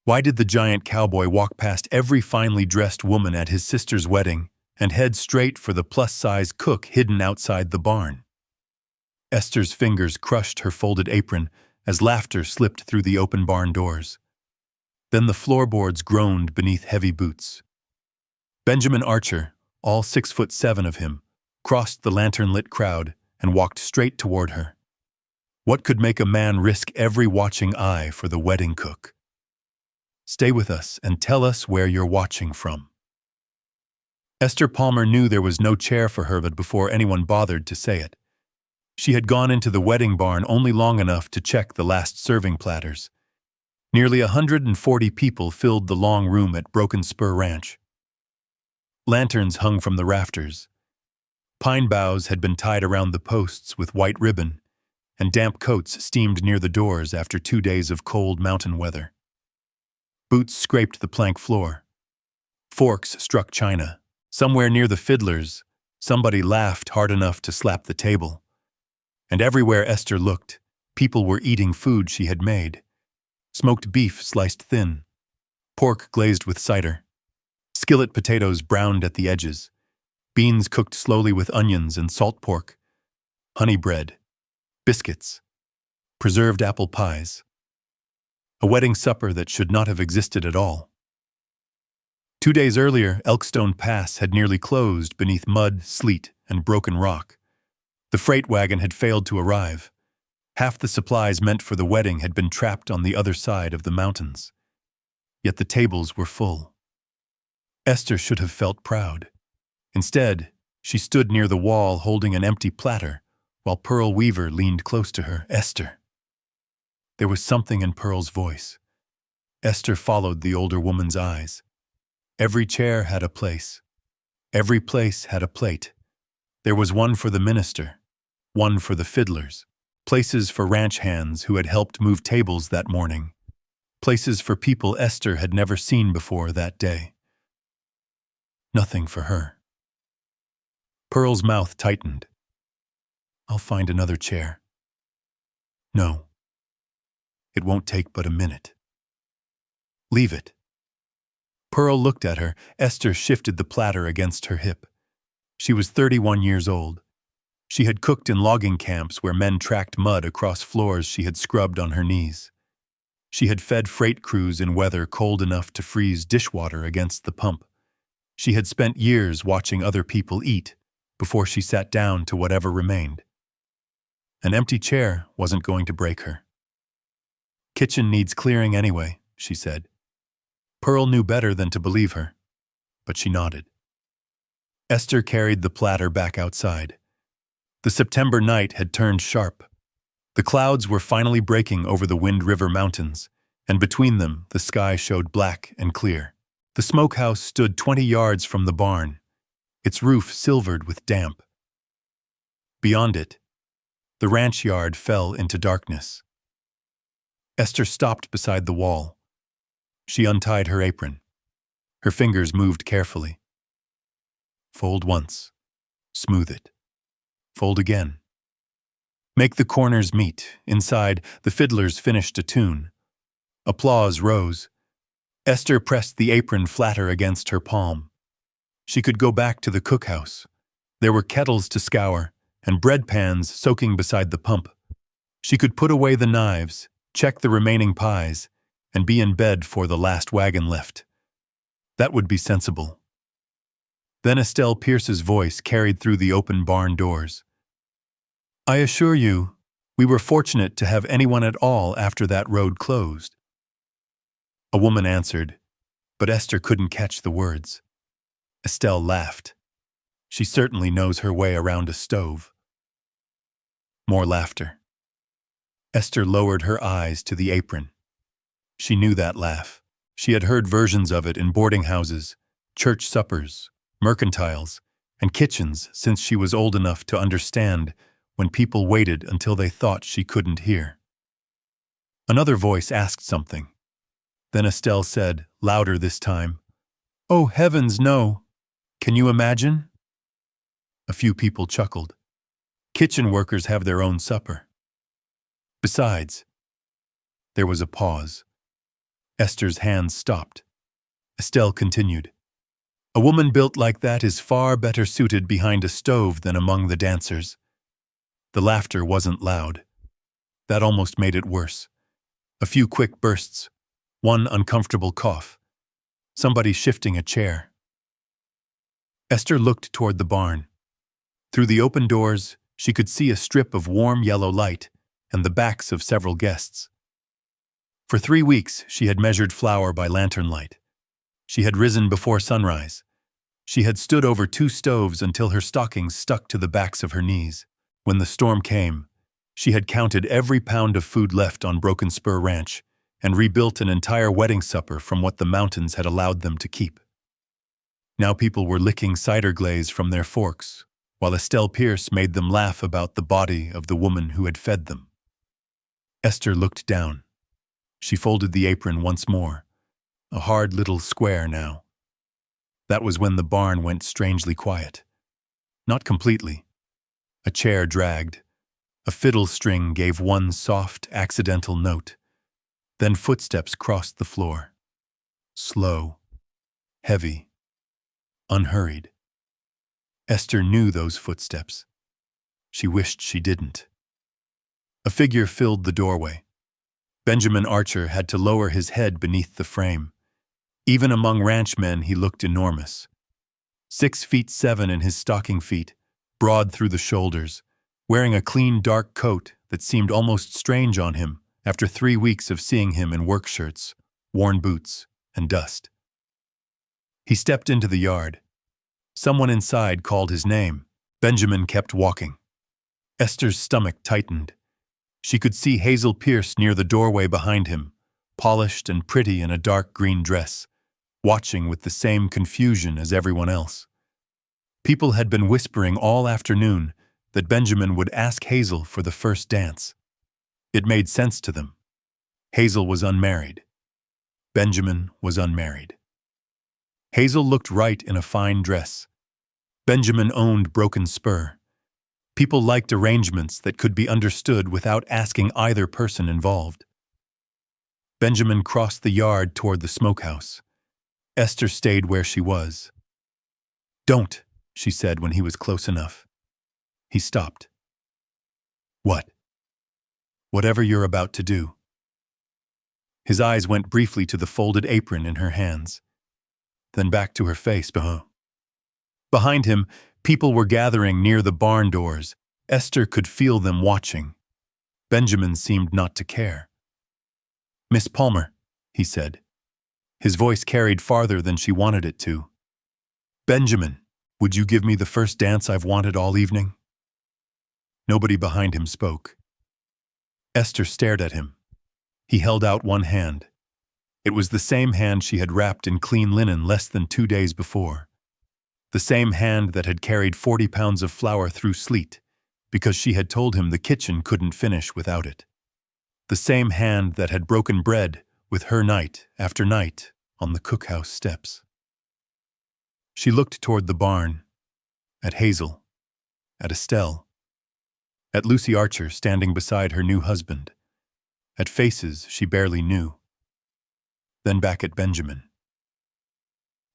Why did the giant cowboy walk past every finely dressed woman at his sister's wedding and head straight for the plus-size cook hidden outside the barn? Esther's fingers crushed her folded apron as laughter slipped through the open barn doors. Then the floorboards groaned beneath heavy boots. Benjamin Archer, all 6'7" of him, crossed the lantern-lit crowd and walked straight toward her. What could make a man risk every watching eye for the wedding cook? Stay with us and tell us where you're watching from. Esther Palmer knew there was no chair for her but before anyone bothered to say it. She had gone into the wedding barn only long enough to check the last serving platters. Nearly 140 people filled the long room at Broken Spur Ranch. Lanterns hung from the rafters. Pine boughs had been tied around the posts with white ribbon, and damp coats steamed near the doors after 2 days of cold mountain weather. Boots scraped the plank floor. Forks struck china. Somewhere near the fiddlers, somebody laughed hard enough to slap the table. And everywhere Esther looked, people were eating food she had made. Smoked beef sliced thin, pork glazed with cider, skillet potatoes browned at the edges, beans cooked slowly with onions and salt pork, honey bread, biscuits, preserved apple pies. A wedding supper that should not have existed at all. 2 days earlier, Elkstone Pass had nearly closed beneath mud, sleet, and broken rock. The freight wagon had failed to arrive. Half the supplies meant for the wedding had been trapped on the other side of the mountains. Yet the tables were full. Esther should have felt proud. Instead, she stood near the wall holding an empty platter, while Pearl Weaver leaned close to her. Esther. There was something in Pearl's voice. Esther followed the older woman's eyes. Every chair had a place. Every place had a plate. There was one for the minister, one for the fiddlers, places for ranch hands who had helped move tables that morning, places for people Esther had never seen before that day. Nothing for her. Pearl's mouth tightened. I'll find another chair. No. It won't take but a minute. Leave it. Pearl looked at her. Esther shifted the platter against her hip. She was 31 years old. She had cooked in logging camps where men tracked mud across floors she had scrubbed on her knees. She had fed freight crews in weather cold enough to freeze dishwater against the pump. She had spent years watching other people eat before she sat down to whatever remained. An empty chair wasn't going to break her. Kitchen needs clearing anyway, she said. Pearl knew better than to believe her, but she nodded. Esther carried the platter back outside. The September night had turned sharp. The clouds were finally breaking over the Wind River Mountains, and between them the sky showed black and clear. The smokehouse stood 20 yards from the barn, its roof silvered with damp. Beyond it, the ranch yard fell into darkness. Esther stopped beside the wall. She untied her apron. Her fingers moved carefully. Fold once. Smooth it. Fold again. Make the corners meet. Inside, the fiddlers finished a tune. Applause rose. Esther pressed the apron flatter against her palm. She could go back to the cookhouse. There were kettles to scour and bread pans soaking beside the pump. She could put away the knives, check the remaining pies, and be in bed for the last wagon left. That would be sensible. Then Estelle Pierce's voice carried through the open barn doors. I assure you, we were fortunate to have anyone at all after that road closed. A woman answered, but Esther couldn't catch the words. Estelle laughed. She certainly knows her way around a stove. More laughter. Esther lowered her eyes to the apron. She knew that laugh. She had heard versions of it in boarding houses, church suppers, mercantiles, and kitchens since she was old enough to understand when people waited until they thought she couldn't hear. Another voice asked something. Then Estelle said, louder this time, "Oh, heavens, no! Can you imagine?" A few people chuckled. Kitchen workers have their own supper. Besides, there was a pause. Esther's hands stopped. Estelle continued. A woman built like that is far better suited behind a stove than among the dancers. The laughter wasn't loud. That almost made it worse. A few quick bursts, one uncomfortable cough, somebody shifting a chair. Esther looked toward the barn. Through the open doors, she could see a strip of warm yellow light and the backs of several guests. For 3 weeks, she had measured flour by lantern light. She had risen before sunrise. She had stood over 2 stoves until her stockings stuck to the backs of her knees. When the storm came, she had counted every pound of food left on Broken Spur Ranch and rebuilt an entire wedding supper from what the mountains had allowed them to keep. Now people were licking cider glaze from their forks, while Estelle Pierce made them laugh about the body of the woman who had fed them. Esther looked down. She folded the apron once more, a hard little square now. That was when the barn went strangely quiet. Not completely. A chair dragged. A fiddle string gave one soft, accidental note. Then footsteps crossed the floor. Slow, heavy, unhurried. Esther knew those footsteps. She wished she didn't. A figure filled the doorway. Benjamin Archer had to lower his head beneath the frame. Even among ranchmen, he looked enormous. 6'7" in his stocking feet, broad through the shoulders, wearing a clean dark coat that seemed almost strange on him after 3 weeks of seeing him in work shirts, worn boots, and dust. He stepped into the yard. Someone inside called his name. Benjamin kept walking. Esther's stomach tightened. She could see Hazel Pierce near the doorway behind him, polished and pretty in a dark green dress, watching with the same confusion as everyone else. People had been whispering all afternoon that Benjamin would ask Hazel for the first dance. It made sense to them. Hazel was unmarried. Benjamin was unmarried. Hazel looked right in a fine dress. Benjamin owned Broken Spur. People liked arrangements that could be understood without asking either person involved. Benjamin crossed the yard toward the smokehouse. Esther stayed where she was. "Don't," she said when he was close enough. He stopped. "What?" "Whatever you're about to do." His eyes went briefly to the folded apron in her hands, then back to her face. Behind him, people were gathering near the barn doors. Esther could feel them watching. Benjamin seemed not to care. "Miss Palmer," he said. His voice carried farther than she wanted it to. "Benjamin, would you give me the first dance I've wanted all evening?" Nobody behind him spoke. Esther stared at him. He held out one hand. It was the same hand she had wrapped in clean linen less than 2 days before. The same hand that had carried 40 pounds of flour through sleet, because she had told him the kitchen couldn't finish without it. The same hand that had broken bread with her night after night on the cookhouse steps. She looked toward the barn, at Hazel, at Estelle, at Lucy Archer standing beside her new husband, at faces she barely knew. Then back at Benjamin.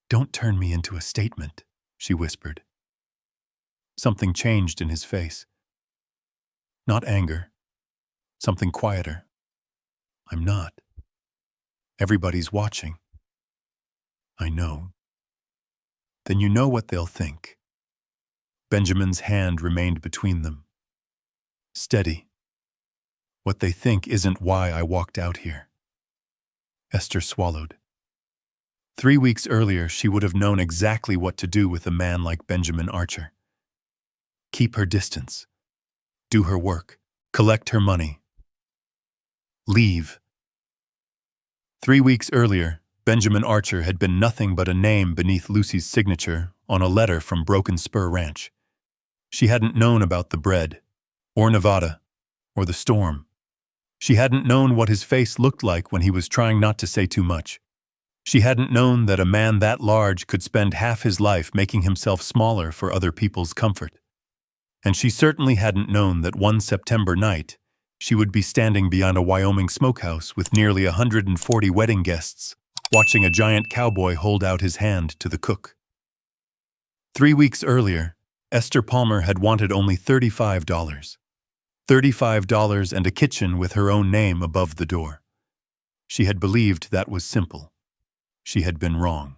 "Don't turn me into a statement," she whispered. Something changed in his face. Not anger, something quieter. "I'm not. Everybody's watching." "I know." "Then you know what they'll think." Benjamin's hand remained between them. "Steady. What they think isn't why I walked out here." Esther swallowed. 3 weeks earlier, she would have known exactly what to do with a man like Benjamin Archer. Keep her distance. Do her work. Collect her money. Leave. 3 weeks earlier, Benjamin Archer had been nothing but a name beneath Lucy's signature on a letter from Broken Spur Ranch. She hadn't known about the bread, or Nevada, or the storm. She hadn't known what his face looked like when he was trying not to say too much. She hadn't known that a man that large could spend half his life making himself smaller for other people's comfort. And she certainly hadn't known that one September night, She would be standing beyond a Wyoming smokehouse with nearly 140 wedding guests, watching a giant cowboy hold out his hand to the cook. 3 weeks earlier, Esther Palmer had wanted only $35. $35 and a kitchen with her own name above the door. She had believed that was simple. She had been wrong.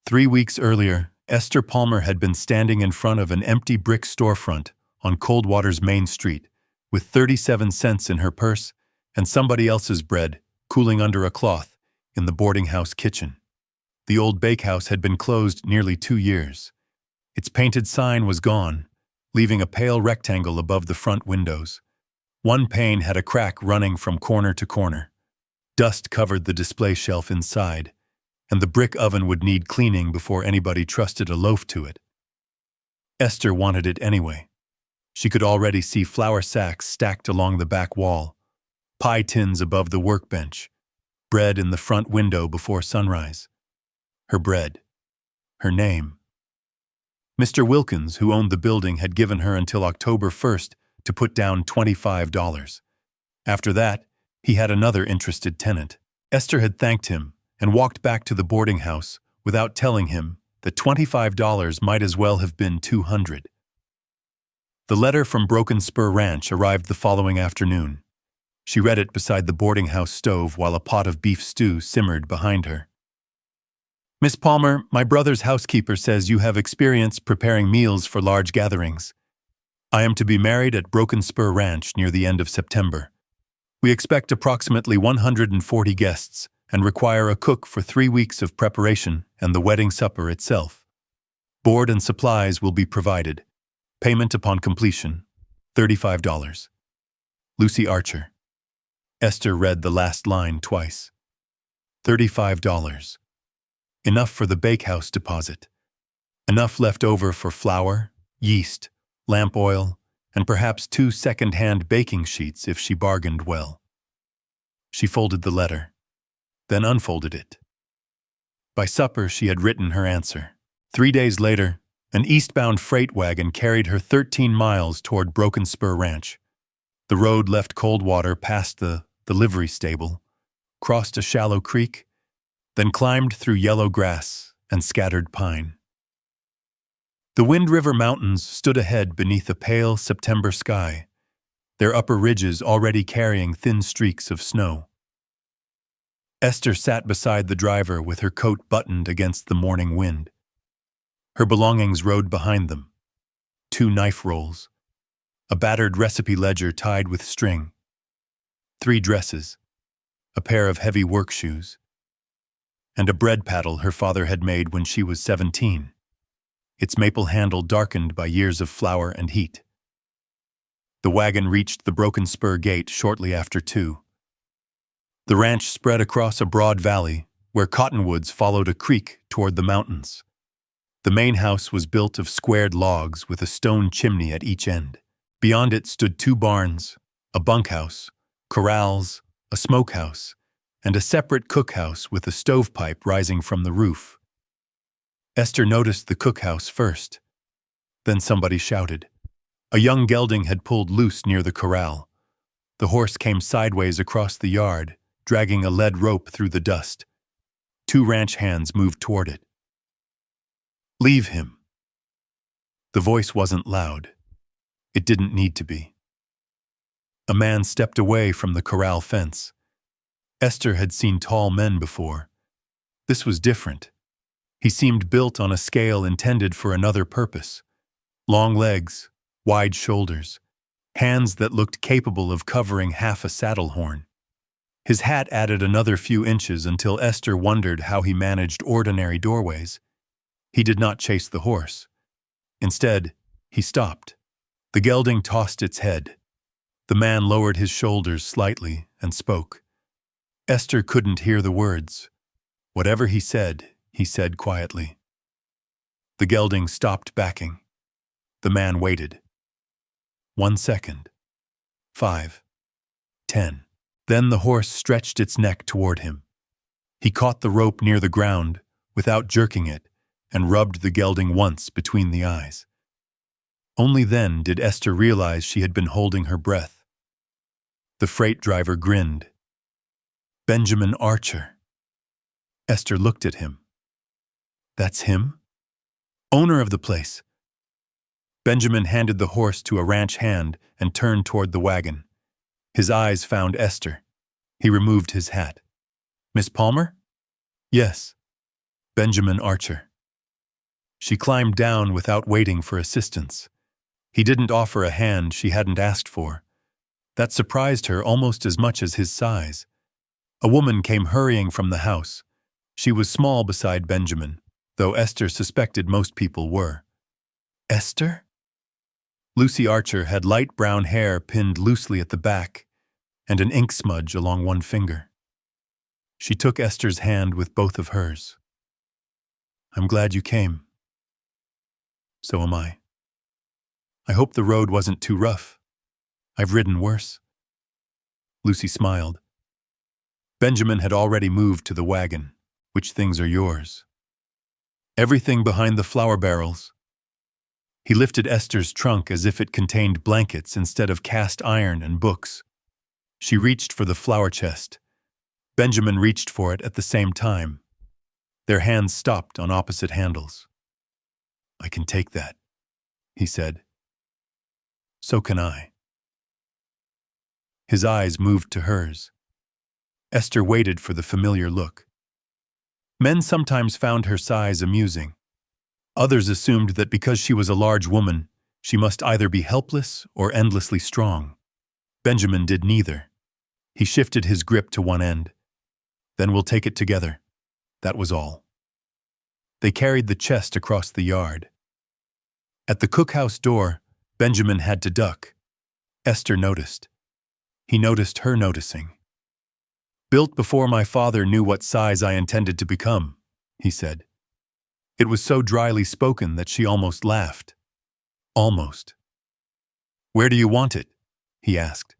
3 weeks earlier, Esther Palmer had been standing in front of an empty brick storefront on Coldwater's Main Street, with 37 cents in her purse and somebody else's bread cooling under a cloth in the boarding house kitchen. The old bakehouse had been closed nearly 2 years. Its painted sign was gone, leaving a pale rectangle above the front windows. One pane had a crack running from corner to corner. Dust covered the display shelf inside, and the brick oven would need cleaning before anybody trusted a loaf to it. Esther wanted it anyway. She could already see flour sacks stacked along the back wall, pie tins above the workbench, bread in the front window before sunrise. Her bread. Her name. Mr. Wilkins, who owned the building, had given her until October 1st to put down $25. After that, he had another interested tenant. Esther had thanked him and walked back to the boarding house without telling him that $25 might as well have been $200. The letter from Broken Spur Ranch arrived the following afternoon. She read it beside the boarding house stove while a pot of beef stew simmered behind her. Miss Palmer, my brother's housekeeper says you have experience preparing meals for large gatherings. I am to be married at Broken Spur Ranch near the end of September. We expect approximately 140 guests and require a cook for 3 weeks of preparation and the wedding supper itself. Board and supplies will be provided. Payment upon completion, $35. Lucy Archer. Esther read the last line twice. $35. Enough for the bakehouse deposit. Enough left over for flour, yeast, lamp oil, and perhaps 2 second-hand baking sheets if she bargained well. She folded the letter, then unfolded it. By supper, she had written her answer. 3 days later, an eastbound freight wagon carried her 13 miles toward Broken Spur Ranch. The road left Coldwater past the livery stable, crossed a shallow creek, then climbed through yellow grass and scattered pine. The Wind River Mountains stood ahead beneath a pale September sky, their upper ridges already carrying thin streaks of snow. Esther sat beside the driver with her coat buttoned against the morning wind. Her belongings rode behind them. 2 knife rolls, a battered recipe ledger tied with string, 3 dresses, a pair of heavy work shoes, and a bread paddle her father had made when she was 17, its maple handle darkened by years of flour and heat. The wagon reached the Broken Spur gate shortly after 2. The ranch spread across a broad valley where cottonwoods followed a creek toward the mountains. The main house was built of squared logs with a stone chimney at each end. Beyond it stood 2 barns, a bunkhouse, corrals, a smokehouse, and a separate cookhouse with a stovepipe rising from the roof. Esther noticed the cookhouse first. Then somebody shouted. A young gelding had pulled loose near the corral. The horse came sideways across the yard, dragging a lead rope through the dust. 2 ranch hands moved toward it. Leave him. The voice wasn't loud. It didn't need to be. A man stepped away from the corral fence. Esther had seen tall men before. This was different. He seemed built on a scale intended for another purpose. Long legs, wide shoulders, hands that looked capable of covering half a saddle horn. His hat added another few inches until Esther wondered how he managed ordinary doorways. He did not chase the horse. Instead, he stopped. The gelding tossed its head. The man lowered his shoulders slightly and spoke. Esther couldn't hear the words. Whatever he said quietly. The gelding stopped backing. The man waited. 1 second. 5. 10. Then the horse stretched its neck toward him. He caught the rope near the ground without jerking it and rubbed the gelding once between the eyes. Only then did Esther realize she had been holding her breath. The freight driver grinned. Benjamin Archer. Esther looked at him. That's him? Owner of the place. Benjamin handed the horse to a ranch hand and turned toward the wagon. His eyes found Esther. He removed his hat. Miss Palmer? Yes. Benjamin Archer. She climbed down without waiting for assistance. He didn't offer a hand she hadn't asked for. That surprised her almost as much as his size. A woman came hurrying from the house. She was small beside Benjamin, though Esther suspected most people were. Esther? Lucy Archer had light brown hair pinned loosely at the back and an ink smudge along one finger. She took Esther's hand with both of hers. I'm glad you came. So am I. I hope the road wasn't too rough. I've ridden worse. Lucy smiled. Benjamin had already moved to the wagon. Which things are yours? Everything behind the flour barrels. He lifted Esther's trunk as if it contained blankets instead of cast iron and books. She reached for the flour chest. Benjamin reached for it at the same time. Their hands stopped on opposite handles. I can take that, he said. So can I. His eyes moved to hers. Esther waited for the familiar look. Men sometimes found her size amusing. Others assumed that because she was a large woman, she must either be helpless or endlessly strong. Benjamin did neither. He shifted his grip to one end. Then we'll take it together. That was all. They carried the chest across the yard. At the cookhouse door, Benjamin had to duck. Esther noticed. He noticed her noticing. Built before my father knew what size I intended to become, he said. It was so dryly spoken that she almost laughed. Almost. Where do you want it? He asked.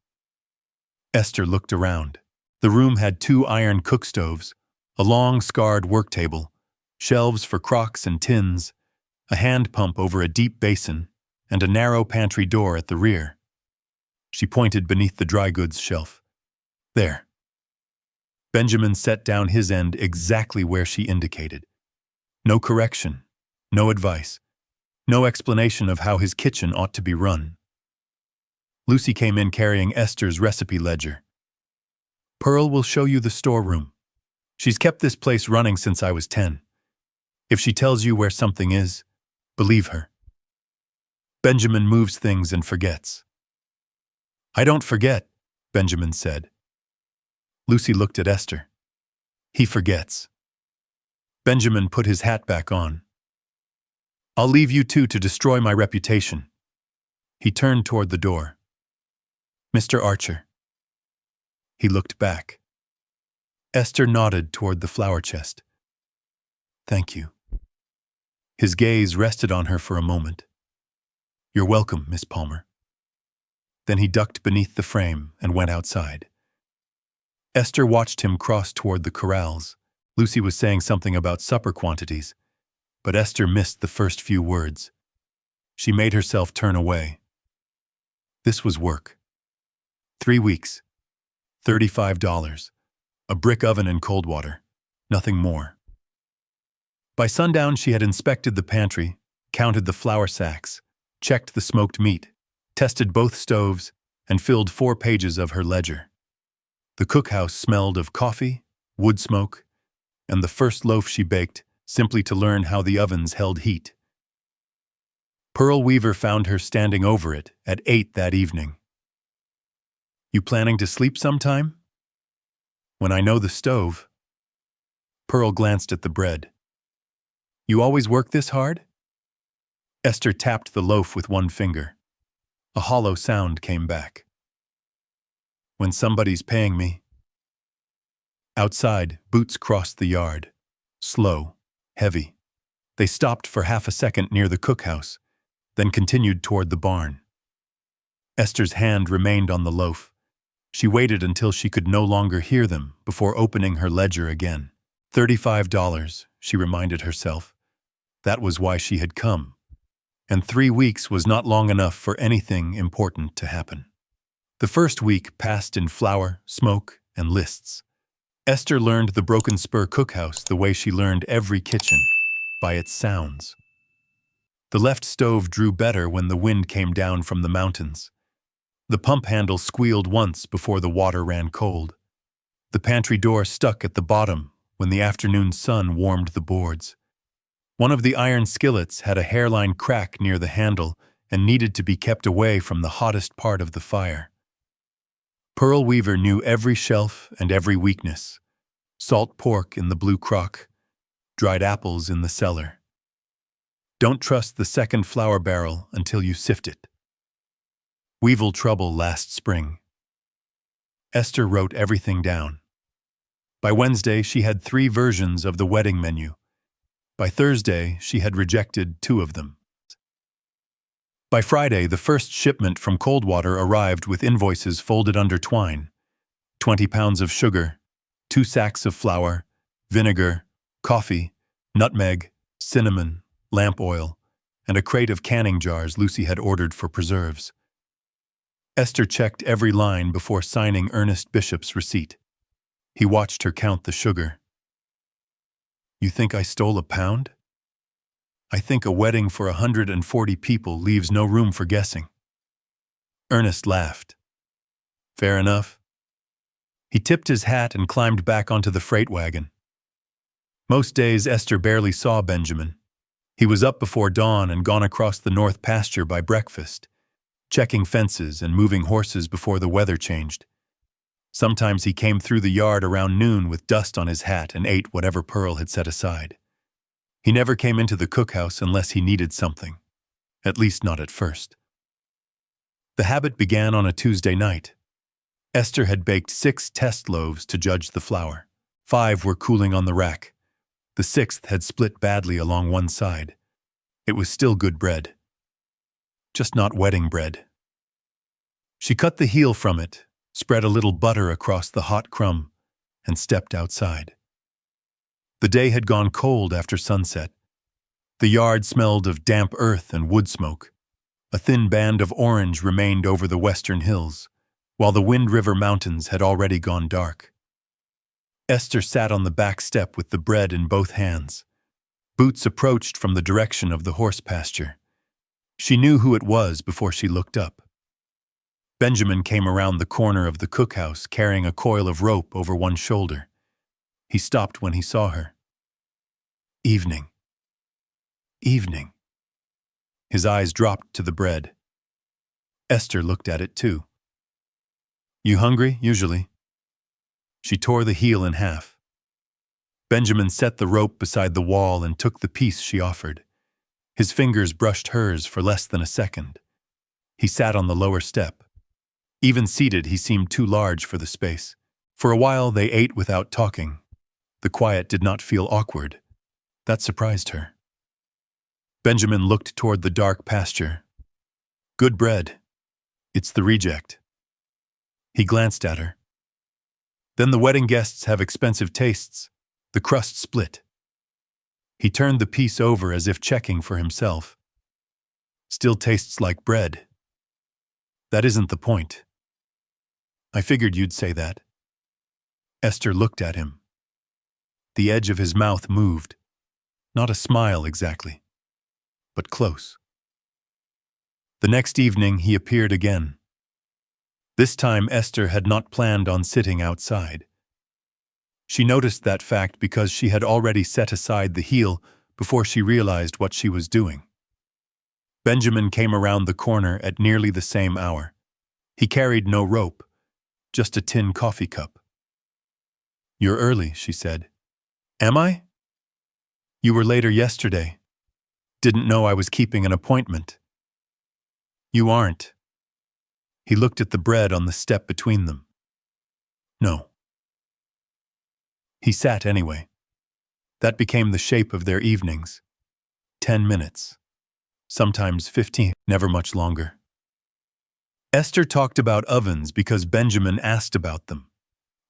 Esther looked around. The room had 2 iron cook stoves, a long, scarred work table, shelves for crocks and tins, a hand pump over a deep basin, and a narrow pantry door at the rear. She pointed beneath the dry goods shelf. There. Benjamin set down his end exactly where she indicated. No correction, no advice, no explanation of how his kitchen ought to be run. Lucy came in carrying Esther's recipe ledger. Pearl will show you the storeroom. She's kept this place running since I was 10. If she tells you where something is, believe her. Benjamin moves things and forgets. I don't forget, Benjamin said. Lucy looked at Esther. He forgets. Benjamin put his hat back on. I'll leave you two to destroy my reputation. He turned toward the door. Mr. Archer. He looked back. Esther nodded toward the flour chest. Thank you. His gaze rested on her for a moment. You're welcome, Miss Palmer. Then he ducked beneath the frame and went outside. Esther watched him cross toward the corrals. Lucy was saying something about supper quantities, but Esther missed the first few words. She made herself turn away. This was work. 3 weeks. $35. A brick oven and cold water. Nothing more. By sundown, she had inspected the pantry, counted the flour sacks, checked the smoked meat, tested both stoves, and filled 4 pages of her ledger. The cookhouse smelled of coffee, wood smoke, and the first loaf she baked simply to learn how the ovens held heat. Pearl Weaver found her standing over it at 8 that evening. You planning to sleep sometime? When I know the stove. Pearl glanced at the bread. You always work this hard? Esther tapped the loaf with one finger. A hollow sound came back. When somebody's paying me. Outside, boots crossed the yard. Slow, heavy. They stopped for half a second near the cookhouse, then continued toward the barn. Esther's hand remained on the loaf. She waited until she could no longer hear them before opening her ledger again. $35, she reminded herself. That was why she had come. And 3 weeks was not long enough for anything important to happen. The first week passed in flour, smoke, and lists. Esther learned the Broken Spur cookhouse the way she learned every kitchen, by its sounds. The left stove drew better when the wind came down from the mountains. The pump handle squealed once before the water ran cold. The pantry door stuck at the bottom when the afternoon sun warmed the boards. One of the iron skillets had a hairline crack near the handle and needed to be kept away from the hottest part of the fire. Pearl Weaver knew every shelf and every weakness. Salt pork in the blue crock, dried apples in the cellar. Don't trust the second flour barrel until you sift it. Weevil trouble last spring. Esther wrote everything down. By Wednesday, she had 3 versions of the wedding menu. By Thursday, she had rejected 2 of them. By Friday, the first shipment from Coldwater arrived with invoices folded under twine. 20 pounds of sugar, 2 sacks of flour, vinegar, coffee, nutmeg, cinnamon, lamp oil, and a crate of canning jars Lucy had ordered for preserves. Esther checked every line before signing Ernest Bishop's receipt. He watched her count the sugar. "You think I stole a pound? I think a wedding for 140 people leaves no room for guessing." Ernest laughed. "Fair enough." He tipped his hat and climbed back onto the freight wagon. Most days Esther barely saw Benjamin. He was up before dawn and gone across the north pasture by breakfast, checking fences and moving horses before the weather changed. Sometimes he came through the yard around noon with dust on his hat and ate whatever Pearl had set aside. He never came into the cookhouse unless he needed something, at least not at first. The habit began on a Tuesday night. Esther had baked 6 test loaves to judge the flour. 5 were cooling on the rack. The 6th had split badly along one side. It was still good bread. Just not wedding bread. She cut the heel from it, spread a little butter across the hot crumb, and stepped outside. The day had gone cold after sunset. The yard smelled of damp earth and wood smoke. A thin band of orange remained over the western hills, while the Wind River Mountains had already gone dark. Esther sat on the back step with the bread in both hands. Boots approached from the direction of the horse pasture. She knew who it was before she looked up. Benjamin came around the corner of the cookhouse carrying a coil of rope over one shoulder. He stopped when he saw her. "Evening. Evening." His eyes dropped to the bread. Esther looked at it too. "You hungry, usually?" She tore the heel in half. Benjamin set the rope beside the wall and took the piece she offered. His fingers brushed hers for less than a second. He sat on the lower step. Even seated, he seemed too large for the space. For a while, they ate without talking. The quiet did not feel awkward. That surprised her. Benjamin looked toward the dark pasture. "Good bread. It's the reject." He glanced at her. "Then the wedding guests have expensive tastes. The crust split." He turned the piece over as if checking for himself. "Still tastes like bread." "That isn't the point." "I figured you'd say that." Esther looked at him. The edge of his mouth moved. Not a smile exactly, but close. The next evening he appeared again. This time Esther had not planned on sitting outside. She noticed that fact because she had already set aside the heel before she realized what she was doing. Benjamin came around the corner at nearly the same hour. He carried no rope, just a tin coffee cup. "You're early," she said. "Am I?" "You were later yesterday. Didn't know I was keeping an appointment." "You aren't." He looked at the bread on the step between them. "No." He sat anyway. That became the shape of their evenings. 10 minutes. Sometimes 15, never much longer. Esther talked about ovens because Benjamin asked about them.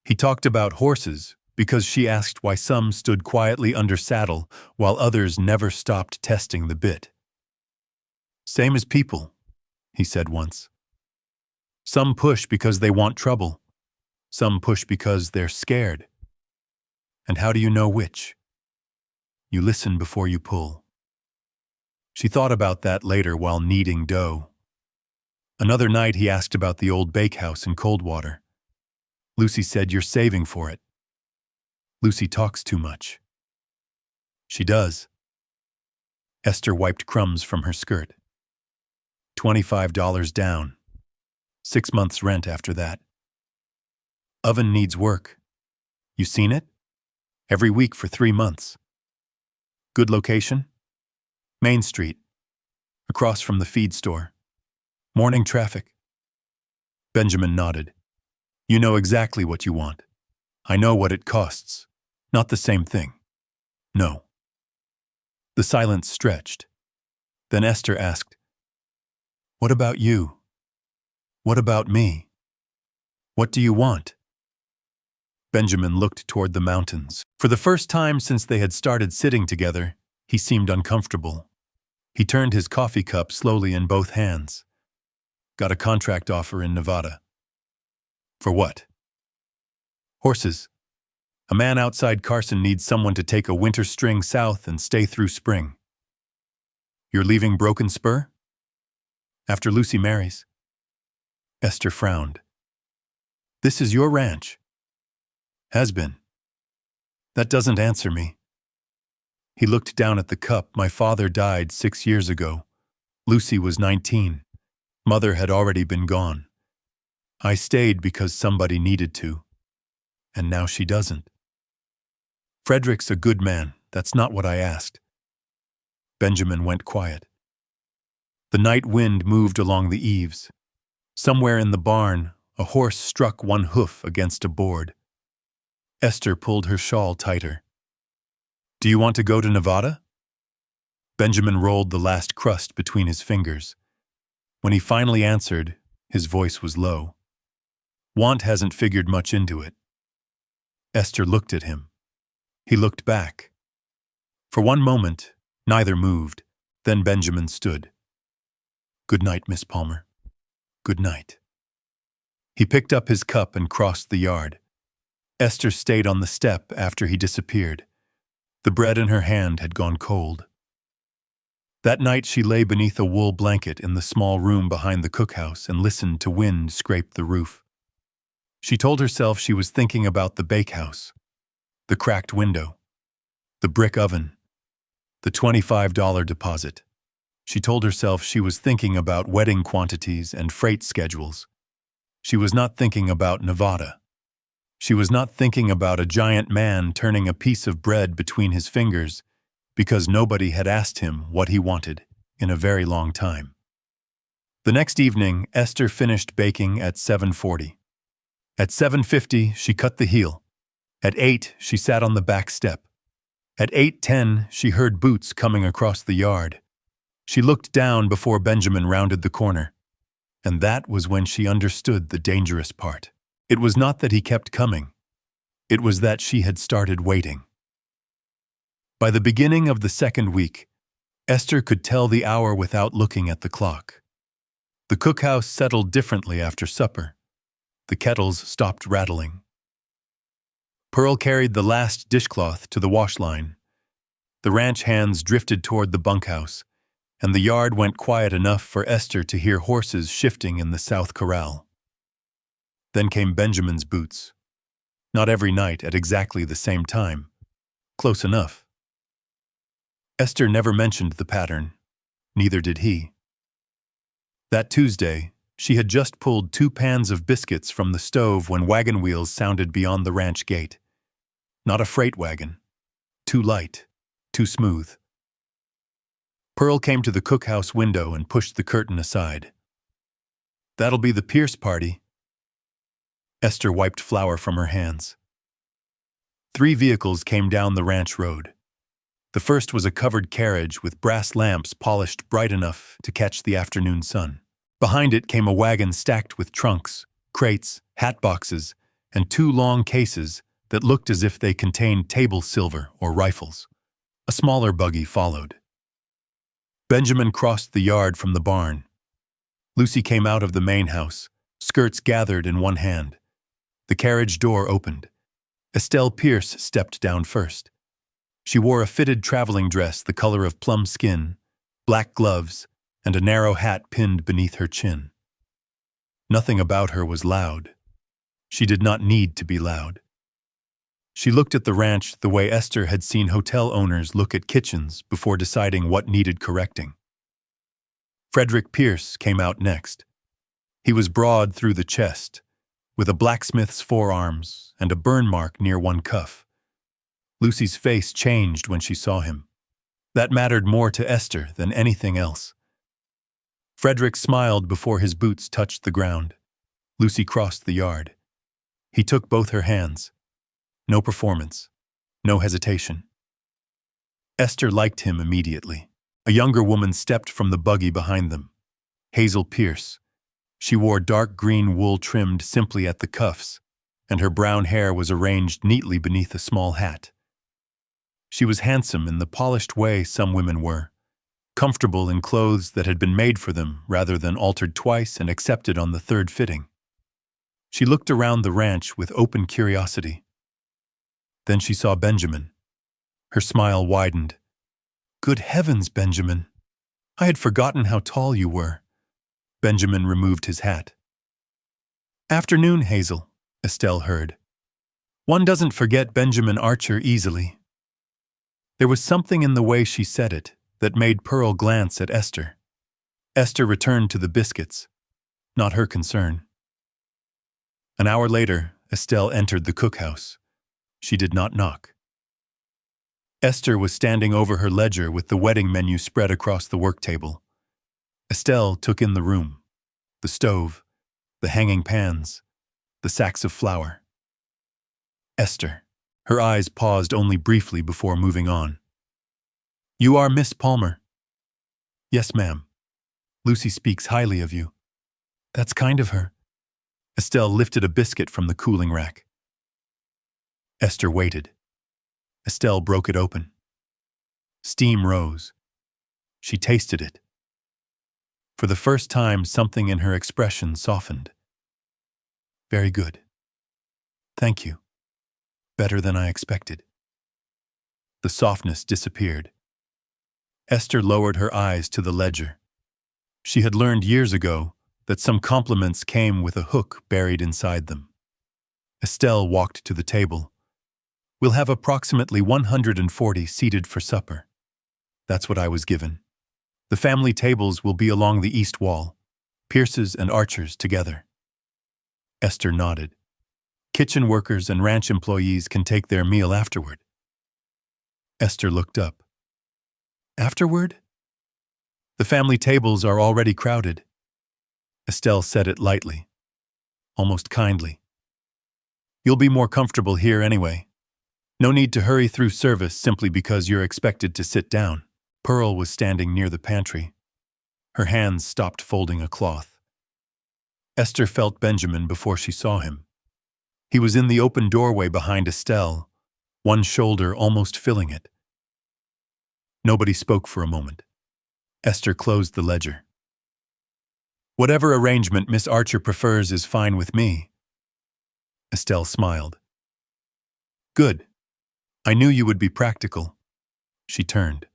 He talked about horses because she asked why some stood quietly under saddle while others never stopped testing the bit. "Same as people," he said once. Some push because they want trouble. Some push because they're scared. And how do you know which? You listen before you pull. She thought about that later while kneading dough. Another night he asked about the old bakehouse in Coldwater. Lucy said, "You're saving for it." Lucy talks too much. She does. Esther wiped crumbs from her skirt. $25 down. 6 months' rent after that. Oven needs work. You seen it? Every week for 3 months. Good location? Main Street. Across from the feed store. Morning traffic. Benjamin nodded. You know exactly what you want. I know what it costs. Not the same thing. No. The silence stretched. Then Esther asked, "What about you? What about me? What do you want?" Benjamin looked toward the mountains. For the first time since they had started sitting together, he seemed uncomfortable. He turned his coffee cup slowly in both hands. Got a contract offer in Nevada. For what? Horses. A man outside Carson needs someone to take a winter string south and stay through spring. You're leaving Broken Spur? After Lucy marries? Esther frowned. This is your ranch. Has been. That doesn't answer me. He looked down at the cup. My father died 6 years ago. Lucy was 19. Mother had already been gone. I stayed because somebody needed to. And now she doesn't. Frederick's a good man. That's not what I asked. Benjamin went quiet. The night wind moved along the eaves. Somewhere in the barn, a horse struck one hoof against a board. Esther pulled her shawl tighter. Do you want to go to Nevada? Benjamin rolled the last crust between his fingers. When he finally answered, his voice was low. Want hasn't figured much into it. Esther looked at him. He looked back. For one moment, neither moved. Then Benjamin stood. Good night, Miss Palmer. Good night. He picked up his cup and crossed the yard. Esther stayed on the step after he disappeared. The bread in her hand had gone cold. That night she lay beneath a wool blanket in the small room behind the cookhouse and listened to wind scrape the roof. She told herself she was thinking about the bakehouse, the cracked window, the brick oven, the $25 deposit. She told herself she was thinking about wedding quantities and freight schedules. She was not thinking about Nevada. She was not thinking about a giant man turning a piece of bread between his fingers because nobody had asked him what he wanted in a very long time. The next evening, Esther finished baking at 7:40. At 7:50, she cut the heel. At 8, she sat on the back step. At 8:10, she heard boots coming across the yard. She looked down before Benjamin rounded the corner. And that was when she understood the dangerous part. It was not that he kept coming. It was that she had started waiting. By the beginning of the second week, Esther could tell the hour without looking at the clock. The cookhouse settled differently after supper. The kettles stopped rattling. Pearl carried the last dishcloth to the wash line. The ranch hands drifted toward the bunkhouse, and the yard went quiet enough for Esther to hear horses shifting in the south corral. Then came Benjamin's boots. Not every night at exactly the same time. Close enough. Esther never mentioned the pattern. Neither did he. That Tuesday, she had just pulled 2 pans of biscuits from the stove when wagon wheels sounded beyond the ranch gate. Not a freight wagon. Too light. Too smooth. Pearl came to the cookhouse window and pushed the curtain aside. That'll be the Pierce party. Esther wiped flour from her hands. 3 vehicles came down the ranch road. The first was a covered carriage with brass lamps polished bright enough to catch the afternoon sun. Behind it came a wagon stacked with trunks, crates, hat boxes, and 2 long cases that looked as if they contained table silver or rifles. A smaller buggy followed. Benjamin crossed the yard from the barn. Lucy came out of the main house, skirts gathered in one hand. The carriage door opened. Estelle Pierce stepped down first. She wore a fitted traveling dress the color of plum skin, black gloves, and a narrow hat pinned beneath her chin. Nothing about her was loud. She did not need to be loud. She looked at the ranch the way Esther had seen hotel owners look at kitchens before deciding what needed correcting. Frederick Pierce came out next. He was broad through the chest, with a blacksmith's forearms and a burn mark near one cuff. Lucy's face changed when she saw him. That mattered more to Esther than anything else. Frederick smiled before his boots touched the ground. Lucy crossed the yard. He took both her hands. No performance. No hesitation. Esther liked him immediately. A younger woman stepped from the buggy behind them. Hazel Pierce. She wore dark green wool trimmed simply at the cuffs, and her brown hair was arranged neatly beneath a small hat. She was handsome in the polished way some women were, comfortable in clothes that had been made for them rather than altered twice and accepted on the third fitting. She looked around the ranch with open curiosity. Then she saw Benjamin. Her smile widened. "Good heavens, Benjamin! I had forgotten how tall you were." Benjamin removed his hat. "Afternoon, Hazel," Estelle heard. One doesn't forget Benjamin Archer easily. There was something in the way she said it that made Pearl glance at Esther. Esther returned to the biscuits, not her concern. An hour later, Estelle entered the cookhouse. She did not knock. Esther was standing over her ledger with the wedding menu spread across the work table. Estelle took in the room, the stove, the hanging pans, the sacks of flour. Esther. Her eyes paused only briefly before moving on. "You are Miss Palmer?" "Yes, ma'am. Lucy speaks highly of you." "That's kind of her." Estelle lifted a biscuit from the cooling rack. Esther waited. Estelle broke it open. Steam rose. She tasted it. For the first time, something in her expression softened. "Very good. Thank you. Better than I expected." The softness disappeared. Esther lowered her eyes to the ledger. She had learned years ago that some compliments came with a hook buried inside them. Estelle walked to the table. "We'll have approximately 140 seated for supper. That's what I was given. The family tables will be along the east wall, Pierces and Archers together." Esther nodded. "Kitchen workers and ranch employees can take their meal afterward." Esther looked up. "Afterward?" "The family tables are already crowded." Estelle said it lightly, almost kindly. "You'll be more comfortable here anyway. No need to hurry through service simply because you're expected to sit down." Pearl was standing near the pantry. Her hands stopped folding a cloth. Esther felt Benjamin before she saw him. He was in the open doorway behind Estelle, one shoulder almost filling it. Nobody spoke for a moment. Esther closed the ledger. "Whatever arrangement Miss Archer prefers is fine with me." Estelle smiled. "Good. I knew you would be practical." She turned.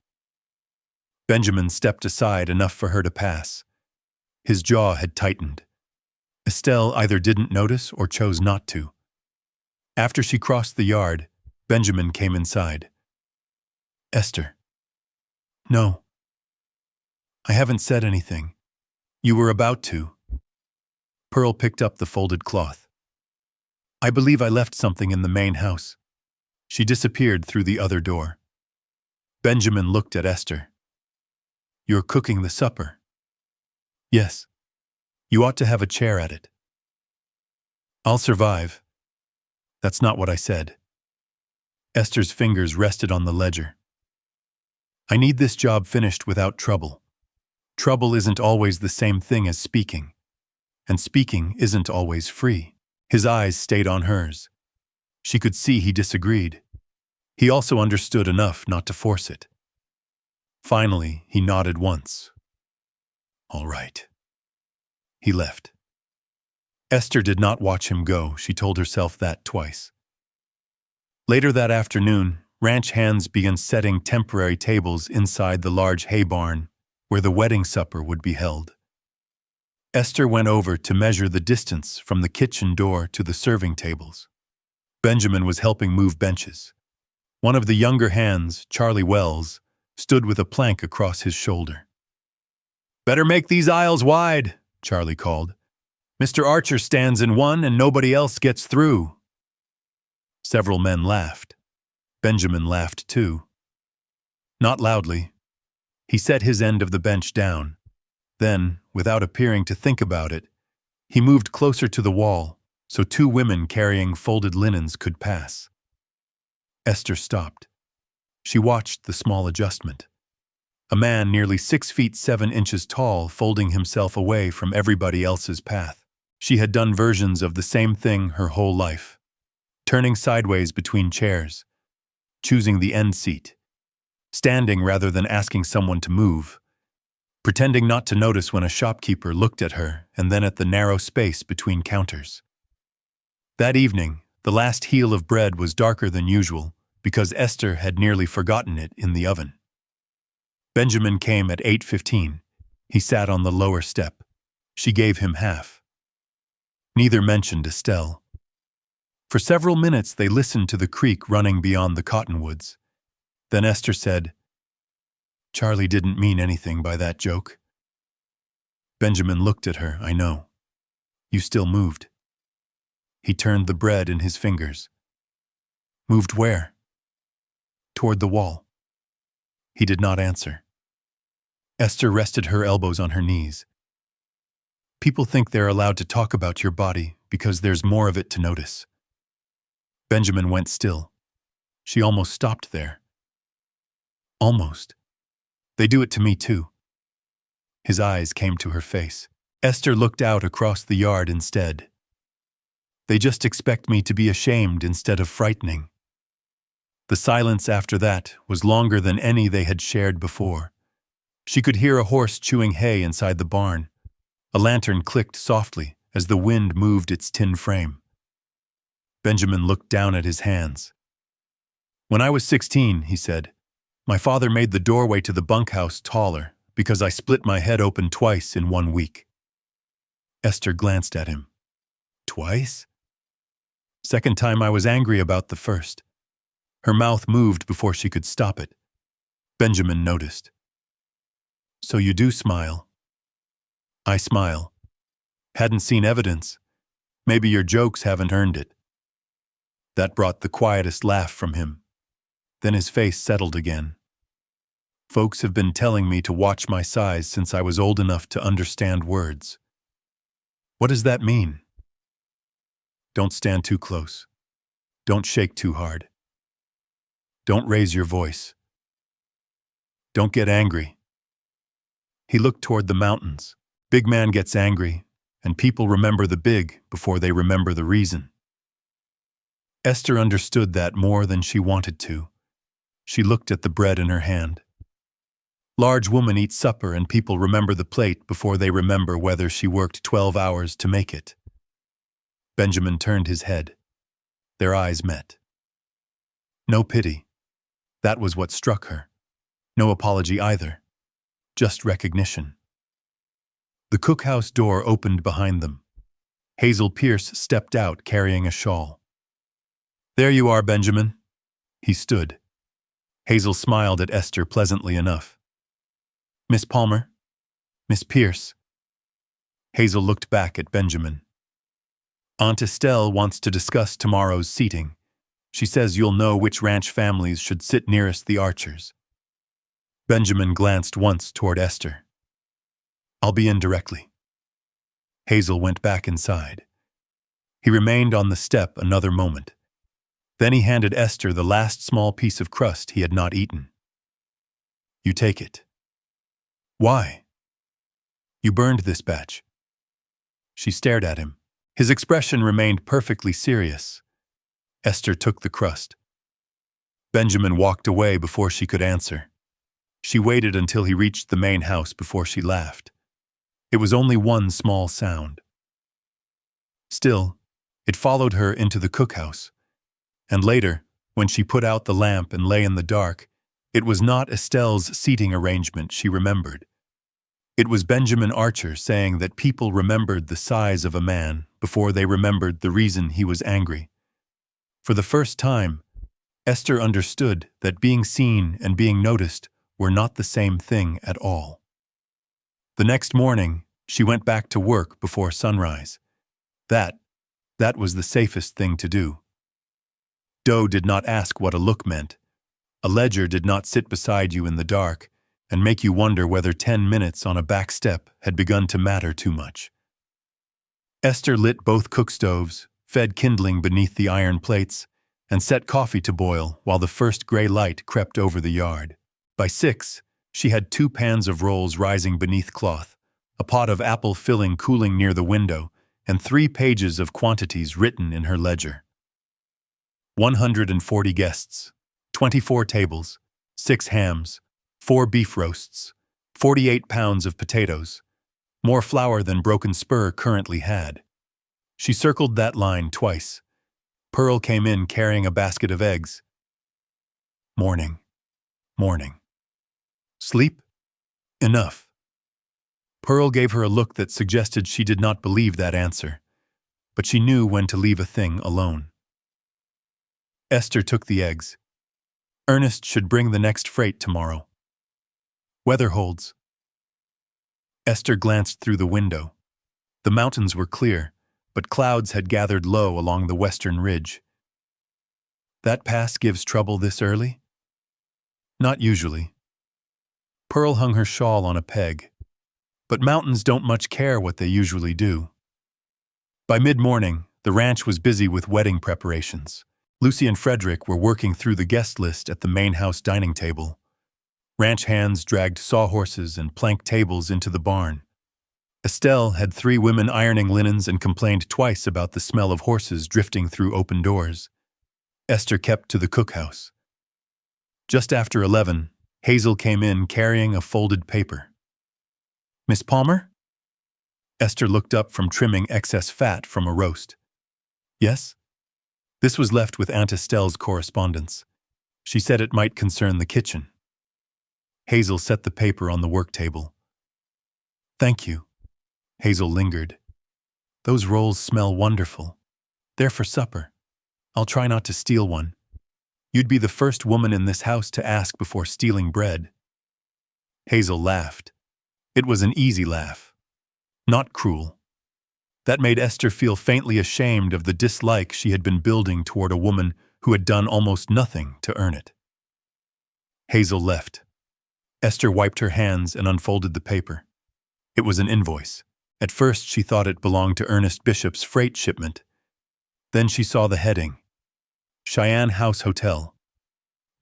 Benjamin stepped aside enough for her to pass. His jaw had tightened. Estelle either didn't notice or chose not to. After she crossed the yard, Benjamin came inside. "Esther." "No. I haven't said anything. You were about to." Pearl picked up the folded cloth. "I believe I left something in the main house." She disappeared through the other door. Benjamin looked at Esther. "You're cooking the supper." "Yes. You ought to have a chair at it." "I'll survive." "That's not what I said." Esther's fingers rested on the ledger. "I need this job finished without trouble. Trouble isn't always the same thing as speaking, and speaking isn't always free." His eyes stayed on hers. She could see he disagreed. He also understood enough not to force it. Finally, he nodded once. "All right." He left. Esther did not watch him go. She told herself that twice. Later that afternoon, ranch hands began setting temporary tables inside the large hay barn where the wedding supper would be held. Esther went over to measure the distance from the kitchen door to the serving tables. Benjamin was helping move benches. One of the younger hands, Charlie Wells, stood with a plank across his shoulder. "Better make these aisles wide," Charlie called. "Mr. Archer stands in one and nobody else gets through." Several men laughed. Benjamin laughed too. Not loudly. He set his end of the bench down. Then, without appearing to think about it, he moved closer to the wall so two women carrying folded linens could pass. Esther stopped. She watched the small adjustment. A man nearly 6 feet 7 inches tall folding himself away from everybody else's path. She had done versions of the same thing her whole life. Turning sideways between chairs, choosing the end seat, standing rather than asking someone to move, pretending not to notice when a shopkeeper looked at her and then at the narrow space between counters. That evening, the last heel of bread was darker than usual because Esther had nearly forgotten it in the oven. Benjamin came at 8:15. He sat on the lower step. She gave him half. Neither mentioned Estelle. For several minutes they listened to the creek running beyond the cottonwoods. Then Esther said, "Charlie didn't mean anything by that joke." Benjamin looked at her. "I know. You still moved." He turned the bread in his fingers. "Moved where?" "Toward the wall." He did not answer. Esther rested her elbows on her knees. "People think they're allowed to talk about your body because there's more of it to notice." Benjamin went still. She almost stopped there. "Almost. They do it to me too." His eyes came to her face. Esther looked out across the yard instead. "They just expect me to be ashamed instead of frightening." The silence after that was longer than any they had shared before. She could hear a horse chewing hay inside the barn. A lantern clicked softly as the wind moved its tin frame. Benjamin looked down at his hands. "When I was 16, he said, my father made the doorway to the bunkhouse taller because I split my head open twice in 1 week. Esther glanced at him. "Twice?" "Second time I was angry about the first." Her mouth moved before she could stop it. Benjamin noticed. "So you do smile." "I smile. Hadn't seen evidence. Maybe your jokes haven't earned it." That brought the quietest laugh from him. Then his face settled again. "Folks have been telling me to watch my size since I was old enough to understand words." "What does that mean?" "Don't stand too close. Don't shake too hard. Don't raise your voice. Don't get angry." He looked toward the mountains. Big man gets angry, and people remember the big before they remember the reason. Esther understood that more than she wanted to. She looked at the bread in her hand. Large woman eats supper and people remember the plate before they remember whether she worked 12 hours to make it. Benjamin turned his head. Their eyes met. No pity. That was what struck her. No apology either. Just recognition. The cookhouse door opened behind them. Hazel Pierce stepped out carrying a shawl. "There you are, Benjamin." He stood. Hazel smiled at Esther pleasantly enough. "Miss Palmer? Miss Pierce?" Hazel looked back at Benjamin. "Aunt Estelle wants to discuss tomorrow's seating. She says you'll know which ranch families should sit nearest the Archers." Benjamin glanced once toward Esther. "I'll be in directly." Hazel went back inside. He remained on the step another moment. Then he handed Esther the last small piece of crust he had not eaten. "You take it." "Why?" "You burned this batch." She stared at him. His expression remained perfectly serious. Esther took the crust. Benjamin walked away before she could answer. She waited until he reached the main house before she laughed. It was only one small sound. Still, it followed her into the cookhouse. And later, when she put out the lamp and lay in the dark, it was not Estelle's seating arrangement she remembered. It was Benjamin Archer saying that people remembered the size of a man before they remembered the reason he was angry. For the first time, Esther understood that being seen and being noticed were not the same thing at all. The next morning, she went back to work before sunrise. That was the safest thing to do. Doe did not ask what a look meant. A ledger did not sit beside you in the dark and make you wonder whether 10 minutes on a back step had begun to matter too much. Esther lit both cook stoves, fed kindling beneath the iron plates, and set coffee to boil while the first gray light crept over the yard. By 6, she had 2 pans of rolls rising beneath cloth, a pot of apple filling cooling near the window, and 3 pages of quantities written in her ledger. 140 guests, 24 tables, 6 hams, 4 beef roasts, 48 pounds of potatoes, more flour than Broken Spur currently had. She circled that line twice. Pearl came in carrying a basket of eggs. Morning. Morning. Sleep? Enough. Pearl gave her a look that suggested she did not believe that answer, but she knew when to leave a thing alone. Esther took the eggs. Ernest should bring the next freight tomorrow. Weather holds. Esther glanced through the window. The mountains were clear, but clouds had gathered low along the western ridge. That pass gives trouble this early? Not usually. Pearl hung her shawl on a peg. But mountains don't much care what they usually do. By mid-morning, the ranch was busy with wedding preparations. Lucy and Frederick were working through the guest list at the main house dining table. Ranch hands dragged sawhorses and plank tables into the barn. Estelle had 3 women ironing linens and complained twice about the smell of horses drifting through open doors. Esther kept to the cookhouse. Just after 11, Hazel came in carrying a folded paper. Miss Palmer? Esther looked up from trimming excess fat from a roast. Yes? This was left with Aunt Estelle's correspondence. She said it might concern the kitchen. Hazel set the paper on the work table. Thank you. Hazel lingered. Those rolls smell wonderful. They're for supper. I'll try not to steal one. You'd be the first woman in this house to ask before stealing bread. Hazel laughed. It was an easy laugh. Not cruel. That made Esther feel faintly ashamed of the dislike she had been building toward a woman who had done almost nothing to earn it. Hazel left. Esther wiped her hands and unfolded the paper. It was an invoice. At first she thought it belonged to Ernest Bishop's freight shipment. Then she saw the heading, Cheyenne House Hotel.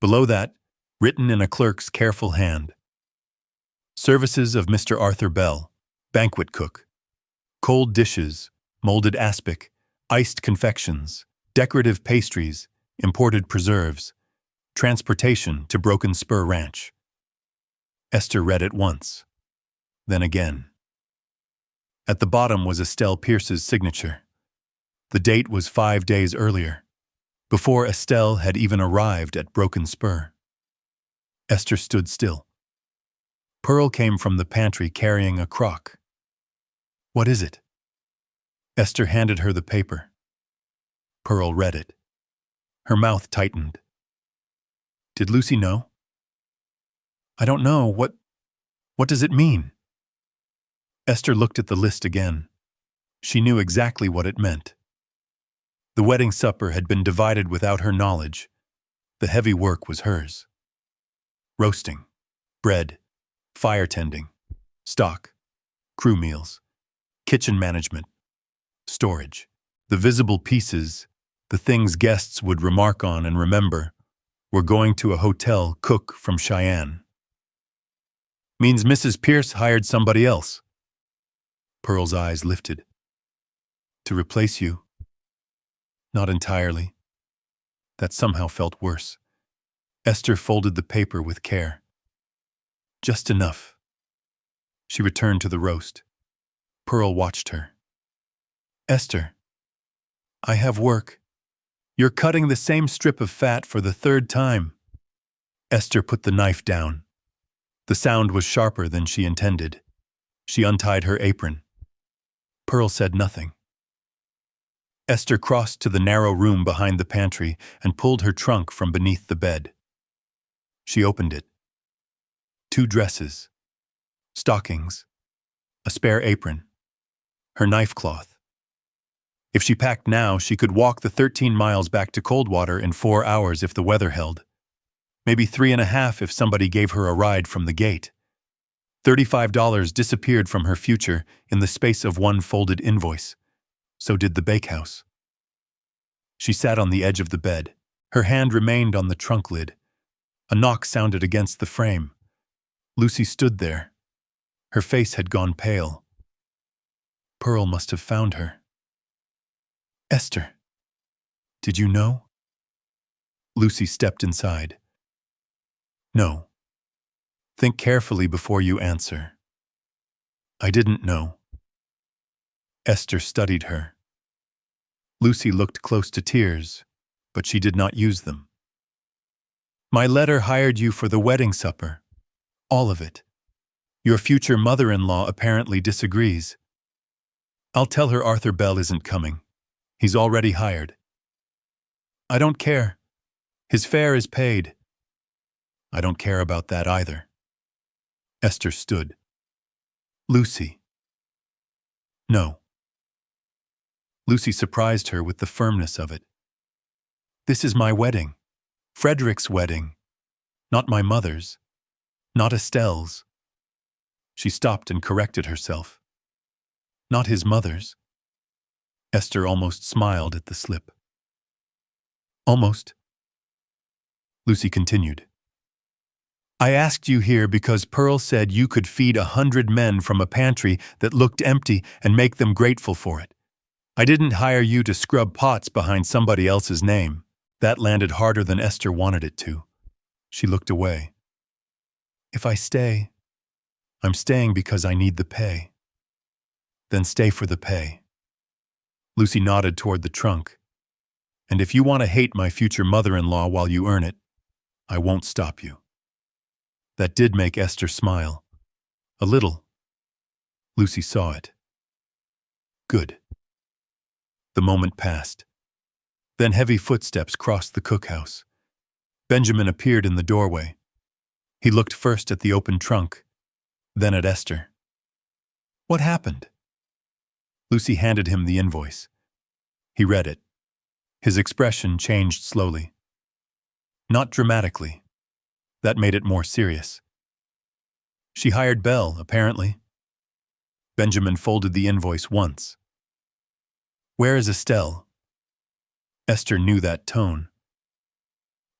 Below that, written in a clerk's careful hand, Services of Mr. Arthur Bell, banquet cook. Cold dishes, molded aspic, iced confections, decorative pastries, imported preserves. Transportation to Broken Spur Ranch. Esther read it once, then again. At the bottom was Estelle Pierce's signature. The date was 5 days earlier, before Estelle had even arrived at Broken Spur. Esther stood still. Pearl came from the pantry carrying a crock. What is it? Esther handed her the paper. Pearl read it. Her mouth tightened. Did Lucy know? I don't know. What does it mean? Esther looked at the list again. She knew exactly what it meant. The wedding supper had been divided without her knowledge. The heavy work was hers. Roasting, bread, fire tending, stock, crew meals, kitchen management, storage. The visible pieces, the things guests would remark on and remember, were going to a hotel cook from Cheyenne. Means Mrs. Pierce hired somebody else. Pearl's eyes lifted. To replace you? Not entirely. That somehow felt worse. Esther folded the paper with care. Just enough. She returned to the roast. Pearl watched her. Esther, I have work. You're cutting the same strip of fat for the third time. Esther put the knife down. The sound was sharper than she intended. She untied her apron. Pearl said nothing. Esther crossed to the narrow room behind the pantry and pulled her trunk from beneath the bed. She opened it. 2 dresses, stockings, a spare apron, her knife cloth. If she packed now, she could walk the 13 miles back to Coldwater in 4 hours if the weather held. Maybe 3.5 if somebody gave her a ride from the gate. $35 disappeared from her future in the space of one folded invoice. So did the bakehouse. She sat on the edge of the bed. Her hand remained on the trunk lid. A knock sounded against the frame. Lucy stood there. Her face had gone pale. Pearl must have found her. Esther, did you know? Lucy stepped inside. No. Think carefully before you answer. I didn't know. Esther studied her. Lucy looked close to tears, but she did not use them. My letter hired you for the wedding supper. All of it. Your future mother-in-law apparently disagrees. I'll tell her Arthur Bell isn't coming. He's already hired. I don't care. His fare is paid. I don't care about that either. Esther stood. Lucy. No. Lucy surprised her with the firmness of it. This is my wedding. Frederick's wedding. Not my mother's. Not Estelle's. She stopped and corrected herself. Not his mother's. Esther almost smiled at the slip. Almost. Lucy continued. I asked you here because Pearl said you could feed 100 men from a pantry that looked empty and make them grateful for it. I didn't hire you to scrub pots behind somebody else's name. That landed harder than Esther wanted it to. She looked away. If I stay, I'm staying because I need the pay. Then stay for the pay. Lucy nodded toward the trunk. And if you want to hate my future mother-in-law while you earn it, I won't stop you. That did make Esther smile. A little. Lucy saw it. Good. The moment passed. Then heavy footsteps crossed the cookhouse. Benjamin appeared in the doorway. He looked first at the open trunk, then at Esther. What happened? Lucy handed him the invoice. He read it. His expression changed slowly. Not dramatically. That made it more serious. She hired Bell, apparently. Benjamin folded the invoice once. Where is Estelle? Esther knew that tone.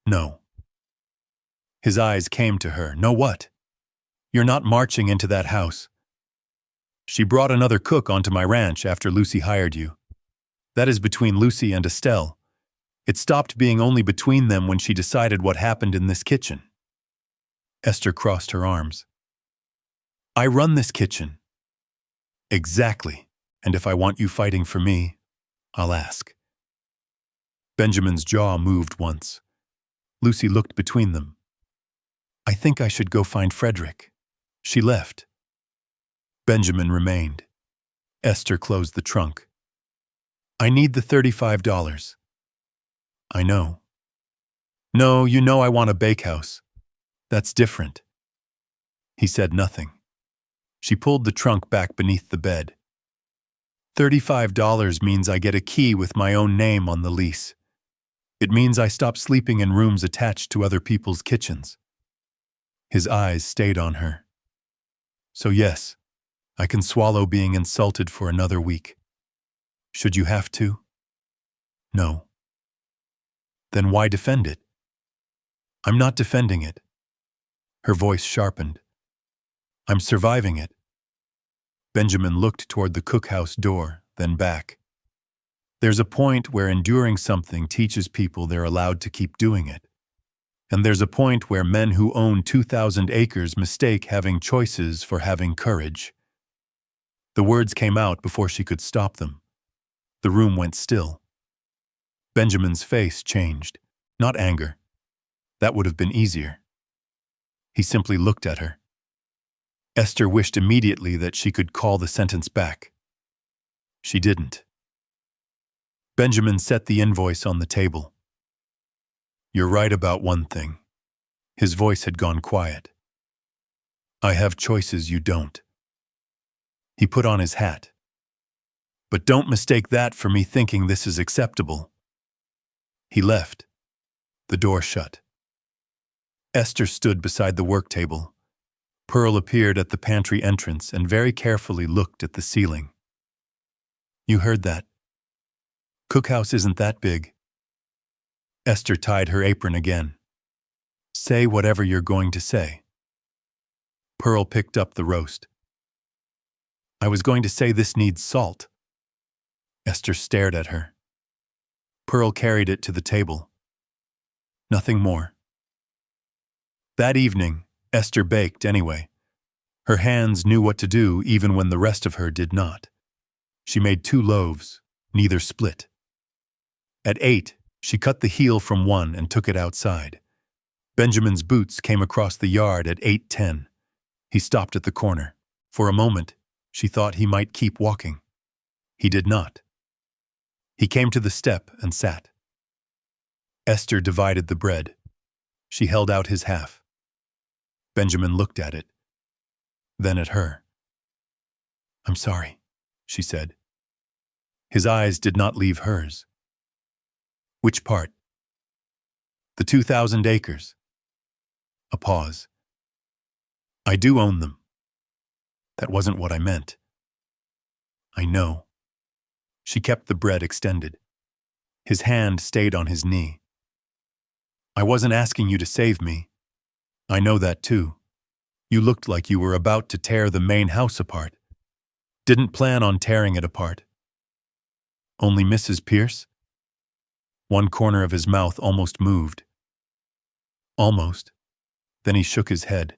No. His eyes came to her. No what? You're not marching into that house. She brought another cook onto my ranch after Lucy hired you. That is between Lucy and Estelle. It stopped being only between them when she decided what happened in this kitchen. Esther crossed her arms. I run this kitchen. Exactly. And if I want you fighting for me, I'll ask. Benjamin's jaw moved once. Lucy looked between them. I think I should go find Frederick. She left. Benjamin remained. Esther closed the trunk. I need the $35. I know. No, you know I want a bakehouse. That's different. He said nothing. She pulled the trunk back beneath the bed. $35 means I get a key with my own name on the lease. It means I stop sleeping in rooms attached to other people's kitchens. His eyes stayed on her. So yes, I can swallow being insulted for another week. Should you have to? No. Then why defend it? I'm not defending it. Her voice sharpened. I'm surviving it. Benjamin looked toward the cookhouse door, then back. There's a point where enduring something teaches people they're allowed to keep doing it. And there's a point where men who own 2,000 acres mistake having choices for having courage. The words came out before she could stop them. The room went still. Benjamin's face changed. Not anger. That would have been easier. He simply looked at her. Esther wished immediately that she could call the sentence back. She didn't. Benjamin set the invoice on the table. "You're right about one thing." His voice had gone quiet. "I have choices you don't." He put on his hat. "But don't mistake that for me thinking this is acceptable." He left. The door shut. Esther stood beside the work table. Pearl appeared at the pantry entrance and very carefully looked at the ceiling. "You heard that? Cookhouse isn't that big." Esther tied her apron again. "Say whatever you're going to say." Pearl picked up the roast. "I was going to say this needs salt." Esther stared at her. Pearl carried it to the table. "Nothing more." That evening, Esther baked anyway. Her hands knew what to do even when the rest of her did not. She made 2 loaves, neither split. At 8, she cut the heel from one and took it outside. Benjamin's boots came across the yard at 8:10. He stopped at the corner. For a moment, she thought he might keep walking. He did not. He came to the step and sat. Esther divided the bread. She held out his half. Benjamin looked at it, then at her. "I'm sorry," she said. His eyes did not leave hers. "Which part?" "The 2,000 acres. A pause. "I do own them." "That wasn't what I meant." "I know." She kept the bread extended. His hand stayed on his knee. "I wasn't asking you to save me. I know that too. You looked like you were about to tear the main house apart. Didn't plan on tearing it apart." "Only Mrs. Pierce?" One corner of his mouth almost moved. "Almost." Then he shook his head.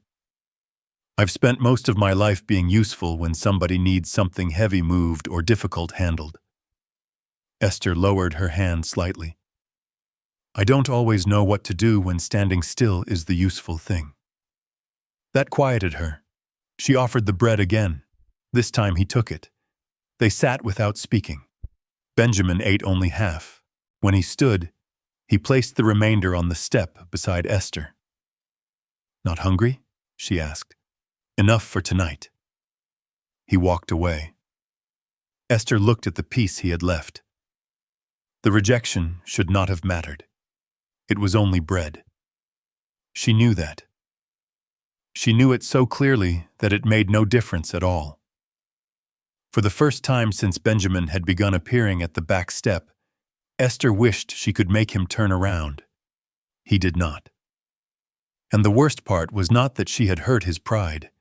"I've spent most of my life being useful when somebody needs something heavy moved or difficult handled." Esther lowered her hand slightly. "I don't always know what to do when standing still is the useful thing." That quieted her. She offered the bread again. This time he took it. They sat without speaking. Benjamin ate only half. When he stood, he placed the remainder on the step beside Esther. "Not hungry?" she asked. "Enough for tonight." He walked away. Esther looked at the piece he had left. The rejection should not have mattered. It was only bread. She knew that. She knew it so clearly that it made no difference at all. For the first time since Benjamin had begun appearing at the back step, Esther wished she could make him turn around. He did not. And the worst part was not that she had hurt his pride.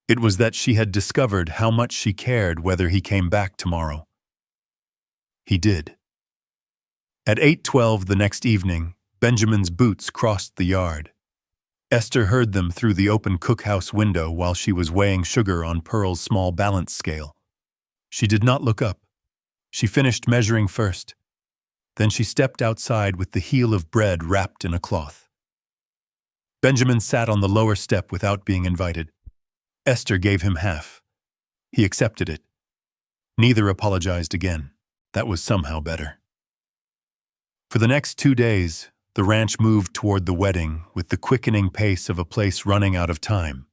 It was that she had discovered how much she cared whether he came back tomorrow. He did. At 8:12 the next evening, Benjamin's boots crossed the yard. Esther heard them through the open cookhouse window while she was weighing sugar on Pearl's small balance scale. She did not look up. She finished measuring first. Then she stepped outside with the heel of bread wrapped in a cloth. Benjamin sat on the lower step without being invited. Esther gave him half. He accepted it. Neither apologized again. That was somehow better. For the next 2 days, the ranch moved toward the wedding with the quickening pace of a place running out of time.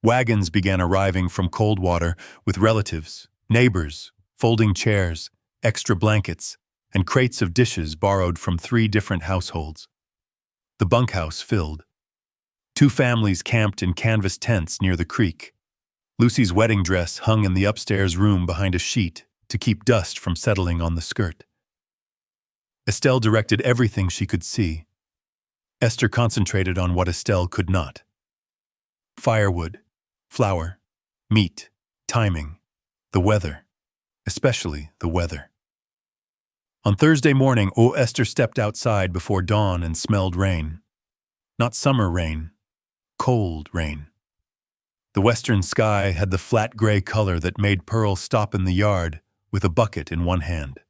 Wagons began arriving from Coldwater with relatives, neighbors, folding chairs, extra blankets, and crates of dishes borrowed from 3 different households. The bunkhouse filled. 2 families camped in canvas tents near the creek. Lucy's wedding dress hung in the upstairs room behind a sheet to keep dust from settling on the skirt. Estelle directed everything she could see. Esther concentrated on what Estelle could not. Firewood, flour, meat, timing, the weather, especially the weather. On Thursday morning, Esther stepped outside before dawn and smelled rain. Not summer rain, cold rain. The western sky had the flat gray color that made Pearl stop in the yard with a bucket in one hand.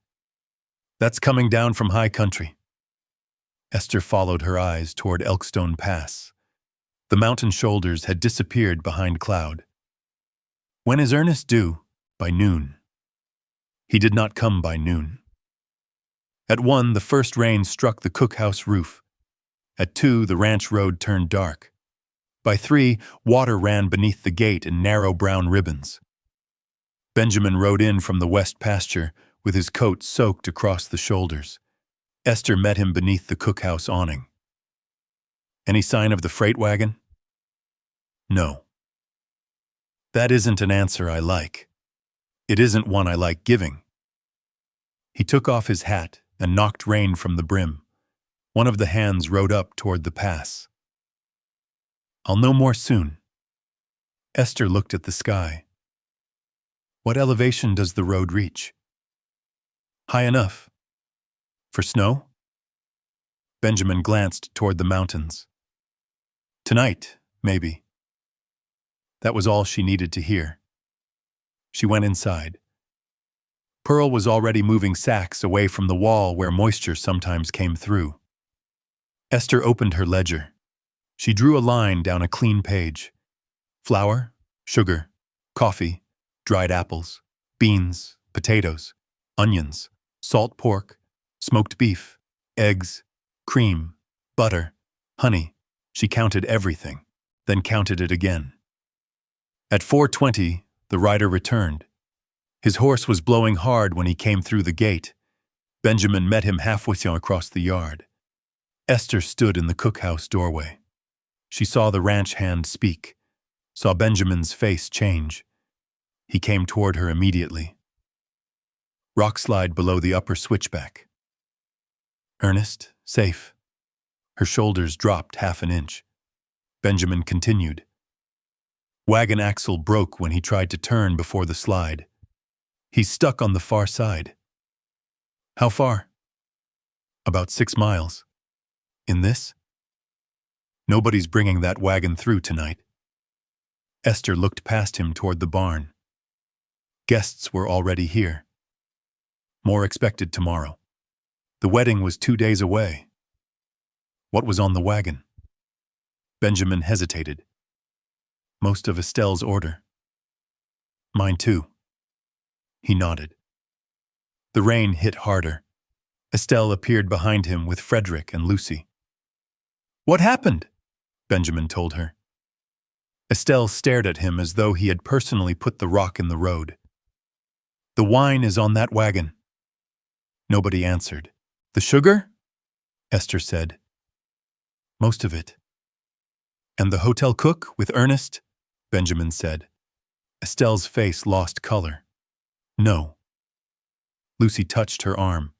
That's coming down from high country. Esther followed her eyes toward Elkstone Pass. The mountain shoulders had disappeared behind cloud. When is Ernest due? By noon. He did not come by noon. At 1, the first rain struck the cookhouse roof. At 2, the ranch road turned dark. By 3, water ran beneath the gate in narrow brown ribbons. Benjamin rode in from the west pasture with his coat soaked across the shoulders. Esther met him beneath the cookhouse awning. Any sign of the freight wagon? No. That isn't an answer I like. It isn't one I like giving. He took off his hat and knocked rain from the brim. One of the hands rode up toward the pass. I'll know more soon. Esther looked at the sky. What elevation does the road reach? High enough. For snow? Benjamin glanced toward the mountains. Tonight, maybe. That was all she needed to hear. She went inside. Pearl was already moving sacks away from the wall where moisture sometimes came through. Esther opened her ledger. She drew a line down a clean page. Flour, sugar, coffee, dried apples, beans, potatoes, onions, salt pork, smoked beef, eggs, cream, butter, honey. She counted everything, then counted it again. At 4:20, the rider returned. His horse was blowing hard when he came through the gate. Benjamin met him halfway across the yard. Esther stood in the cookhouse doorway. She saw the ranch hand speak, saw Benjamin's face change. He came toward her immediately. Rock slide below the upper switchback. Ernest, safe. Her shoulders dropped half an inch. Benjamin continued. Wagon axle broke when he tried to turn before the slide. He's stuck on the far side. How far? About 6 miles. In this? Nobody's bringing that wagon through tonight. Esther looked past him toward the barn. Guests were already here. More expected tomorrow. The wedding was 2 days away. What was on the wagon? Benjamin hesitated. Most of Estelle's order. Mine too. He nodded. The rain hit harder. Estelle appeared behind him with Frederick and Lucy. What happened? Benjamin told her. Estelle stared at him as though he had personally put the rock in the road. The wine is on that wagon. Nobody answered. The sugar? Esther said. Most of it. And the hotel cook with Ernest? Benjamin said. Estelle's face lost color. No. Lucy touched her arm.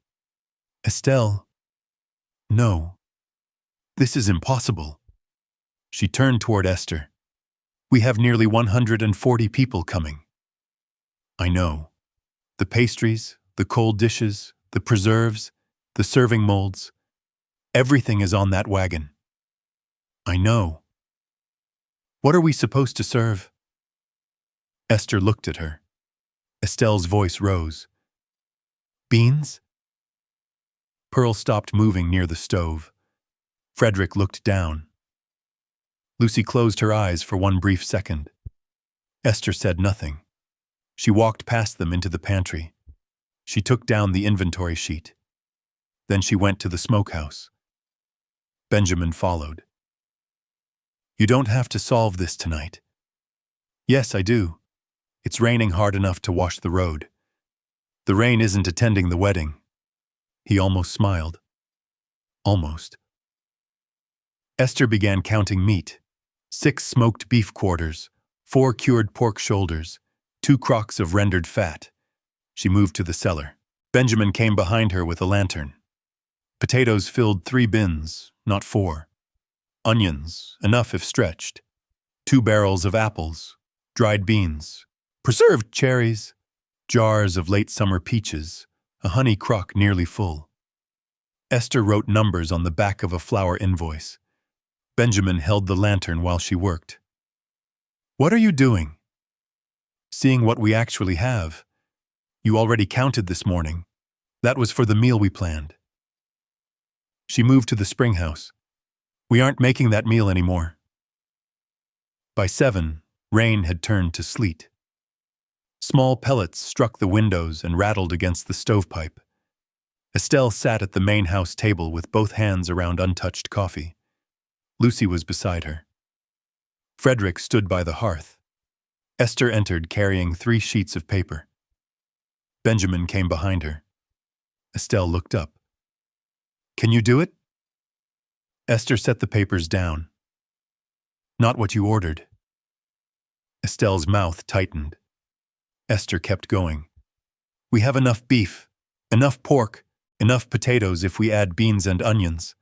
Estelle. No. This is impossible. She turned toward Esther. We have nearly 140 people coming. I know. The pastries, the cold dishes, the preserves, the serving molds. Everything is on that wagon. I know. What are we supposed to serve? Esther looked at her. Estelle's voice rose. Beans? Pearl stopped moving near the stove. Frederick looked down. Lucy closed her eyes for one brief second. Esther said nothing. She walked past them into the pantry. She took down the inventory sheet. Then she went to the smokehouse. Benjamin followed. You don't have to solve this tonight. Yes, I do. It's raining hard enough to wash the road. The rain isn't attending the wedding. He almost smiled. Almost. Esther began counting meat. 6 smoked beef quarters, 4 cured pork shoulders, 2 crocks of rendered fat. She moved to the cellar. Benjamin came behind her with a lantern. Potatoes filled 3 bins, not 4. Onions, enough if stretched. 2 barrels of apples, dried beans, preserved cherries, jars of late summer peaches, a honey crock nearly full. Esther wrote numbers on the back of a flour invoice. Benjamin held the lantern while she worked. What are you doing? Seeing what we actually have. You already counted this morning. That was for the meal we planned. She moved to the spring house. We aren't making that meal anymore. By 7, rain had turned to sleet. Small pellets struck the windows and rattled against the stovepipe. Estelle sat at the main house table with both hands around untouched coffee. Lucy was beside her. Frederick stood by the hearth. Esther entered carrying 3 sheets of paper. Benjamin came behind her. Estelle looked up. Can you do it? Esther set the papers down. Not what you ordered. Estelle's mouth tightened. Esther kept going. We have enough beef, enough pork, enough potatoes if we add beans and onions.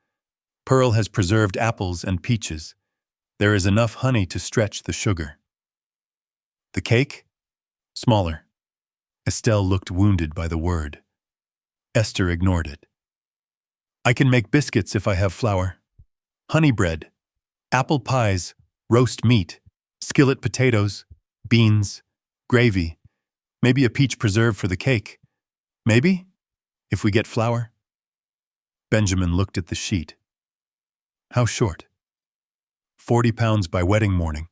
Pearl has preserved apples and peaches. There is enough honey to stretch the sugar. The cake? Smaller. Estelle looked wounded by the word. Esther ignored it. I can make biscuits if I have flour. Honey bread, apple pies, roast meat, skillet potatoes, beans, gravy, maybe a peach preserve for the cake. Maybe, if we get flour. Benjamin looked at the sheet. How short? 40 pounds by wedding morning.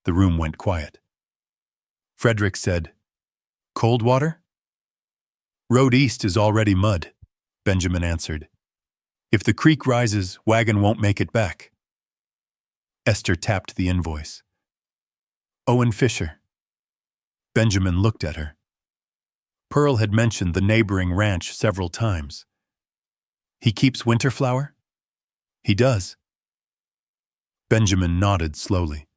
The room went quiet. Frederick said, Cold water? Road east is already mud, Benjamin answered. If the creek rises, wagon won't make it back. Esther tapped the invoice. Owen Fisher. Benjamin looked at her. Pearl had mentioned the neighboring ranch several times. He keeps winter flour? He does. Benjamin nodded slowly.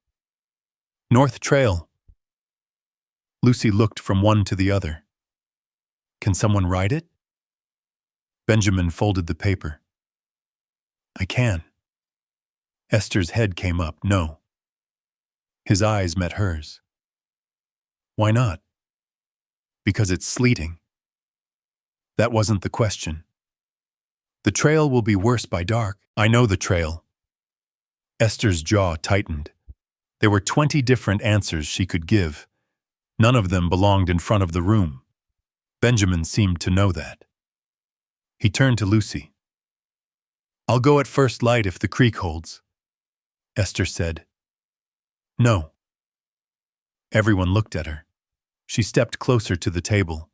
North Trail. Lucy looked from one to the other. Can someone write it? Benjamin folded the paper. I can. Esther's head came up. No. His eyes met hers. Why not? Because it's sleeting. That wasn't the question. The trail will be worse by dark. I know the trail. Esther's jaw tightened. There were 20 different answers she could give. None of them belonged in front of the room. Benjamin seemed to know that. He turned to Lucy. I'll go at first light if the creek holds. Esther said. No. Everyone looked at her. She stepped closer to the table.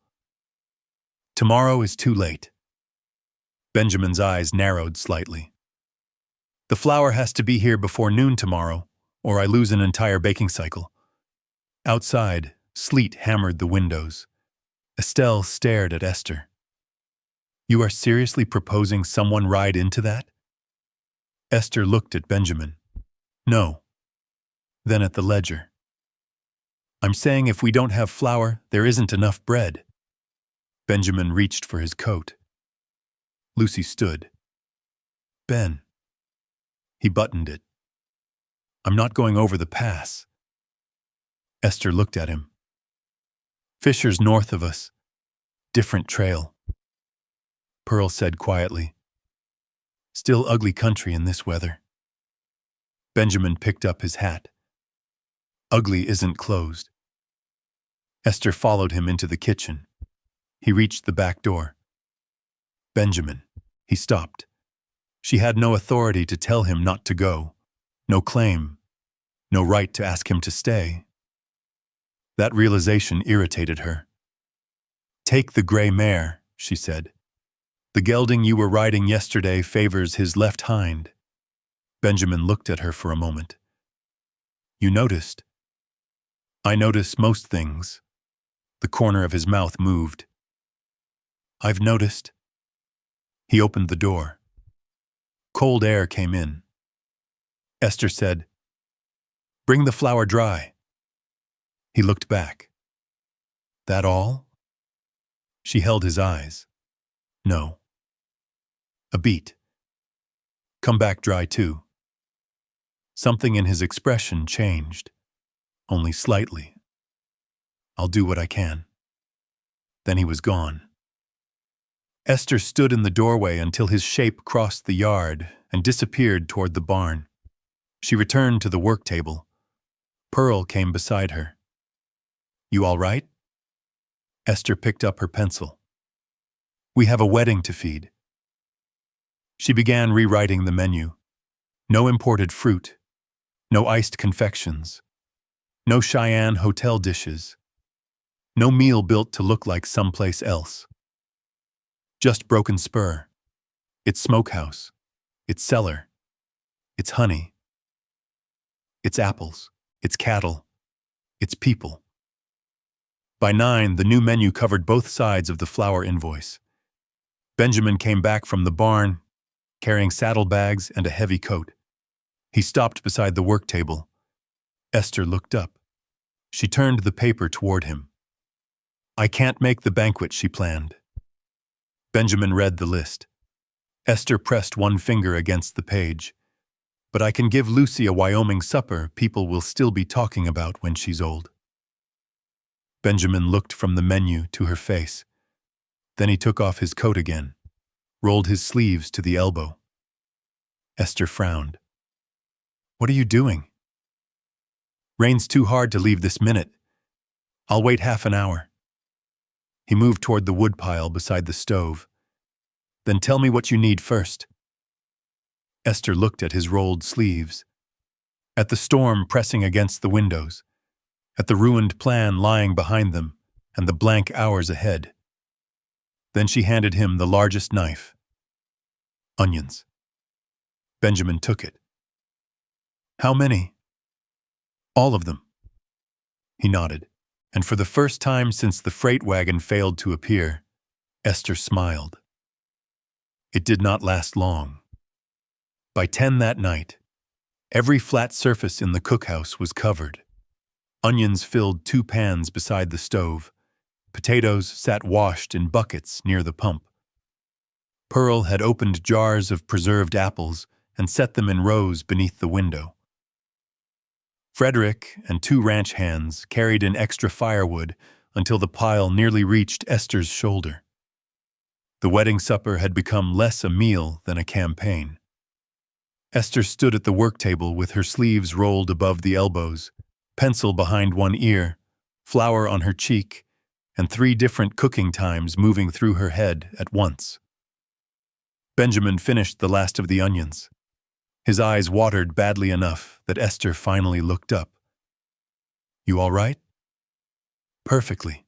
Tomorrow is too late. Benjamin's eyes narrowed slightly. The flour has to be here before noon tomorrow, or I lose an entire baking cycle. Outside, sleet hammered the windows. Estelle stared at Esther. You are seriously proposing someone ride into that? Esther looked at Benjamin. No. Then at the ledger. I'm saying if we don't have flour, there isn't enough bread. Benjamin reached for his coat. Lucy stood. Ben. He buttoned it. I'm not going over the pass. Esther looked at him. Fisher's north of us. Different trail. Pearl said quietly. Still ugly country in this weather. Benjamin picked up his hat. Ugly isn't closed. Esther followed him into the kitchen. He reached the back door. Benjamin. He stopped. She had no authority to tell him not to go. No claim. No right to ask him to stay. That realization irritated her. Take the gray mare, she said. The gelding you were riding yesterday favors his left hind. Benjamin looked at her for a moment. You noticed? I notice most things. The corner of his mouth moved. I've noticed. He opened the door. Cold air came in. Esther said, Bring the flour dry. He looked back. That all? She held his eyes. No. A beat. Come back dry too. Something in his expression changed. Only slightly. I'll do what I can. Then he was gone. Esther stood in the doorway until his shape crossed the yard and disappeared toward the barn. She returned to the work table. Pearl came beside her. You all right? Esther picked up her pencil. We have a wedding to feed. She began rewriting the menu. No imported fruit. No iced confections. No Cheyenne hotel dishes. No meal built to look like someplace else. Just Broken Spur. Its smokehouse. Its cellar. Its honey. Its apples. Its cattle. Its people. By 9, the new menu covered both sides of the flour invoice. Benjamin came back from the barn, carrying saddlebags and a heavy coat. He stopped beside the work table. Esther looked up. She turned the paper toward him. I can't make the banquet she planned. Benjamin read the list. Esther pressed one finger against the page. But I can give Lucy a Wyoming supper people will still be talking about when she's old. Benjamin looked from the menu to her face. Then he took off his coat again, rolled his sleeves to the elbow. Esther frowned. What are you doing? Rain's too hard to leave this minute. I'll wait half an hour. He moved toward the woodpile beside the stove. Then tell me what you need first. Esther looked at his rolled sleeves, at the storm pressing against the windows, at the ruined plan lying behind them, and the blank hours ahead. Then she handed him the largest knife. Onions. Benjamin took it. How many? All of them. He nodded, and for the first time since the freight wagon failed to appear, Esther smiled. It did not last long. By 10 that night, every flat surface in the cookhouse was covered. Onions filled 2 pans beside the stove. Potatoes sat washed in buckets near the pump. Pearl had opened jars of preserved apples and set them in rows beneath the window. Frederick and 2 ranch hands carried in extra firewood until the pile nearly reached Esther's shoulder. The wedding supper had become less a meal than a campaign. Esther stood at the work table with her sleeves rolled above the elbows, pencil behind one ear, flour on her cheek, and 3 different cooking times moving through her head at once. Benjamin finished the last of the onions. His eyes watered badly enough that Esther finally looked up. You all right? Perfectly.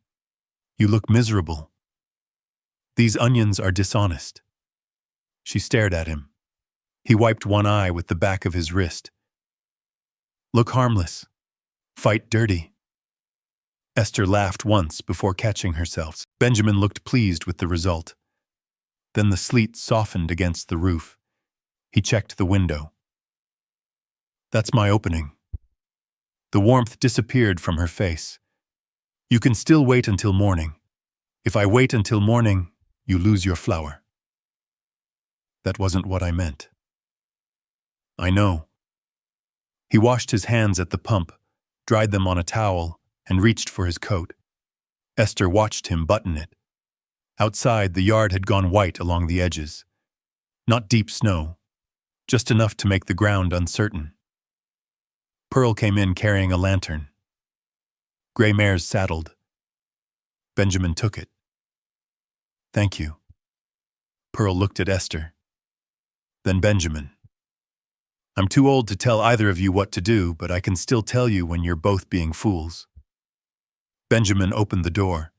You look miserable. These onions are dishonest. She stared at him. He wiped one eye with the back of his wrist. Look harmless. Fight dirty. Esther laughed once before catching herself. Benjamin looked pleased with the result. Then the sleet softened against the roof. He checked the window. That's my opening. The warmth disappeared from her face. You can still wait until morning. If I wait until morning, you lose your flour. That wasn't what I meant. I know. He washed his hands at the pump, dried them on a towel, and reached for his coat. Esther watched him button it. Outside, the yard had gone white along the edges. Not deep snow, just enough to make the ground uncertain. Pearl came in carrying a lantern. Gray mares saddled. Benjamin took it. Thank you. Pearl looked at Esther. Then Benjamin. I'm too old to tell either of you what to do, but I can still tell you when you're both being fools. Benjamin opened the door.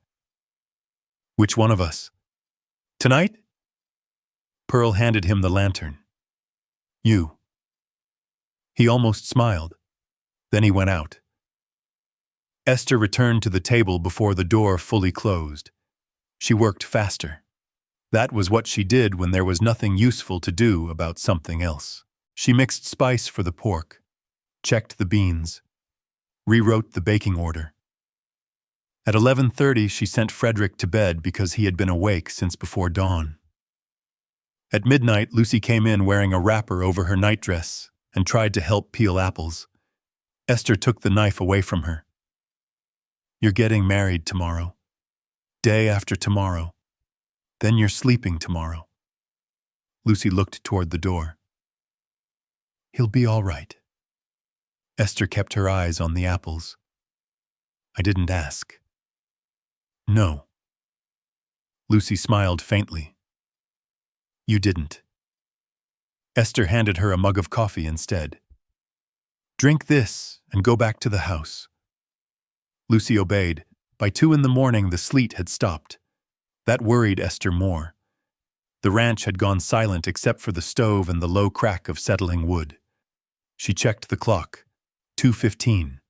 Which one of us? Tonight? Pearl handed him the lantern. You. He almost smiled. Then he went out. Esther returned to the table before the door fully closed. She worked faster. That was what she did when there was nothing useful to do about something else. She mixed spice for the pork, checked the beans, rewrote the baking order. At 11:30, she sent Frederick to bed because he had been awake since before dawn. At midnight, Lucy came in wearing a wrapper over her nightdress and tried to help peel apples. Esther took the knife away from her. You're getting married tomorrow. Day after tomorrow. Then you're sleeping tomorrow. Lucy looked toward the door. He'll be all right. Esther kept her eyes on the apples. I didn't ask. No. Lucy smiled faintly. You didn't. Esther handed her a mug of coffee instead. Drink this and go back to the house. Lucy obeyed. By 2 a.m, the sleet had stopped. That worried Esther more. The ranch had gone silent except for the stove and the low crack of settling wood. She checked the clock. 2:15.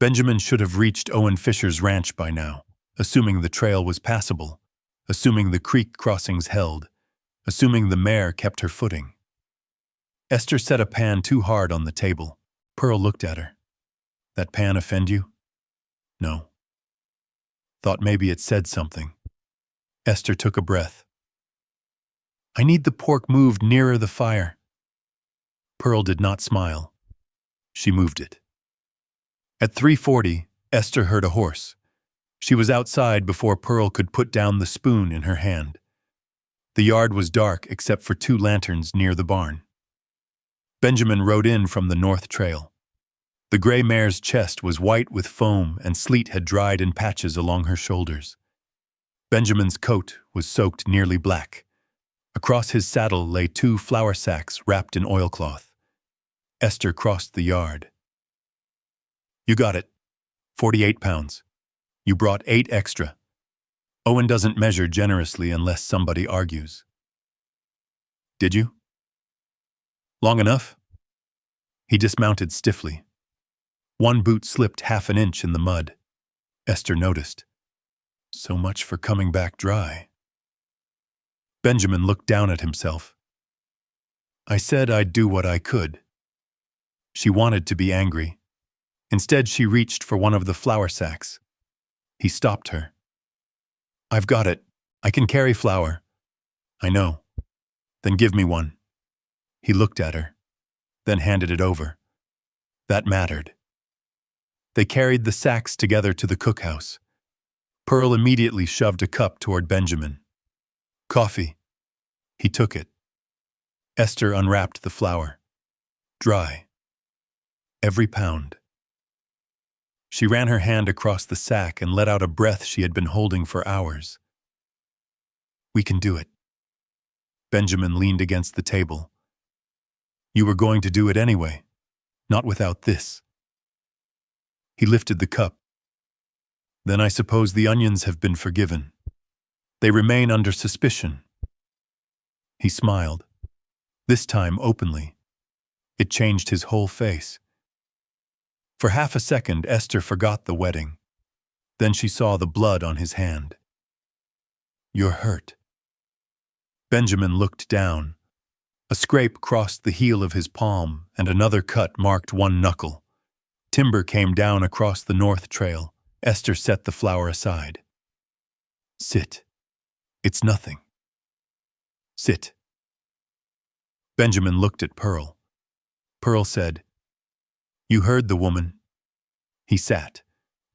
Benjamin should have reached Owen Fisher's ranch by now, assuming the trail was passable, assuming the creek crossings held, assuming the mare kept her footing. Esther set a pan too hard on the table. Pearl looked at her. That pan offend you? No. Thought maybe it said something. Esther took a breath. I need the pork moved nearer the fire. Pearl did not smile. She moved it. At 3:40, Esther heard a horse. She was outside before Pearl could put down the spoon in her hand. The yard was dark except for 2 lanterns near the barn. Benjamin rode in from the north trail. The gray mare's chest was white with foam and sleet had dried in patches along her shoulders. Benjamin's coat was soaked nearly black. Across his saddle lay 2 flour sacks wrapped in oilcloth. Esther crossed the yard. You got it. 48 pounds. You brought 8 extra. Owen doesn't measure generously unless somebody argues. Did you? Long enough? He dismounted stiffly. One boot slipped half an inch in the mud. Esther noticed. So much for coming back dry. Benjamin looked down at himself. I said I'd do what I could. She wanted to be angry. Instead, she reached for one of the flour sacks. He stopped her. I've got it. I can carry flour. I know. Then give me one. He looked at her, then handed it over. That mattered. They carried the sacks together to the cookhouse. Pearl immediately shoved a cup toward Benjamin. Coffee. He took it. Esther unwrapped the flour. Dry. Every pound. She ran her hand across the sack and let out a breath she had been holding for hours. We can do it. Benjamin leaned against the table. You were going to do it anyway, not without this. He lifted the cup. Then I suppose the onions have been forgiven. They remain under suspicion. He smiled, this time openly. It changed his whole face. For half a second, Esther forgot the wedding. Then she saw the blood on his hand. You're hurt. Benjamin looked down. A scrape crossed the heel of his palm, and another cut marked one knuckle. Timber came down across the north trail. Esther set the flour aside. Sit. It's nothing. Sit. Benjamin looked at Pearl. Pearl said, You heard the woman. He sat.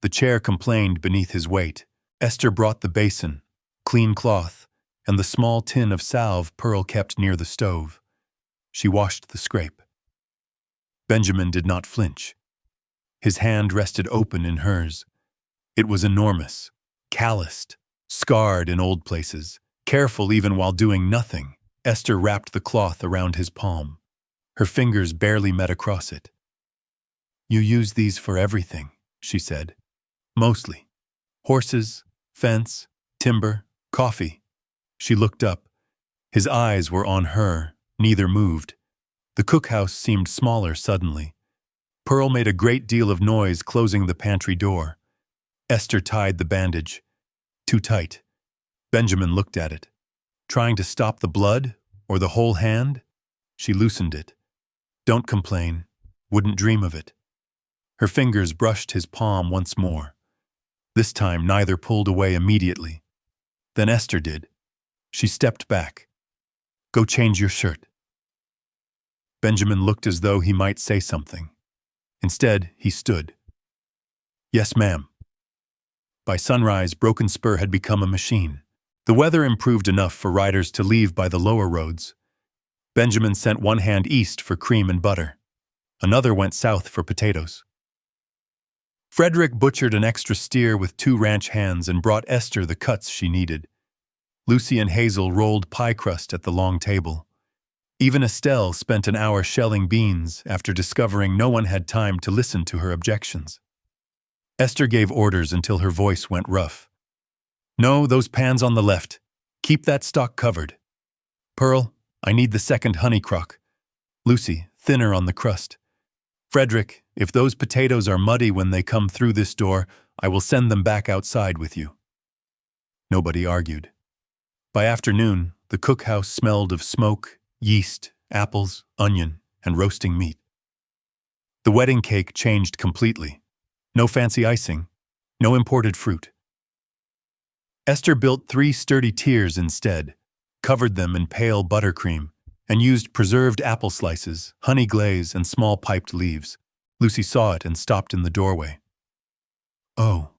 The chair complained beneath his weight. Esther brought the basin, clean cloth, and the small tin of salve Pearl kept near the stove. She washed the scrape. Benjamin did not flinch. His hand rested open in hers. It was enormous, calloused, scarred in old places, careful even while doing nothing. Esther wrapped the cloth around his palm. Her fingers barely met across it. You use these for everything, she said. Mostly. Horses, fence, timber, coffee. She looked up. His eyes were on her. Neither moved. The cookhouse seemed smaller suddenly. Pearl made a great deal of noise closing the pantry door. Esther tied the bandage. Too tight. Benjamin looked at it. Trying to stop the blood, or the whole hand? She loosened it. Don't complain. Wouldn't dream of it. Her fingers brushed his palm once more. This time neither pulled away immediately. Then Esther did. She stepped back. Go change your shirt. Benjamin looked as though he might say something. Instead, he stood. Yes, ma'am. By sunrise, Broken Spur had become a machine. The weather improved enough for riders to leave by the lower roads. Benjamin sent one hand east for cream and butter. Another went south for potatoes. Frederick butchered an extra steer with 2 ranch hands and brought Esther the cuts she needed. Lucy and Hazel rolled pie crust at the long table. Even Estelle spent an hour shelling beans after discovering no one had time to listen to her objections. Esther gave orders until her voice went rough. "No, those pans on the left. Keep that stock covered. Pearl, I need the second honey crock. Lucy, thinner on the crust. Frederick, if those potatoes are muddy when they come through this door, I will send them back outside with you." Nobody argued. By afternoon, the cookhouse smelled of smoke, yeast, apples, onion, and roasting meat. The wedding cake changed completely. No fancy icing, no imported fruit. Esther built 3 sturdy tiers instead, covered them in pale buttercream, and used preserved apple slices, honey glaze, and small piped leaves. Lucy saw it and stopped in the doorway. "Oh."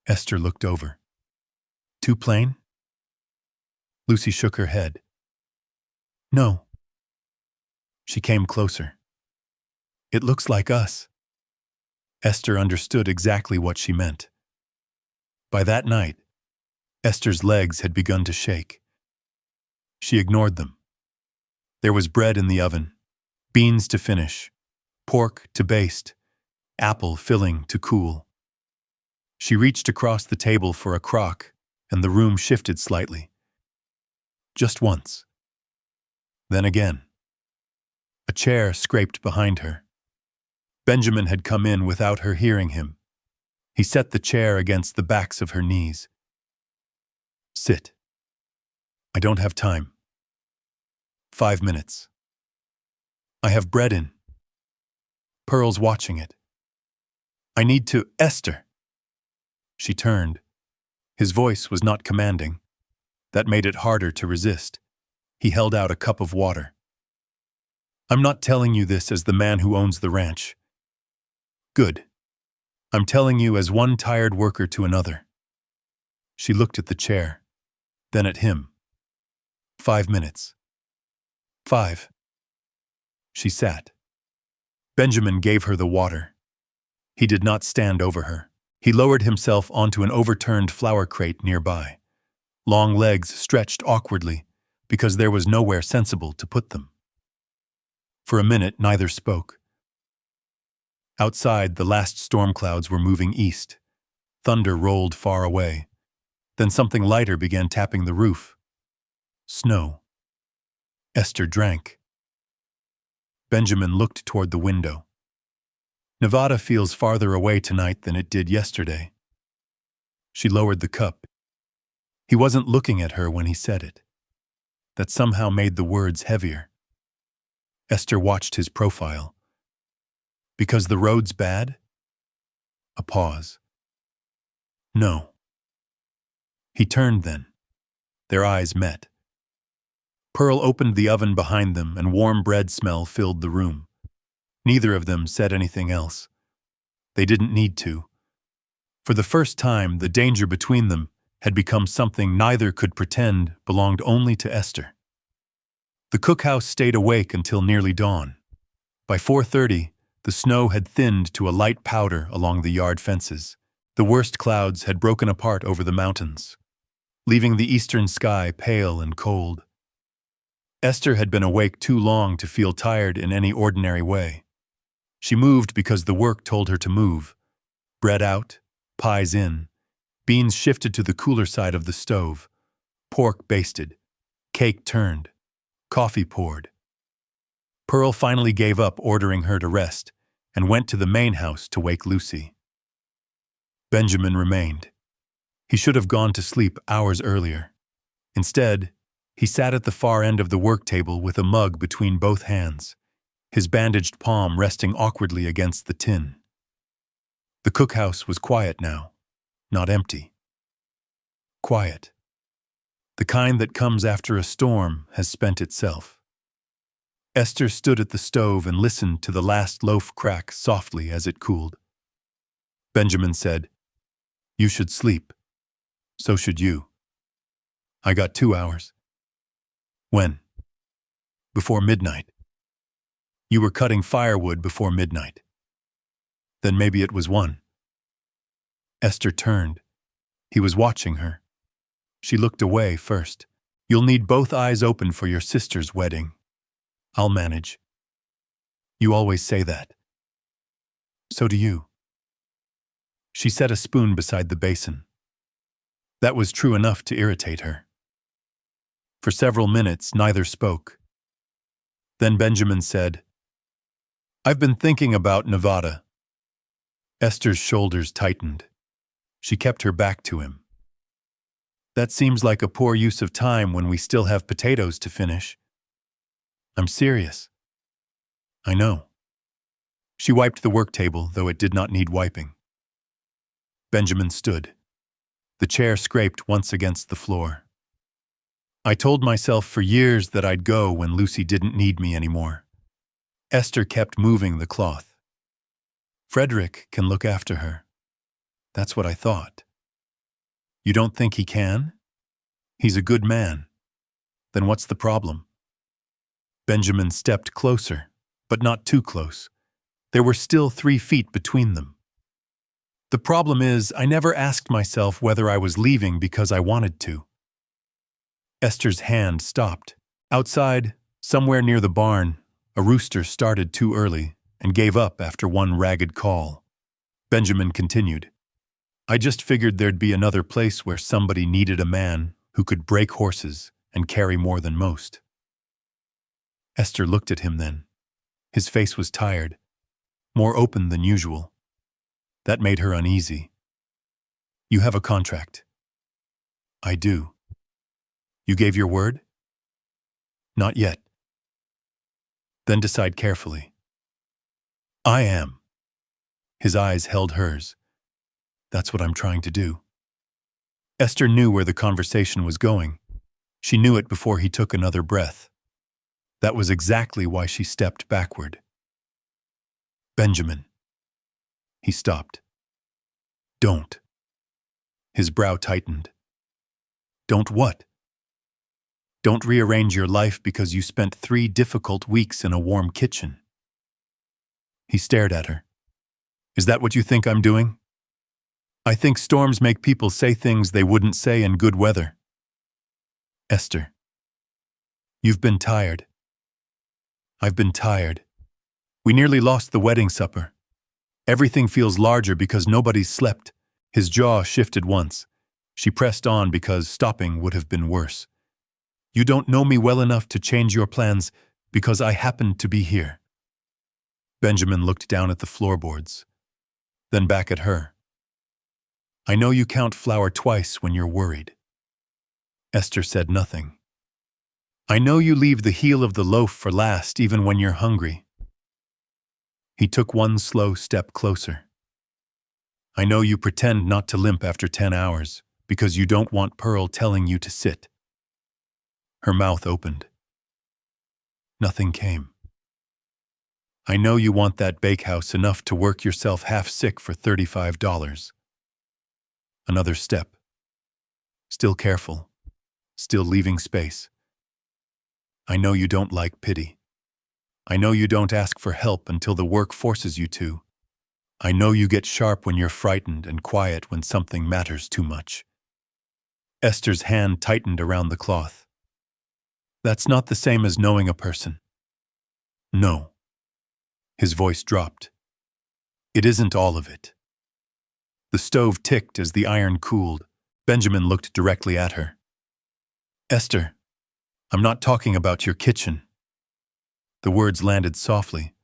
Esther looked over. "Too plain?" Lucy shook her head. "No." She came closer. "It looks like us." Esther understood exactly what she meant. By that night, Esther's legs had begun to shake. She ignored them. There was bread in the oven, beans to finish, pork to baste, apple filling to cool. She reached across the table for a crock, and the room shifted slightly. Just once. Then again. A chair scraped behind her. Benjamin had come in without her hearing him. He set the chair against the backs of her knees. "Sit. I don't have time. 5 minutes. I have bread in. Pearl's watching it. I need to— Esther!" She turned. His voice was not commanding. That made it harder to resist. He held out a cup of water. "I'm not telling you this as the man who owns the ranch. Good. I'm telling you as one tired worker to another." She looked at the chair, then at him. 5 minutes. 5. She sat. Benjamin gave her the water. He did not stand over her. He lowered himself onto an overturned flour crate nearby. Long legs stretched awkwardly because there was nowhere sensible to put them. For a minute, neither spoke. Outside, the last storm clouds were moving east. Thunder rolled far away. Then something lighter began tapping the roof. Snow. Esther drank. Benjamin looked toward the window. "Nevada feels farther away tonight than it did yesterday." She lowered the cup. He wasn't looking at her when he said it. That somehow made the words heavier. Esther watched his profile. "Because the road's bad?" A pause. "No." He turned then. Their eyes met. Pearl opened the oven behind them and warm bread smell filled the room. Neither of them said anything else. They didn't need to. For the first time, the danger between them had become something neither could pretend belonged only to Esther. The cookhouse stayed awake until nearly dawn. By 4:30, the snow had thinned to a light powder along the yard fences. The worst clouds had broken apart over the mountains, leaving the eastern sky pale and cold. Esther had been awake too long to feel tired in any ordinary way. She moved because the work told her to move. Bread out, pies in, beans shifted to the cooler side of the stove, pork basted, cake turned, coffee poured. Pearl finally gave up ordering her to rest and went to the main house to wake Lucy. Benjamin remained. He should have gone to sleep hours earlier. Instead, he sat at the far end of the work table with a mug between both hands, his bandaged palm resting awkwardly against the tin. The cookhouse was quiet now, not empty. Quiet. The kind that comes after a storm has spent itself. Esther stood at the stove and listened to the last loaf crack softly as it cooled. Benjamin said, "You should sleep. So should you. I got 2 hours." "When?" "Before midnight." "You were cutting firewood before midnight." "Then maybe it was 1." Esther turned. He was watching her. She looked away first. You'll need both eyes open for your sister's wedding. I'll manage. You always say that. So do you. She set a spoon beside the basin. That was true enough to irritate her. For several minutes, neither spoke. Then Benjamin said, I've been thinking about Nevada. Esther's shoulders tightened. She kept her back to him. That seems like a poor use of time when we still have potatoes to finish. I'm serious. I know. She wiped the work table, though it did not need wiping. Benjamin stood. The chair scraped once against the floor. I told myself for years that I'd go when Lucy didn't need me anymore. Esther kept moving the cloth. Frederick can look after her. That's what I thought. You don't think he can? He's a good man. Then what's the problem? Benjamin stepped closer, but not too close. There were still 3 feet between them. The problem is, I never asked myself whether I was leaving because I wanted to. Esther's hand stopped. Outside, somewhere near the barn, a rooster started too early and gave up after one ragged call. Benjamin continued. I just figured there'd be another place where somebody needed a man who could break horses and carry more than most. Esther looked at him then. His face was tired, more open than usual. That made her uneasy. You have a contract. I do. You gave your word? Not yet. Then decide carefully. I am. His eyes held hers. That's what I'm trying to do. Esther knew where the conversation was going. She knew it before he took another breath. That was exactly why she stepped backward. Benjamin. He stopped. Don't. His brow tightened. Don't what? Don't rearrange your life because you spent 3 difficult weeks in a warm kitchen. He stared at her. Is that what you think I'm doing? I think storms make people say things they wouldn't say in good weather. Esther. You've been tired. I've been tired. We nearly lost the wedding supper. Everything feels larger because nobody's slept. His jaw shifted once. She pressed on because stopping would have been worse. You don't know me well enough to change your plans because I happened to be here. Benjamin looked down at the floorboards, then back at her. I know you count flour twice when you're worried. Esther said nothing. I know you leave the heel of the loaf for last even when you're hungry. He took one slow step closer. I know you pretend not to limp after 10 hours because you don't want Pearl telling you to sit. Her mouth opened. Nothing came. I know you want that bakehouse enough to work yourself half sick for $35. Another step. Still careful. Still leaving space. I know you don't like pity. I know you don't ask for help until the work forces you to. I know you get sharp when you're frightened and quiet when something matters too much. Esther's hand tightened around the cloth. That's not the same as knowing a person. No. His voice dropped. It isn't all of it. The stove ticked as the iron cooled. Benjamin looked directly at her. Esther, I'm not talking about your kitchen. The words landed softly.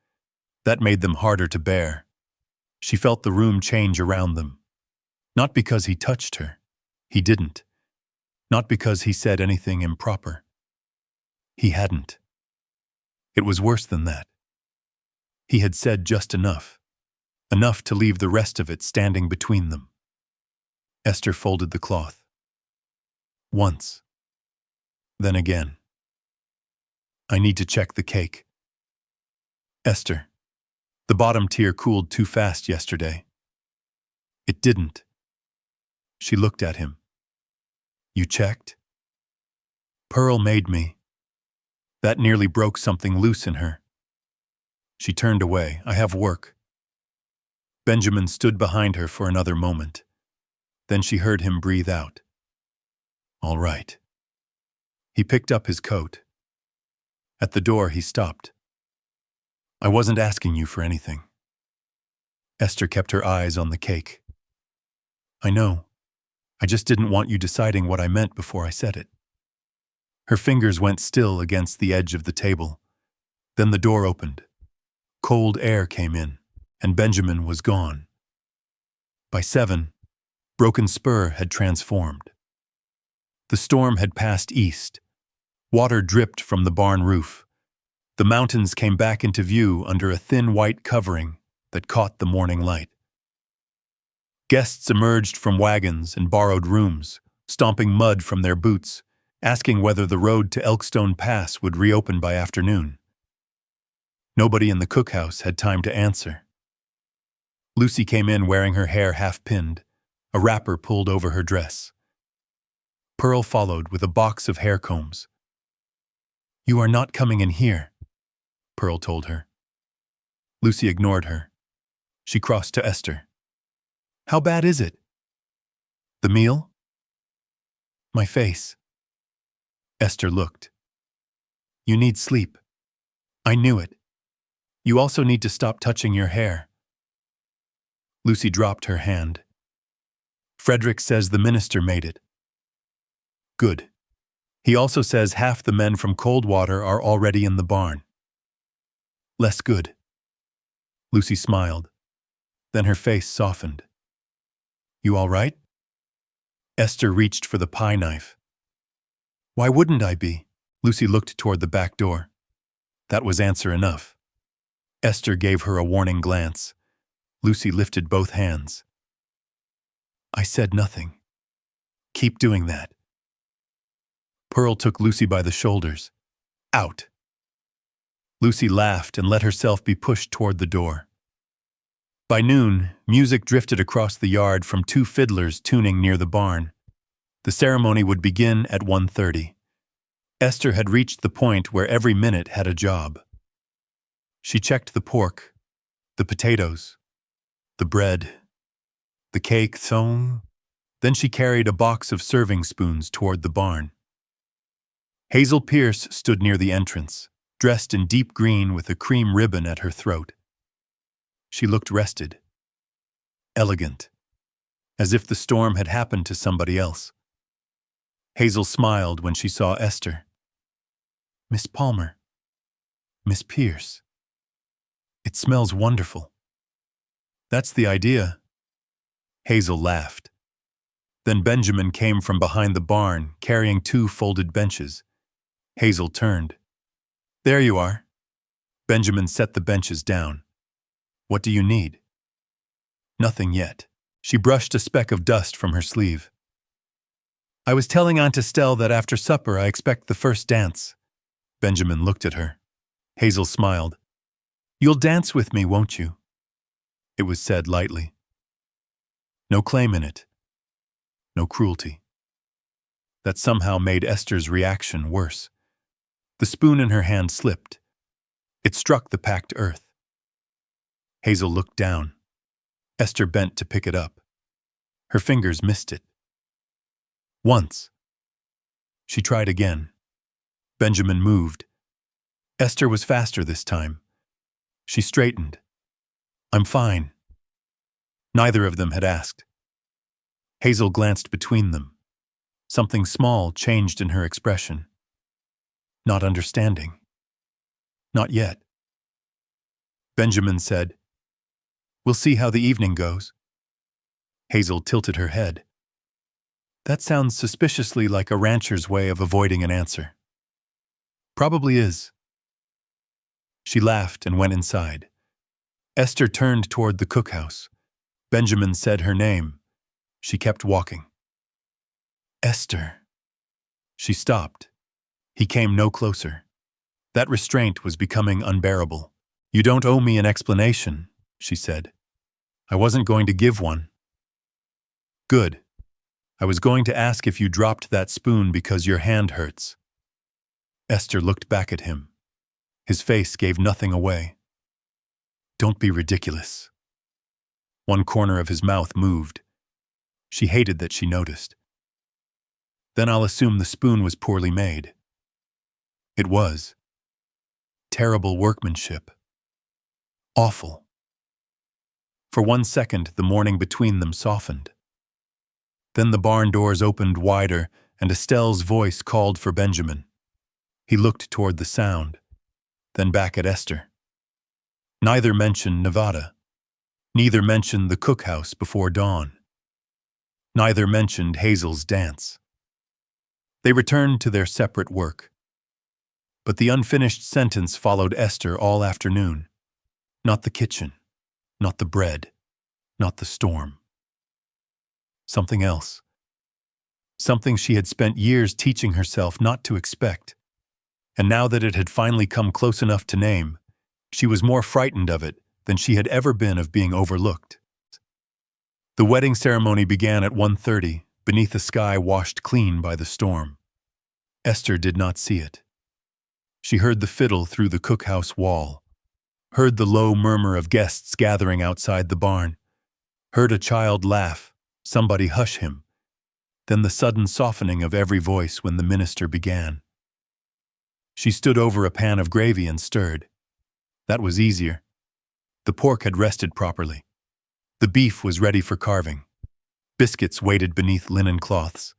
That made them harder to bear. She felt the room change around them. Not because he touched her. He didn't. Not because he said anything improper. He hadn't. It was worse than that. He had said just enough. Enough to leave the rest of it standing between them. Esther folded the cloth. Once. Then again. I need to check the cake. Esther. The bottom tier cooled too fast yesterday. It didn't. She looked at him. You checked? Pearl made me. That nearly broke something loose in her. She turned away. I have work. Benjamin stood behind her for another moment. Then she heard him breathe out. All right. He picked up his coat. At the door, he stopped. I wasn't asking you for anything. Esther kept her eyes on the cake. I know. I just didn't want you deciding what I meant before I said it. Her fingers went still against the edge of the table. Then the door opened. Cold air came in, and Benjamin was gone. By 7, Broken Spur had transformed. The storm had passed east. Water dripped from the barn roof. The mountains came back into view under a thin white covering that caught the morning light. Guests emerged from wagons and borrowed rooms, stomping mud from their boots, asking whether the road to Elkstone Pass would reopen by afternoon. Nobody in the cookhouse had time to answer. Lucy came in wearing her hair half-pinned, a wrapper pulled over her dress. Pearl followed with a box of hair combs. You are not coming in here, Pearl told her. Lucy ignored her. She crossed to Esther. How bad is it? The meal? My face. Esther looked. You need sleep. I knew it. You also need to stop touching your hair. Lucy dropped her hand. Frederick says the minister made it. Good. He also says half the men from Coldwater are already in the barn. Less good. Lucy smiled. Then her face softened. You all right? Esther reached for the pie knife. Why wouldn't I be? Lucy looked toward the back door. That was answer enough. Esther gave her a warning glance. Lucy lifted both hands. I said nothing. Keep doing that. Pearl took Lucy by the shoulders. Out. Lucy laughed and let herself be pushed toward the door. By noon, music drifted across the yard from 2 fiddlers tuning near the barn. The ceremony would begin at 1:30. Esther had reached the point where every minute had a job. She checked the pork, the potatoes, the bread, the cake, then she carried a box of serving spoons toward the barn. Hazel Pierce stood near the entrance, dressed in deep green with a cream ribbon at her throat. She looked rested, elegant, as if the storm had happened to somebody else. Hazel smiled when she saw Esther. Miss Palmer. Miss Pierce. It smells wonderful. That's the idea. Hazel laughed. Then Benjamin came from behind the barn, carrying 2 folded benches. Hazel turned. There you are. Benjamin set the benches down. What do you need? Nothing yet. She brushed a speck of dust from her sleeve. I was telling Aunt Estelle that after supper I expect the first dance. Benjamin looked at her. Hazel smiled. You'll dance with me, won't you? It was said lightly. No claim in it. No cruelty. That somehow made Esther's reaction worse. The spoon in her hand slipped. It struck the packed earth. Hazel looked down. Esther bent to pick it up. Her fingers missed it. Once. She tried again. Benjamin moved. Esther was faster this time. She straightened. I'm fine. Neither of them had asked. Hazel glanced between them. Something small changed in her expression. Not understanding. Not yet. Benjamin said, We'll see how the evening goes. Hazel tilted her head. That sounds suspiciously like a rancher's way of avoiding an answer. Probably is. She laughed and went inside. Esther turned toward the cookhouse. Benjamin said her name. She kept walking. Esther. She stopped. He came no closer. That restraint was becoming unbearable. You don't owe me an explanation, she said. I wasn't going to give one. Good. I was going to ask if you dropped that spoon because your hand hurts. Esther looked back at him. His face gave nothing away. Don't be ridiculous. One corner of his mouth moved. She hated that she noticed. Then I'll assume the spoon was poorly made. It was. Terrible workmanship. Awful. For 1 second, the morning between them softened. Then the barn doors opened wider, and Estelle's voice called for Benjamin. He looked toward the sound, then back at Esther. Neither mentioned Nevada. Neither mentioned the cookhouse before dawn. Neither mentioned Hazel's dance. They returned to their separate work. But the unfinished sentence followed Esther all afternoon. Not the kitchen, not the bread, not the storm. Something else. Something she had spent years teaching herself not to expect. And now that it had finally come close enough to name, she was more frightened of it than she had ever been of being overlooked. The wedding ceremony began at 1:30, beneath a sky washed clean by the storm. Esther did not see it. She heard the fiddle through the cookhouse wall, heard the low murmur of guests gathering outside the barn, heard a child laugh, somebody hush him, then the sudden softening of every voice when the minister began. She stood over a pan of gravy and stirred. That was easier. The pork had rested properly. The beef was ready for carving. Biscuits waited beneath linen cloths.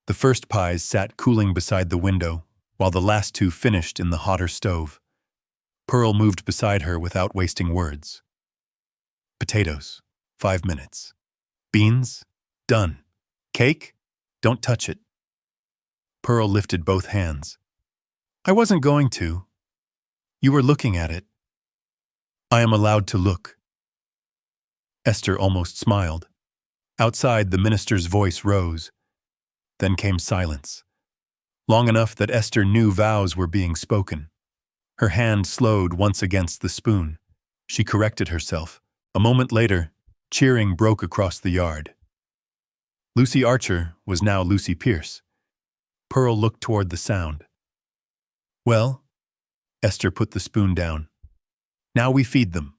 The first pies sat cooling beside the window, while the last two finished in the hotter stove. Pearl moved beside her without wasting words. Potatoes, 5 minutes. Beans, done. Cake, don't touch it. Pearl lifted both hands. I wasn't going to. You were looking at it. I am allowed to look. Esther almost smiled. Outside, the minister's voice rose. Then came silence. Long enough that Esther knew vows were being spoken. Her hand slowed once against the spoon. She corrected herself. A moment later, cheering broke across the yard. Lucy Archer was now Lucy Pierce. Pearl looked toward the sound. Well, Esther put the spoon down. Now we feed them.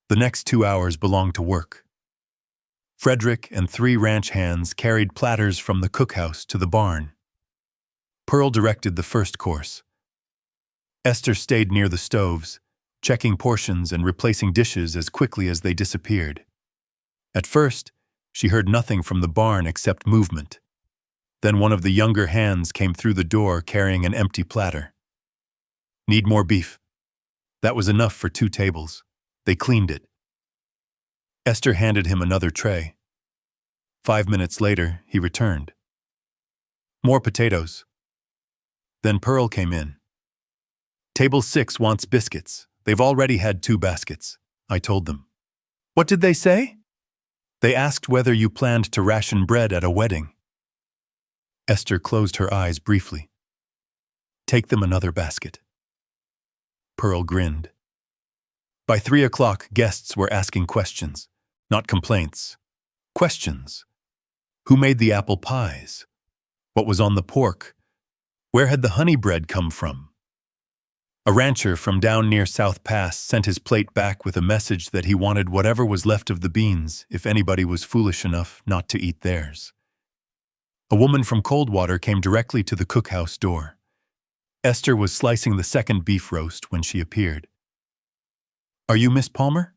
The next 2 hours belonged to work. Frederick and 3 ranch hands carried platters from the cookhouse to the barn. Pearl directed the first course. Esther stayed near the stoves, checking portions and replacing dishes as quickly as they disappeared. At first, she heard nothing from the barn except movement. Then one of the younger hands came through the door carrying an empty platter. Need more beef. That was enough for 2 tables. They cleaned it. Esther handed him another tray. 5 minutes later, he returned. More potatoes. Then Pearl came in. Table 6 wants biscuits. They've already had 2 baskets, I told them. What did they say? They asked whether you planned to ration bread at a wedding. Esther closed her eyes briefly. Take them another basket. Pearl grinned. By 3 o'clock, guests were asking questions, not complaints. Questions. Who made the apple pies? What was on the pork? Where had the honey bread come from? A rancher from down near South Pass sent his plate back with a message that he wanted whatever was left of the beans if anybody was foolish enough not to eat theirs. A woman from Coldwater came directly to the cookhouse door. Esther was slicing the second beef roast when she appeared. Are you Miss Palmer?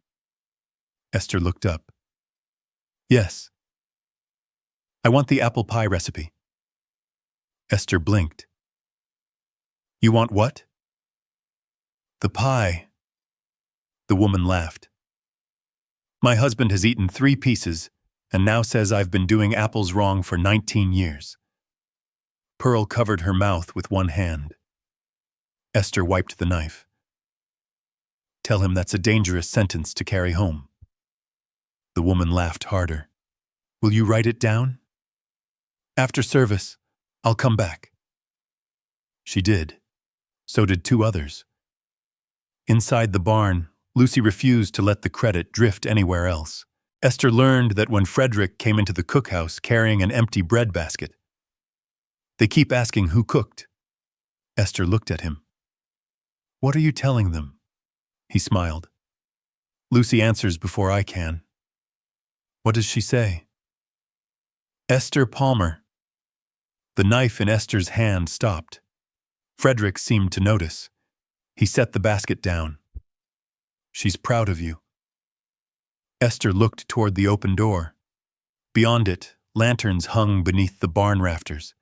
Esther looked up. Yes. I want the apple pie recipe. Esther blinked. You want what? The pie. The woman laughed. My husband has eaten 3 pieces and now says I've been doing apples wrong for 19 years. Pearl covered her mouth with one hand. Esther wiped the knife. Tell him that's a dangerous sentence to carry home. The woman laughed harder. Will you write it down? After service, I'll come back. She did. So did 2 others. Inside the barn, Lucy refused to let the credit drift anywhere else. Esther learned that when Frederick came into the cookhouse carrying an empty bread basket. They keep asking who cooked. Esther looked at him. What are you telling them? He smiled. Lucy answers before I can. What does she say? Esther Palmer. The knife in Esther's hand stopped. Frederick seemed to notice. He set the basket down. "She's proud of you." Esther looked toward the open door. Beyond it, lanterns hung beneath the barn rafters.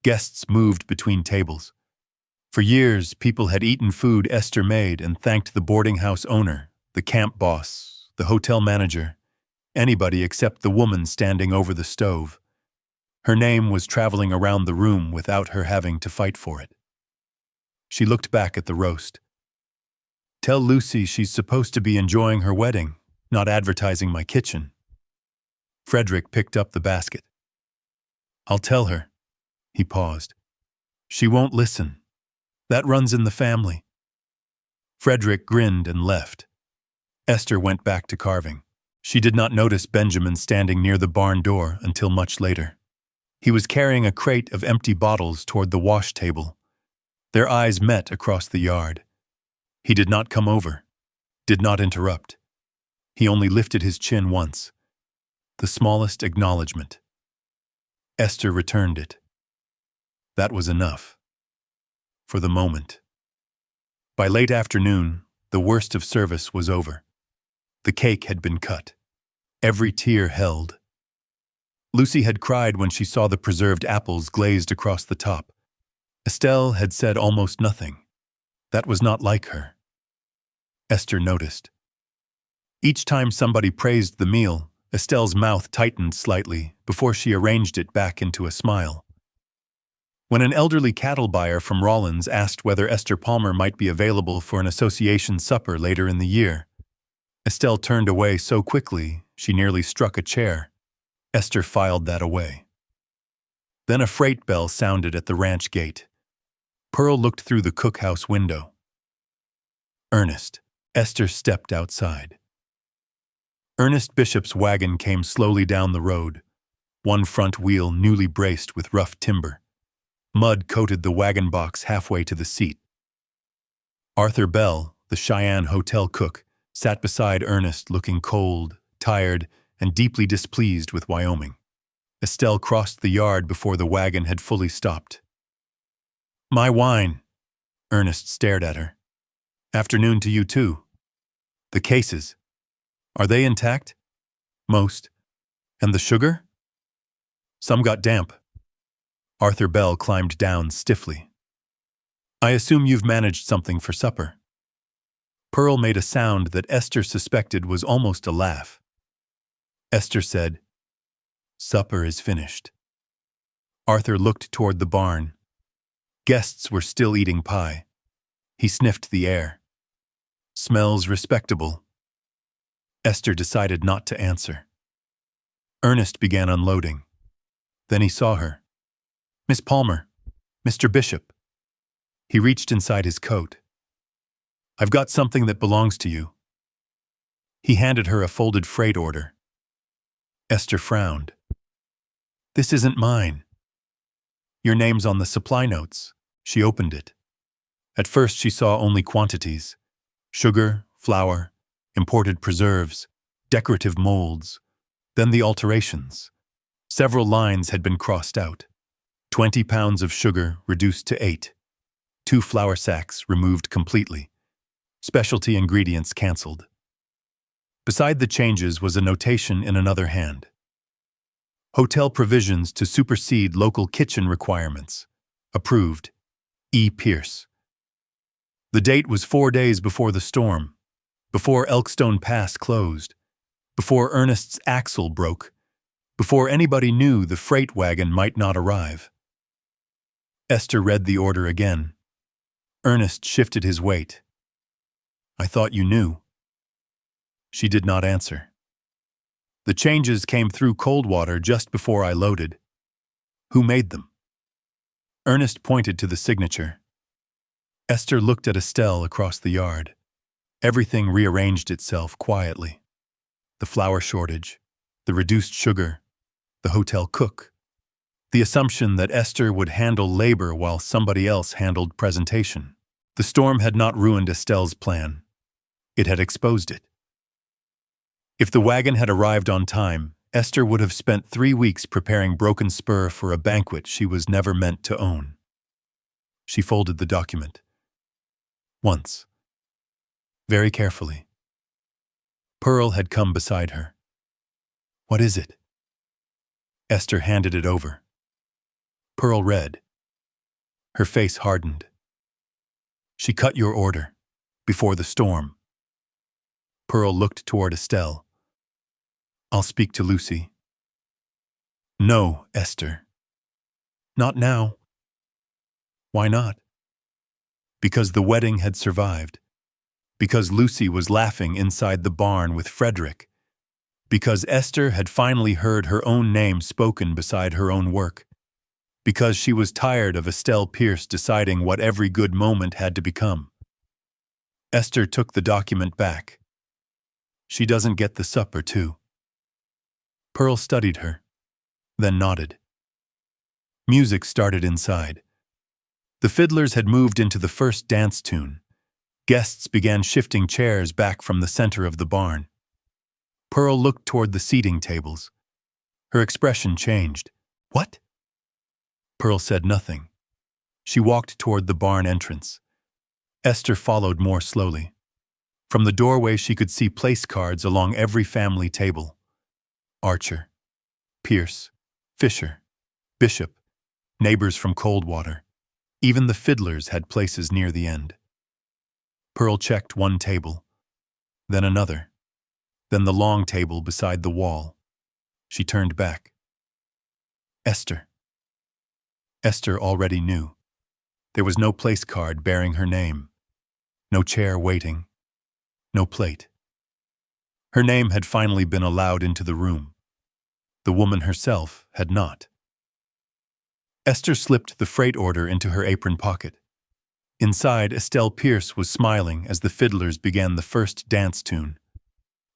Guests moved between tables. For years, people had eaten food Esther made and thanked the boarding house owner, the camp boss, the hotel manager, anybody except the woman standing over the stove. Her name was traveling around the room without her having to fight for it. She looked back at the roast. "Tell Lucy she's supposed to be enjoying her wedding, not advertising my kitchen." Frederick picked up the basket. "I'll tell her." He paused. "She won't listen. That runs in the family." Frederick grinned and left. Esther went back to carving. She did not notice Benjamin standing near the barn door until much later. He was carrying a crate of empty bottles toward the wash table. Their eyes met across the yard. He did not come over, did not interrupt. He only lifted his chin once. The smallest acknowledgement. Esther returned it. That was enough. For the moment. By late afternoon, the worst of service was over. The cake had been cut. Every tear held. Lucy had cried when she saw the preserved apples glazed across the top. Estelle had said almost nothing. That was not like her. Esther noticed. Each time somebody praised the meal, Estelle's mouth tightened slightly before she arranged it back into a smile. When an elderly cattle buyer from Rawlins asked whether Esther Palmer might be available for an association supper later in the year, Estelle turned away so quickly she nearly struck a chair. Esther filed that away. Then a freight bell sounded at the ranch gate. Pearl looked through the cookhouse window. Ernest. Esther stepped outside. Ernest Bishop's wagon came slowly down the road, one front wheel newly braced with rough timber. Mud coated the wagon box halfway to the seat. Arthur Bell, the Cheyenne hotel cook, sat beside Ernest looking cold, tired, and deeply displeased with Wyoming. Estelle crossed the yard before the wagon had fully stopped. "My wine." Ernest stared at her. "Afternoon to you too. The cases. Are they intact?" "Most. And the sugar?" "Some got damp." Arthur Bell climbed down stiffly. "I assume you've managed something for supper." Pearl made a sound that Esther suspected was almost a laugh. Esther said, "Supper is finished." Arthur looked toward the barn. Guests were still eating pie. He sniffed the air. "Smells respectable." Esther decided not to answer. Ernest began unloading. Then he saw her. "Miss Palmer, Mr. Bishop." He reached inside his coat. "I've got something that belongs to you." He handed her a folded freight order. Esther frowned. "This isn't mine." "Your name's on the supply notes." She opened it. At first she saw only quantities. Sugar, flour, imported preserves, decorative molds. Then the alterations. Several lines had been crossed out. 20 pounds of sugar reduced to 8. 2 flour sacks removed completely. Specialty ingredients canceled. Beside the changes was a notation in another hand. Hotel provisions to supersede local kitchen requirements. Approved. E. Pierce. The date was 4 days before the storm, before Elkstone Pass closed, before Ernest's axle broke, before anybody knew the freight wagon might not arrive. Esther read the order again. Ernest shifted his weight. "I thought you knew." She did not answer. "The changes came through Coldwater just before I loaded." "Who made them?" Ernest pointed to the signature. Esther looked at Estelle across the yard. Everything rearranged itself quietly. The flour shortage, the reduced sugar, the hotel cook, the assumption that Esther would handle labor while somebody else handled presentation. The storm had not ruined Estelle's plan. It had exposed it. If the wagon had arrived on time, Esther would have spent 3 weeks preparing broken spur for a banquet she was never meant to own. She folded the document. Once. Very carefully. Pearl had come beside her. What is it? Esther handed it over. Pearl read. Her face hardened. She cut your order. Before the storm. Pearl looked toward Estelle. I'll speak to Lucy. No, Esther. Not now. Why not? Because the wedding had survived. Because Lucy was laughing inside the barn with Frederick. Because Esther had finally heard her own name spoken beside her own work. Because she was tired of Estelle Pierce deciding what every good moment had to become. Esther took the document back. She doesn't get the supper, too. Pearl studied her, then nodded. Music started inside. The fiddlers had moved into the first dance tune. Guests began shifting chairs back from the center of the barn. Pearl looked toward the seating tables. Her expression changed. What? Pearl said nothing. She walked toward the barn entrance. Esther followed more slowly. From the doorway she could see place cards along every family table. Archer, Pierce, Fisher, Bishop, neighbors from Coldwater. Even the fiddlers had places near the end. Pearl checked one table, then another, then the long table beside the wall. She turned back. Esther. Esther already knew. There was no place card bearing her name. No chair waiting. No plate. Her name had finally been allowed into the room. The woman herself had not. Esther slipped the freight order into her apron pocket. Inside, Estelle Pierce was smiling as the fiddlers began the first dance tune.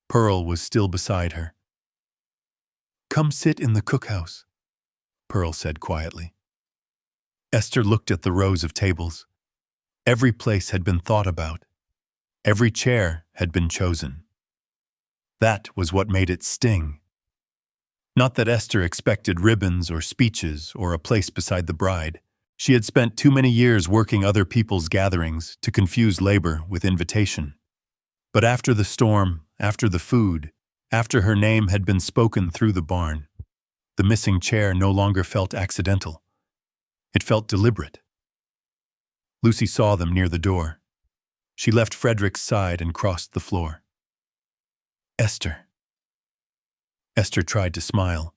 Pearl was still beside her. Come sit in the cookhouse, Pearl said quietly. Esther looked at the rows of tables. Every place had been thought about. Every chair had been chosen. That was what made it sting. Not that Esther expected ribbons or speeches or a place beside the bride. She had spent too many years working other people's gatherings to confuse labor with invitation. But after the storm, after the food, after her name had been spoken through the barn, the missing chair no longer felt accidental. It felt deliberate. Lucy saw them near the door. She left Frederick's side and crossed the floor. Esther. Esther tried to smile.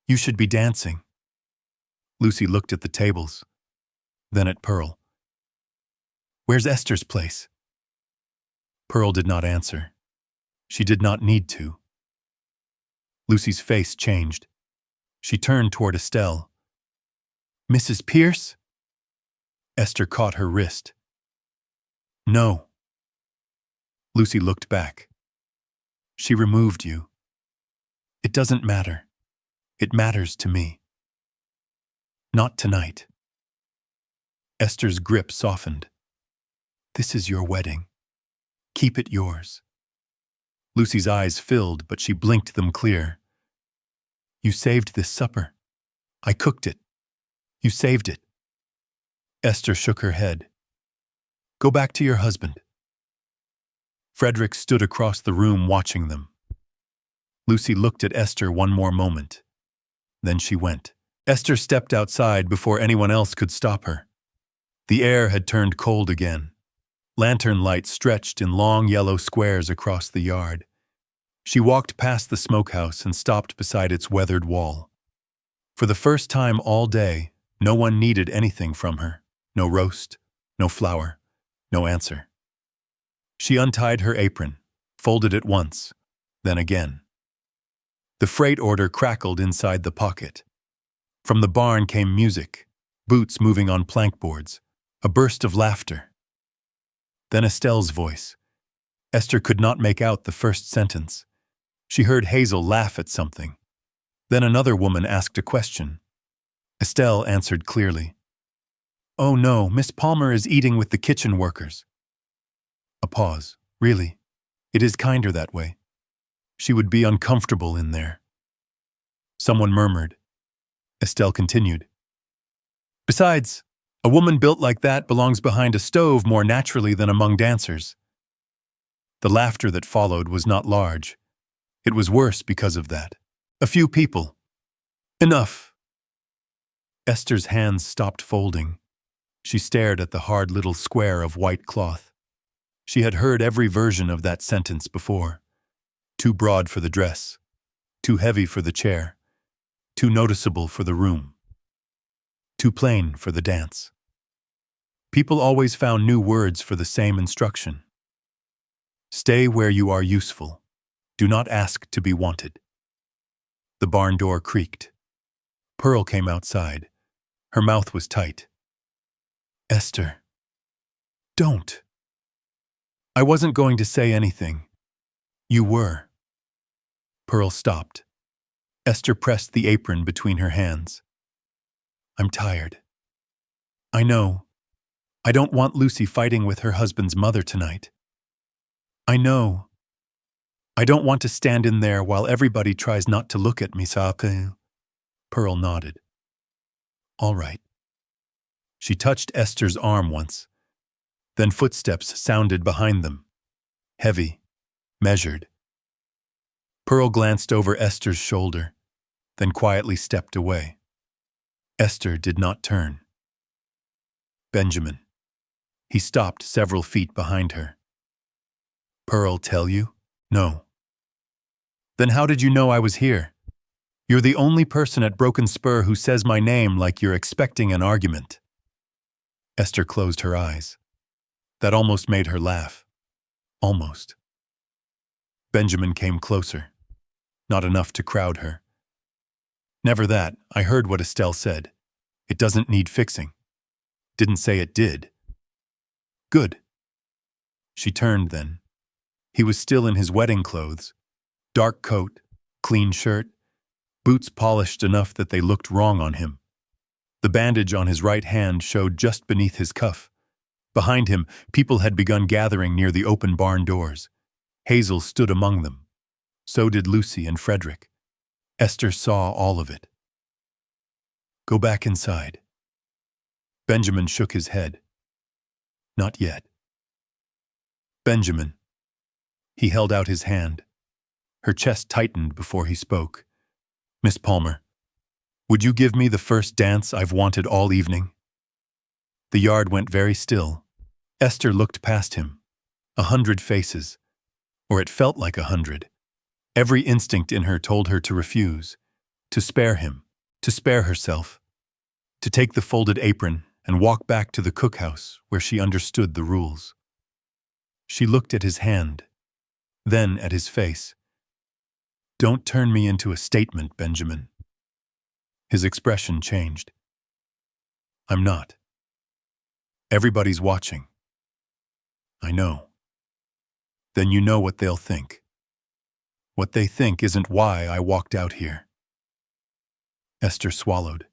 You should be dancing. Lucy looked at the tables, then at Pearl. Where's Esther's place? Pearl did not answer. She did not need to. Lucy's face changed. She turned toward Estelle. Mrs. Pierce? Esther caught her wrist. No. Lucy looked back. She removed you. It doesn't matter. It matters to me. Not tonight. Esther's grip softened. This is your wedding. Keep it yours. Lucy's eyes filled, but she blinked them clear. You saved this supper. I cooked it. You saved it. Esther shook her head. Go back to your husband. Frederick stood across the room watching them. Lucy looked at Esther one more moment. Then she went. Esther stepped outside before anyone else could stop her. The air had turned cold again. Lantern lights stretched in long yellow squares across the yard. She walked past the smokehouse and stopped beside its weathered wall. For the first time all day, no one needed anything from her. No roast, no flour, no answer. She untied her apron, folded it once, then again. The freight order crackled inside the pocket. From the barn came music, boots moving on plank boards, a burst of laughter. Then Estelle's voice. Esther could not make out the first sentence. She heard Hazel laugh at something. Then another woman asked a question. Estelle answered clearly. Oh no, Miss Palmer is eating with the kitchen workers. A pause. Really? It is kinder that way. She would be uncomfortable in there. Someone murmured. Estelle continued. Besides, a woman built like that belongs behind a stove more naturally than among dancers. The laughter that followed was not large. It was worse because of that. A few people. Enough. Esther's hands stopped folding. She stared at the hard little square of white cloth. She had heard every version of that sentence before. Too broad for the dress. Too heavy for the chair. Too noticeable for the room. Too plain for the dance. People always found new words for the same instruction. Stay where you are useful. Do not ask to be wanted. The barn door creaked. Pearl came outside. Her mouth was tight. Esther. Don't. I wasn't going to say anything. You were. Pearl stopped. Esther pressed the apron between her hands. I'm tired. I know. I don't want Lucy fighting with her husband's mother tonight. I know. I don't want to stand in there while everybody tries not to look at me, Sake. Pearl nodded. All right. She touched Esther's arm once. Then footsteps sounded behind them. Heavy, measured. Pearl glanced over Esther's shoulder, then quietly stepped away. Esther did not turn. Benjamin. He stopped several feet behind her. Pearl tell you? No. Then how did you know I was here? You're the only person at Broken Spur who says my name like you're expecting an argument. Esther closed her eyes. That almost made her laugh. Almost. Benjamin came closer. Not enough to crowd her. Never that, I heard what Estelle said. It doesn't need fixing. Didn't say it did. Good. She turned then. He was still in his wedding clothes. Dark coat, clean shirt, boots polished enough that they looked wrong on him. The bandage on his right hand showed just beneath his cuff. Behind him, people had begun gathering near the open barn doors. Hazel stood among them. So did Lucy and Frederick. Esther saw all of it. Go back inside. Benjamin shook his head. Not yet. Benjamin. He held out his hand. Her chest tightened before he spoke. Miss Palmer, would you give me the first dance I've wanted all evening? The yard went very still. Esther looked past him. 100 faces. Or it felt like 100. Every instinct in her told her to refuse, to spare him, to spare herself, to take the folded apron and walk back to the cookhouse where she understood the rules. She looked at his hand, then at his face. Don't turn me into a statement, Benjamin. His expression changed. I'm not. Everybody's watching. I know. Then you know what they'll think. What they think isn't why I walked out here. Esther swallowed.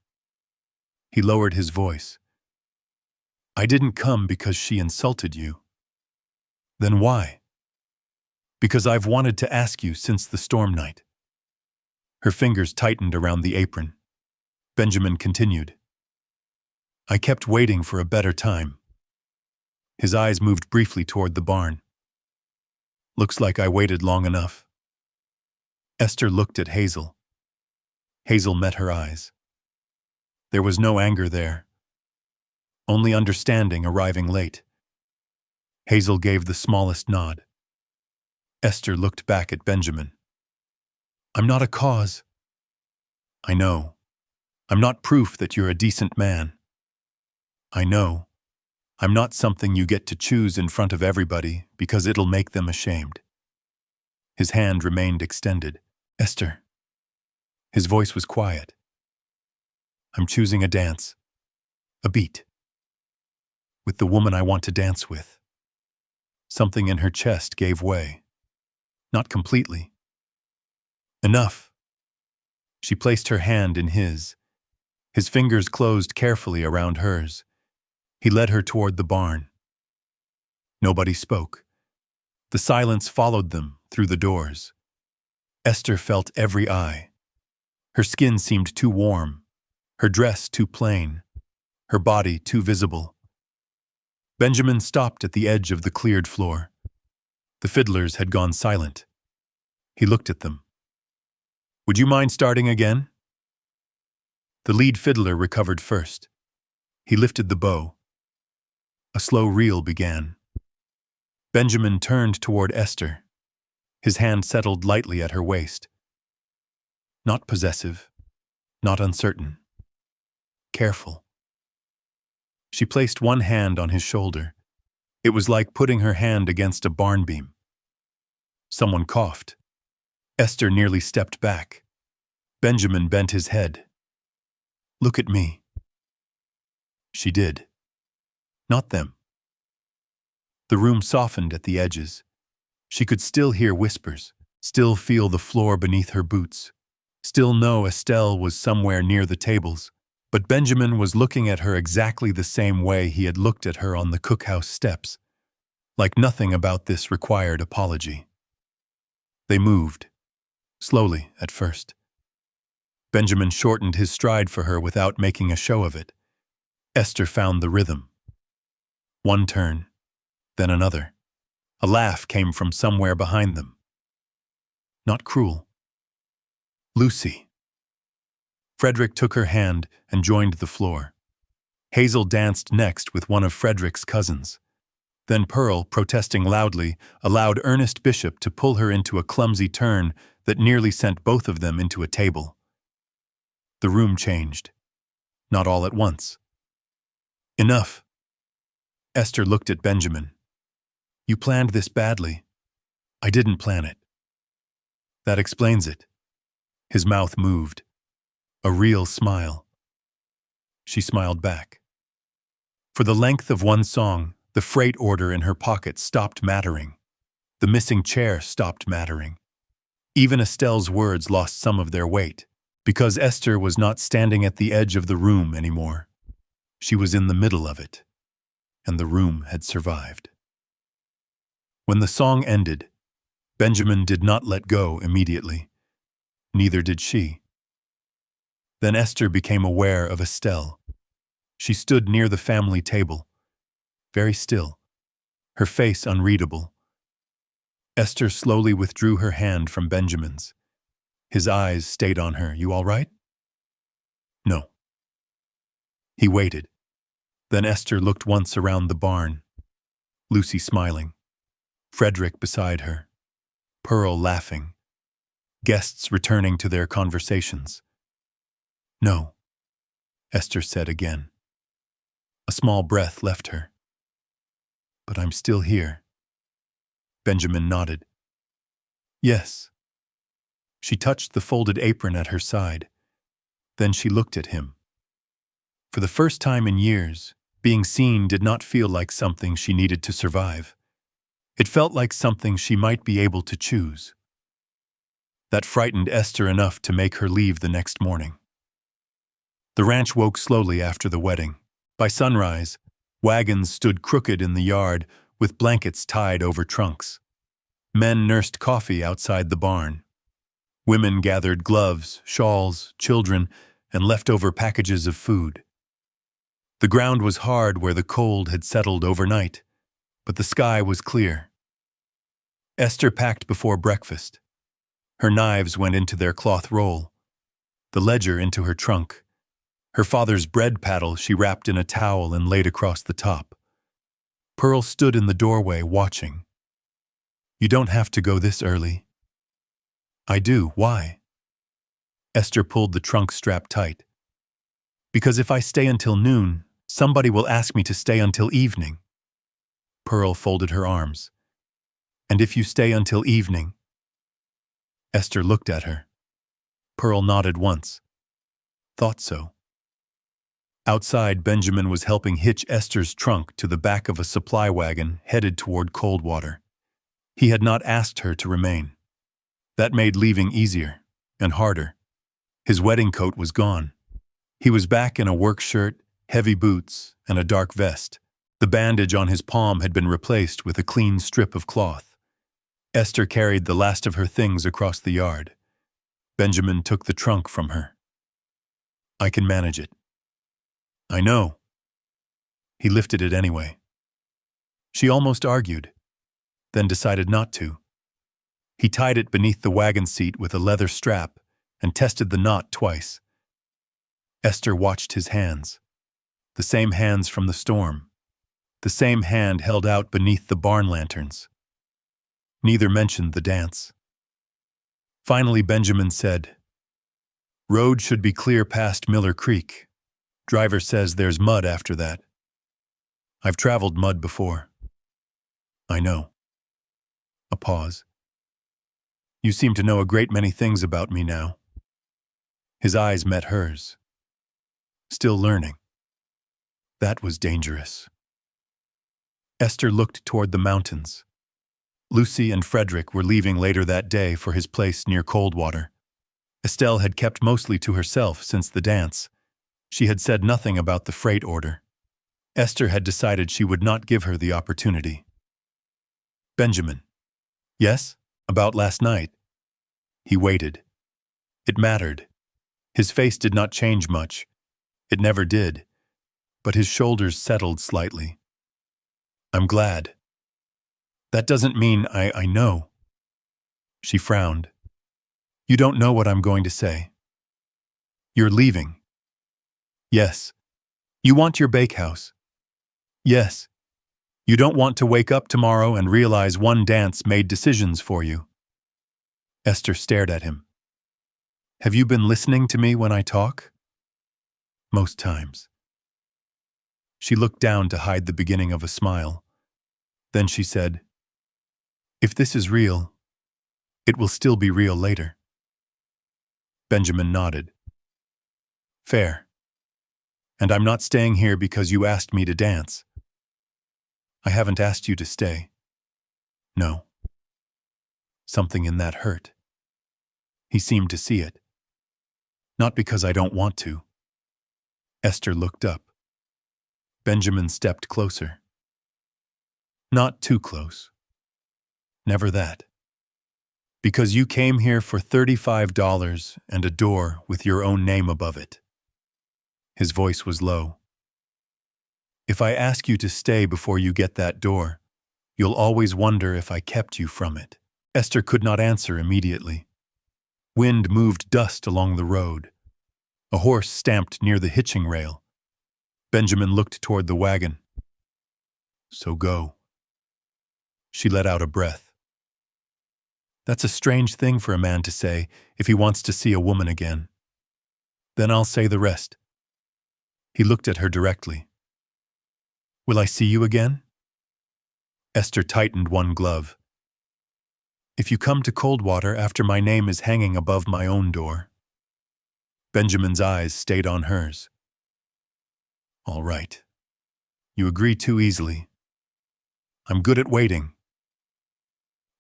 He lowered his voice. I didn't come because she insulted you. Then why? Because I've wanted to ask you since the storm night. Her fingers tightened around the apron. Benjamin continued. I kept waiting for a better time. His eyes moved briefly toward the barn. Looks like I waited long enough. Esther looked at Hazel. Hazel met her eyes. There was no anger there. Only understanding arriving late. Hazel gave the smallest nod. Esther looked back at Benjamin. I'm not a cause. I know. I'm not proof that you're a decent man. I know. I'm not something you get to choose in front of everybody because it'll make them ashamed. His hand remained extended. Esther. His voice was quiet. I'm choosing a dance. A beat. With the woman I want to dance with. Something in her chest gave way. Not completely. Enough. She placed her hand in his. His fingers closed carefully around hers. He led her toward the barn. Nobody spoke. The silence followed them through the doors. Esther felt every eye. Her skin seemed too warm, her dress too plain, her body too visible. Benjamin stopped at the edge of the cleared floor. The fiddlers had gone silent. He looked at them. "Would you mind starting again?" The lead fiddler recovered first. He lifted the bow. A slow reel began. Benjamin turned toward Esther. His hand settled lightly at her waist. Not possessive, not uncertain. Careful. She placed one hand on his shoulder. It was like putting her hand against a barn beam. Someone coughed. Esther nearly stepped back. Benjamin bent his head. "Look at me." She did. Not them. The room softened at the edges. She could still hear whispers, still feel the floor beneath her boots, still know Estelle was somewhere near the tables, but Benjamin was looking at her exactly the same way he had looked at her on the cookhouse steps, like nothing about this required apology. They moved, slowly at first. Benjamin shortened his stride for her without making a show of it. Esther found the rhythm. One turn, then another. A laugh came from somewhere behind them. Not cruel. Lucy. Frederick took her hand and joined the floor. Hazel danced next with one of Frederick's cousins. Then Pearl, protesting loudly, allowed Ernest Bishop to pull her into a clumsy turn that nearly sent both of them into a table. The room changed. Not all at once. Enough. Esther looked at Benjamin. "You planned this badly." "I didn't plan it." "That explains it." His mouth moved. A real smile. She smiled back. For the length of one song, the freight order in her pocket stopped mattering. The missing chair stopped mattering. Even Estelle's words lost some of their weight, because Esther was not standing at the edge of the room anymore. She was in the middle of it, and the room had survived. When the song ended, Benjamin did not let go immediately. Neither did she. Then Esther became aware of Estelle. She stood near the family table, very still, her face unreadable. Esther slowly withdrew her hand from Benjamin's. His eyes stayed on her. "You all right?" "No." He waited. Then Esther looked once around the barn. Lucy smiling. Frederick beside her. Pearl laughing. Guests returning to their conversations. "No," Esther said again. A small breath left her. "But I'm still here." Benjamin nodded. "Yes." She touched the folded apron at her side. Then she looked at him. For the first time in years, being seen did not feel like something she needed to survive. It felt like something she might be able to choose. That frightened Esther enough to make her leave the next morning. The ranch woke slowly after the wedding. By sunrise, wagons stood crooked in the yard with blankets tied over trunks. Men nursed coffee outside the barn. Women gathered gloves, shawls, children, and leftover packages of food. The ground was hard where the cold had settled overnight, but the sky was clear. Esther packed before breakfast. Her knives went into their cloth roll, the ledger into her trunk. Her father's bread paddle she wrapped in a towel and laid across the top. Pearl stood in the doorway watching. "You don't have to go this early." "I do. Why?" Esther pulled the trunk strap tight. "Because if I stay until noon, somebody will ask me to stay until evening." Pearl folded her arms. "And if you stay until evening?" Esther looked at her. Pearl nodded once. "Thought so." Outside, Benjamin was helping hitch Esther's trunk to the back of a supply wagon headed toward Coldwater. He had not asked her to remain. That made leaving easier and harder. His wedding coat was gone. He was back in a work shirt, heavy boots, and a dark vest. The bandage on his palm had been replaced with a clean strip of cloth. Esther carried the last of her things across the yard. Benjamin took the trunk from her. I can manage it. I know. He lifted it anyway. She almost argued, then decided not to. He tied it beneath the wagon seat with a leather strap and tested the knot twice. Esther watched his hands. The same hands from the storm. The same hand held out beneath the barn lanterns. Neither mentioned the dance. Finally, Benjamin said, "Road should be clear past Miller Creek. Driver says there's mud after that. I've traveled mud before." I know. A pause. You seem to know a great many things about me now. His eyes met hers. Still learning. That was dangerous. Esther looked toward the mountains. Lucy and Frederick were leaving later that day for his place near Coldwater. Estelle had kept mostly to herself since the dance. She had said nothing about the freight order. Esther had decided she would not give her the opportunity. Benjamin. Yes? About last night. He waited. It mattered. His face did not change much. It never did. But his shoulders settled slightly. I'm glad. That doesn't mean I know. She frowned. You don't know what I'm going to say. You're leaving. Yes. You want your bakehouse. Yes. You don't want to wake up tomorrow and realize one dance made decisions for you. Esther stared at him. Have you been listening to me when I talk? Most times. She looked down to hide the beginning of a smile. Then she said, If this is real, it will still be real later. Benjamin nodded. Fair. And I'm not staying here because you asked me to dance. I haven't asked you to stay. No. Something in that hurt. He seemed to see it. Not because I don't want to. Esther looked up. Benjamin stepped closer. Not too close. Never that. Because you came here for $35 and a door with your own name above it. His voice was low. If I ask you to stay before you get that door, you'll always wonder if I kept you from it. Esther could not answer immediately. Wind moved dust along the road. A horse stamped near the hitching rail. Benjamin looked toward the wagon. So go. She let out a breath. That's a strange thing for a man to say if he wants to see a woman again. Then I'll say the rest. He looked at her directly. Will I see you again? Esther tightened one glove. If you come to Coldwater after my name is hanging above my own door. Benjamin's eyes stayed on hers. All right. You agree too easily. I'm good at waiting.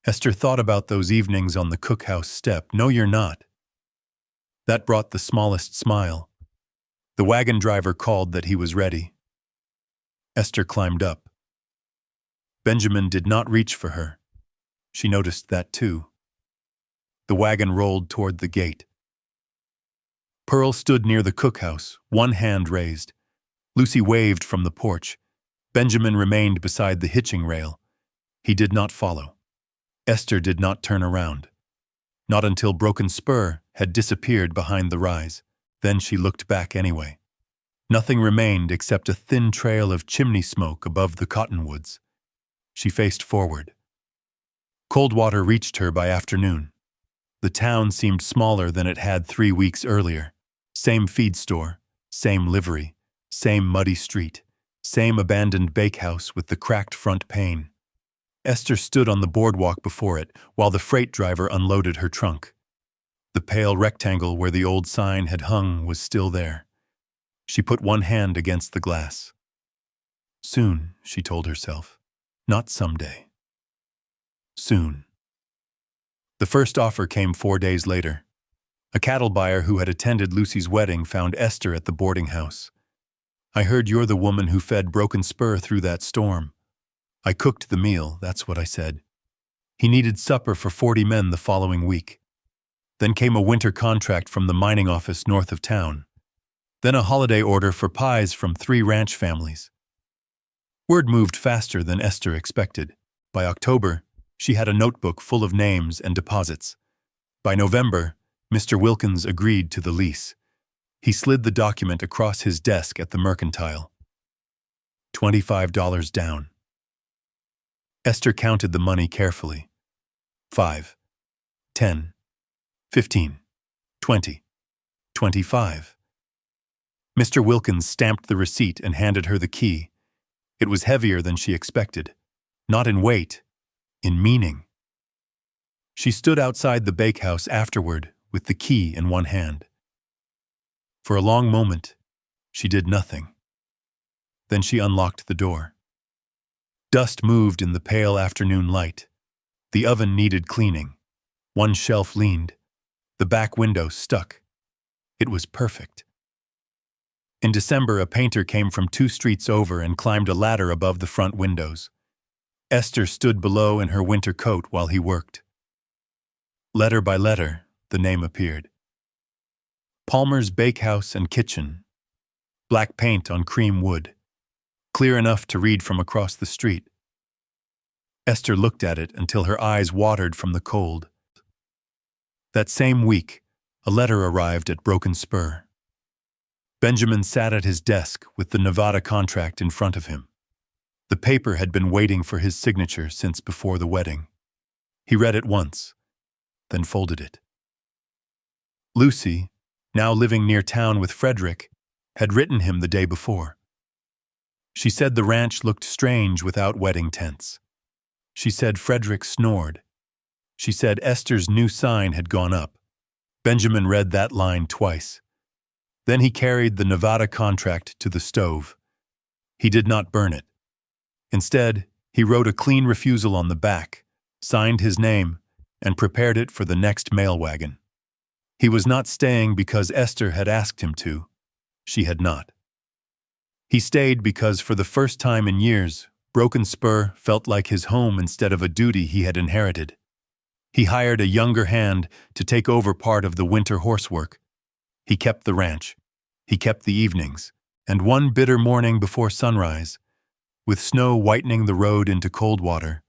Esther thought about those evenings on the cookhouse step. No, you're not. That brought the smallest smile. The wagon driver called that he was ready. Esther climbed up. Benjamin did not reach for her. She noticed that too. The wagon rolled toward the gate. Pearl stood near the cookhouse, one hand raised. Lucy waved from the porch. Benjamin remained beside the hitching rail. He did not follow. Esther did not turn around. Not until Broken Spur had disappeared behind the rise. Then she looked back anyway. Nothing remained except a thin trail of chimney smoke above the cottonwoods. She faced forward. Coldwater reached her by afternoon. The town seemed smaller than it had 3 weeks earlier. Same feed store, same livery, same muddy street, same abandoned bakehouse with the cracked front pane. Esther stood on the boardwalk before it while the freight driver unloaded her trunk. The pale rectangle where the old sign had hung was still there. She put one hand against the glass. Soon, she told herself. Not someday. Soon. The first offer came 4 days later. A cattle buyer who had attended Lucy's wedding found Esther at the boarding house. I heard you're the woman who fed Broken Spur through that storm. I cooked the meal, that's what I said. He needed supper for 40 men the following week. Then came a winter contract from the mining office north of town. Then a holiday order for pies from 3 ranch families. Word moved faster than Esther expected. By October, she had a notebook full of names and deposits. By November, Mr. Wilkins agreed to the lease. He slid the document across his desk at the mercantile. $25 down. Esther counted the money carefully. 5, 10, 15, 20, 25. Mr. Wilkins stamped the receipt and handed her the key. It was heavier than she expected, not in weight, in meaning. She stood outside the bakehouse afterward with the key in one hand. For a long moment, she did nothing. Then she unlocked the door. Dust moved in the pale afternoon light. The oven needed cleaning. One shelf leaned. The back window stuck. It was perfect. In December, a painter came from 2 streets over and climbed a ladder above the front windows. Esther stood below in her winter coat while he worked. Letter by letter, the name appeared. Palmer's Bakehouse and Kitchen. Black paint on cream wood. Clear enough to read from across the street. Esther looked at it until her eyes watered from the cold. That same week, a letter arrived at Broken Spur. Benjamin sat at his desk with the Nevada contract in front of him. The paper had been waiting for his signature since before the wedding. He read it once, then folded it. Lucy, now living near town with Frederick, had written him the day before. She said the ranch looked strange without wedding tents. She said Frederick snored. She said Esther's new sign had gone up. Benjamin read that line twice. Then he carried the Nevada contract to the stove. He did not burn it. Instead, he wrote a clean refusal on the back, signed his name, and prepared it for the next mail wagon. He was not staying because Esther had asked him to. She had not. He stayed because for the first time in years, Broken Spur felt like his home instead of a duty he had inherited. He hired a younger hand to take over part of the winter horsework. He kept the ranch. He kept the evenings. And one bitter morning before sunrise, with snow whitening the road into cold water,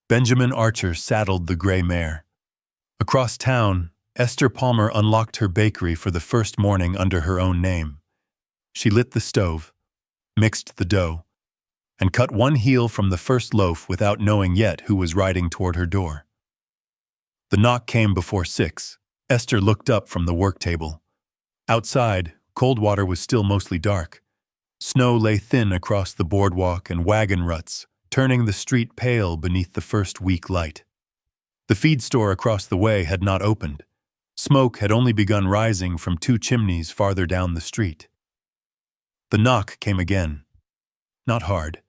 Benjamin Archer saddled the gray mare. Across town, Esther Palmer unlocked her bakery for the first morning under her own name. She lit the stove, mixed the dough, and cut one heel from the first loaf without knowing yet who was riding toward her door. The knock came before 6. Esther looked up from the work table. Outside, Coldwater was still mostly dark. Snow lay thin across the boardwalk and wagon ruts, turning the street pale beneath the first weak light. The feed store across the way had not opened. Smoke had only begun rising from 2 chimneys farther down the street. The knock came again. Not hard.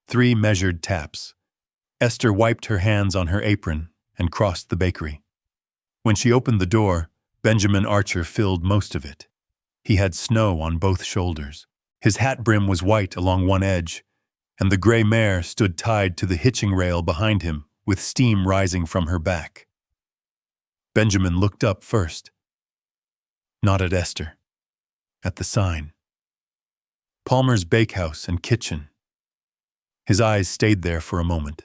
3 measured taps. Esther wiped her hands on her apron and crossed the bakery. When she opened the door, Benjamin Archer filled most of it. He had snow on both shoulders. His hat brim was white along one edge, and the gray mare stood tied to the hitching rail behind him, with steam rising from her back. Benjamin looked up first. Not at Esther. At the sign. Palmer's Bakehouse and Kitchen. His eyes stayed there for a moment.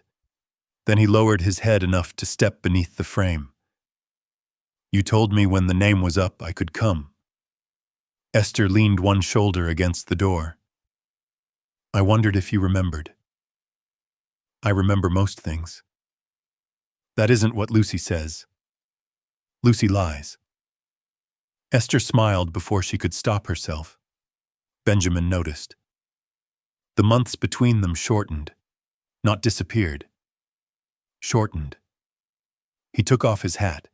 Then he lowered his head enough to step beneath the frame. You told me when the name was up I could come. Esther leaned one shoulder against the door. I wondered if you remembered. I remember most things. That isn't what Lucy says. Lucy lies. Esther smiled before she could stop herself. Benjamin noticed. The months between them shortened, not disappeared. Shortened. He took off his hat.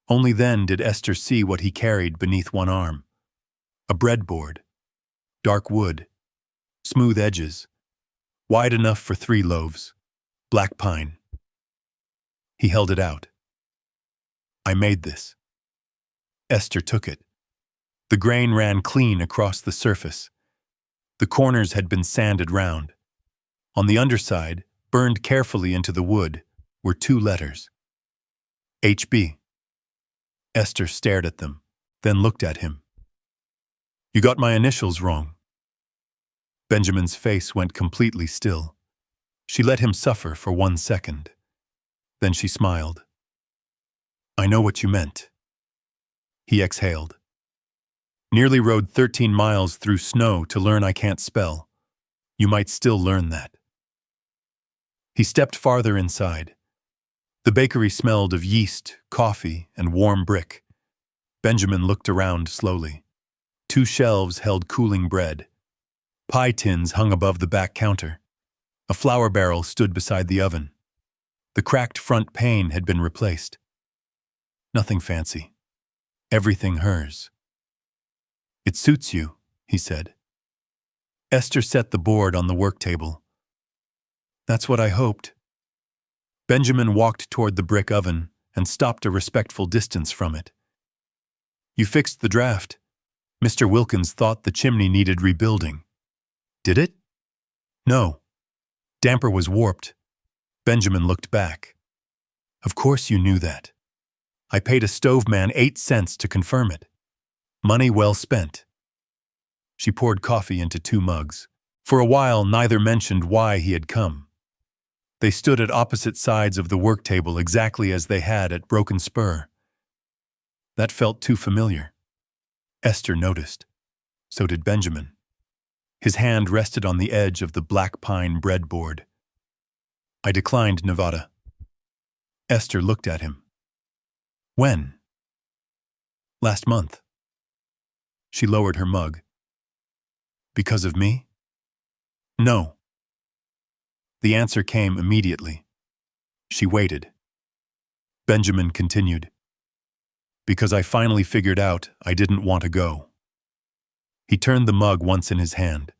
Only then did Esther see what he carried beneath one arm. A breadboard. Dark wood. Smooth edges. Wide enough for 3 loaves. Black pine. He held it out. I made this. Esther took it. The grain ran clean across the surface. The corners had been sanded round. On the underside, burned carefully into the wood, were 2 letters. HB. Esther stared at them, then looked at him. You got my initials wrong. Benjamin's face went completely still. She let him suffer for 1 second. Then she smiled. I know what you meant. He exhaled. Nearly rode 13 miles through snow to learn I can't spell. You might still learn that. He stepped farther inside. The bakery smelled of yeast, coffee, and warm brick. Benjamin looked around slowly. 2 shelves held cooling bread. Pie tins hung above the back counter. A flour barrel stood beside the oven. The cracked front pane had been replaced. Nothing fancy. Everything hers. It suits you, he said. Esther set the board on the work table. That's what I hoped. Benjamin walked toward the brick oven and stopped a respectful distance from it. You fixed the draft. Mr. Wilkins thought the chimney needed rebuilding. Did it? No. Damper was warped. Benjamin looked back. Of course you knew that. I paid a stoveman 8 cents to confirm it. Money well spent. She poured coffee into 2 mugs. For a while, neither mentioned why he had come. They stood at opposite sides of the work table exactly as they had at Broken Spur. That felt too familiar. Esther noticed. So did Benjamin. His hand rested on the edge of the black pine breadboard. I declined Nevada. Esther looked at him. When? Last month. She lowered her mug. Because of me? No. The answer came immediately. She waited. Benjamin continued. Because I finally figured out I didn't want to go. He turned the mug once in his hand.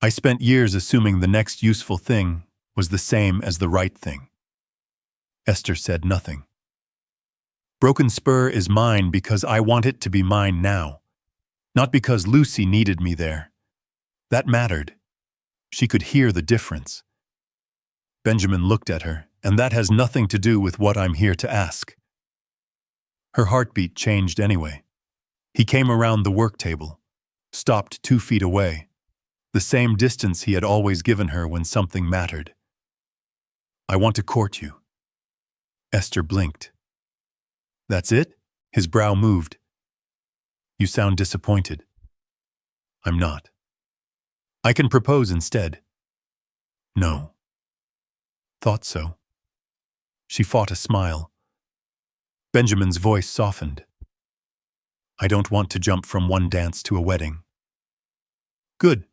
I spent years assuming the next useful thing was the same as the right thing. Esther said nothing. Broken Spur is mine because I want it to be mine now, not because Lucy needed me there. That mattered. She could hear the difference. Benjamin looked at her, and that has nothing to do with what I'm here to ask. Her heartbeat changed anyway. He came around the work table, stopped 2 feet away, the same distance he had always given her when something mattered. I want to court you. Esther blinked. That's it? His brow moved. You sound disappointed. I'm not. I can propose instead. No. Thought so. She fought a smile. Benjamin's voice softened. I don't want to jump from one dance to a wedding. Good.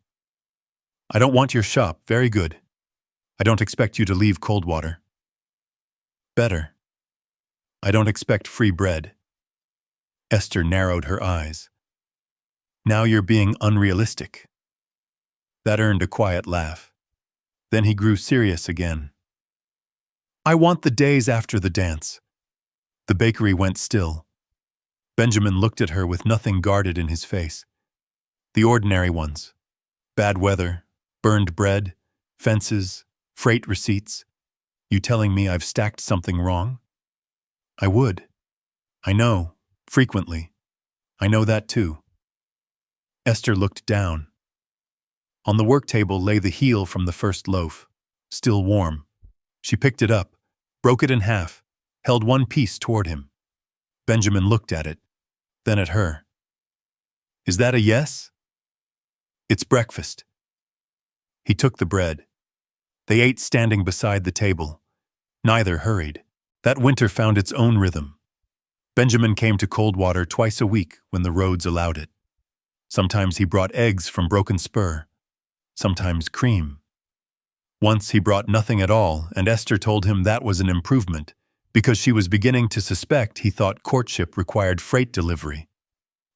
I don't want your shop. Very good. I don't expect you to leave Coldwater. Better. I don't expect free bread. Esther narrowed her eyes. Now you're being unrealistic. That earned a quiet laugh. Then he grew serious again. I want the days after the dance. The bakery went still. Benjamin looked at her with nothing guarded in his face. The ordinary ones. Bad weather, burned bread, fences, freight receipts. You telling me I've stacked something wrong? I would. I know, frequently. I know that too. Esther looked down. On the work table lay the heel from the first loaf, still warm. She picked it up, broke it in half, held one piece toward him. Benjamin looked at it, then at her. Is that a yes? It's breakfast. He took the bread. They ate standing beside the table. Neither hurried. That winter found its own rhythm. Benjamin came to Coldwater twice a week when the roads allowed it. Sometimes he brought eggs from Broken Spur, sometimes cream. Once he brought nothing at all, and Esther told him that was an improvement, because she was beginning to suspect he thought courtship required freight delivery.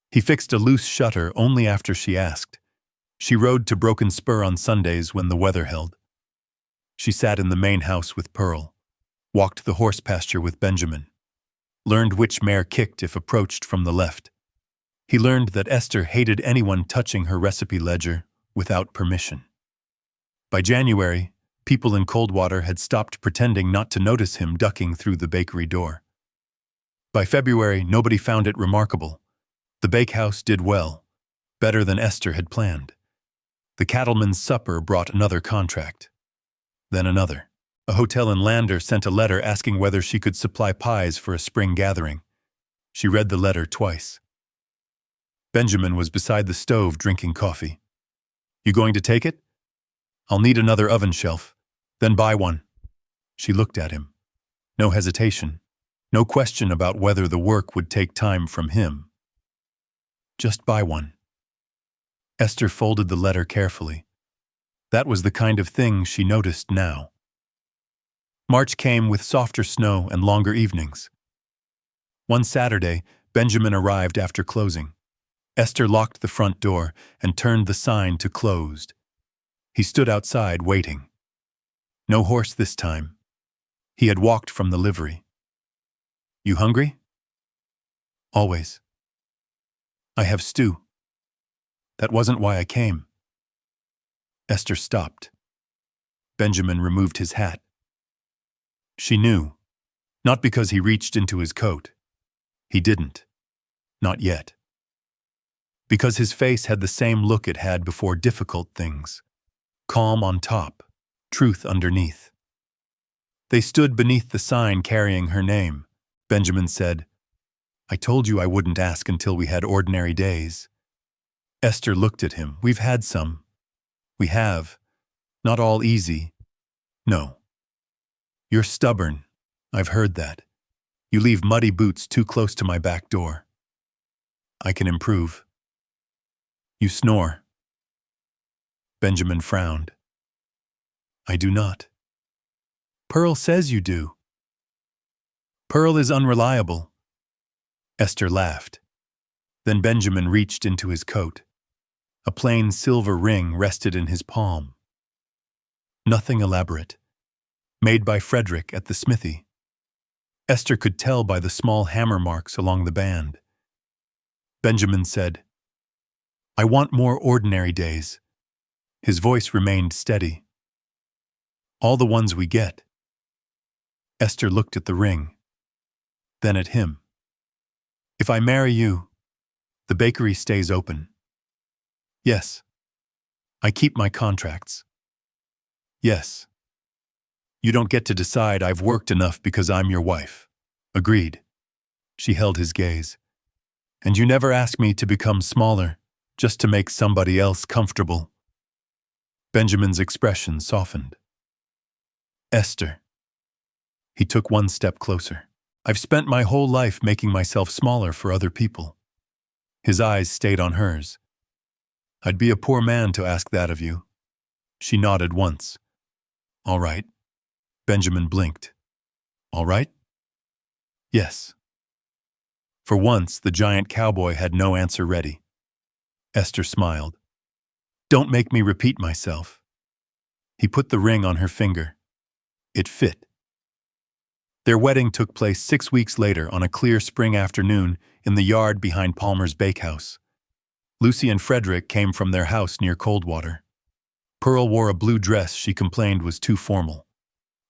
He fixed a loose shutter only after she asked. She rode to Broken Spur on Sundays when the weather held. She sat in the main house with Pearl, walked the horse pasture with Benjamin, learned which mare kicked if approached from the left. He learned that Esther hated anyone touching her recipe ledger without permission. By January, People in Coldwater had stopped pretending not to notice him ducking through the bakery door. By February, nobody found it remarkable. The bakehouse did well, better than Esther had planned. The cattleman's supper brought another contract. Then another. A hotel in Lander sent a letter asking whether she could supply pies for a spring gathering. She read the letter twice. Benjamin was beside the stove drinking coffee. "You going to take it?" "I'll need another oven shelf." "Then buy one." She looked at him. No hesitation. No question about whether the work would take time from him. "Just buy one." Esther folded the letter carefully. That was the kind of thing she noticed now. March came with softer snow and longer evenings. One Saturday, Benjamin arrived after closing. Esther locked the front door and turned the sign to closed. He stood outside waiting. No horse this time. He had walked from the livery. "You hungry?" "Always." "I have stew." "That wasn't why I came." Esther stopped. Benjamin removed his hat. She knew, not because he reached into his coat. He didn't. Not yet. Because his face had the same look it had before difficult things. Calm on top, truth underneath. They stood beneath the sign carrying her name. Benjamin said, "I told you I wouldn't ask until we had ordinary days." Esther looked at him. "We've had some." "We have. Not all easy." "No." "You're stubborn. I've heard that. You leave muddy boots too close to my back door." "I can improve." "You snore." Benjamin frowned. "I do not." "Pearl says you do." "Pearl is unreliable." Esther laughed. Then Benjamin reached into his coat. A plain silver ring rested in his palm. Nothing elaborate. Made by Frederick at the smithy. Esther could tell by the small hammer marks along the band. Benjamin said, "I want more ordinary days." His voice remained steady. "All the ones we get." Esther looked at the ring, then at him. "If I marry you, the bakery stays open." "Yes." "I keep my contracts." "Yes." "You don't get to decide I've worked enough because I'm your wife." "Agreed." She held his gaze. "And you never ask me to become smaller, just to make somebody else comfortable." Benjamin's expression softened. "Esther." He took one step closer. "I've spent my whole life making myself smaller for other people." His eyes stayed on hers. "I'd be a poor man to ask that of you." She nodded once. "All right." Benjamin blinked. "All right?" "Yes." For once, the giant cowboy had no answer ready. Esther smiled. "Don't make me repeat myself." He put the ring on her finger. It fit. Their wedding took place 6 weeks later on a clear spring afternoon in the yard behind Palmer's Bakehouse. Lucy and Frederick came from their house near Coldwater. Pearl wore a blue dress she complained was too formal.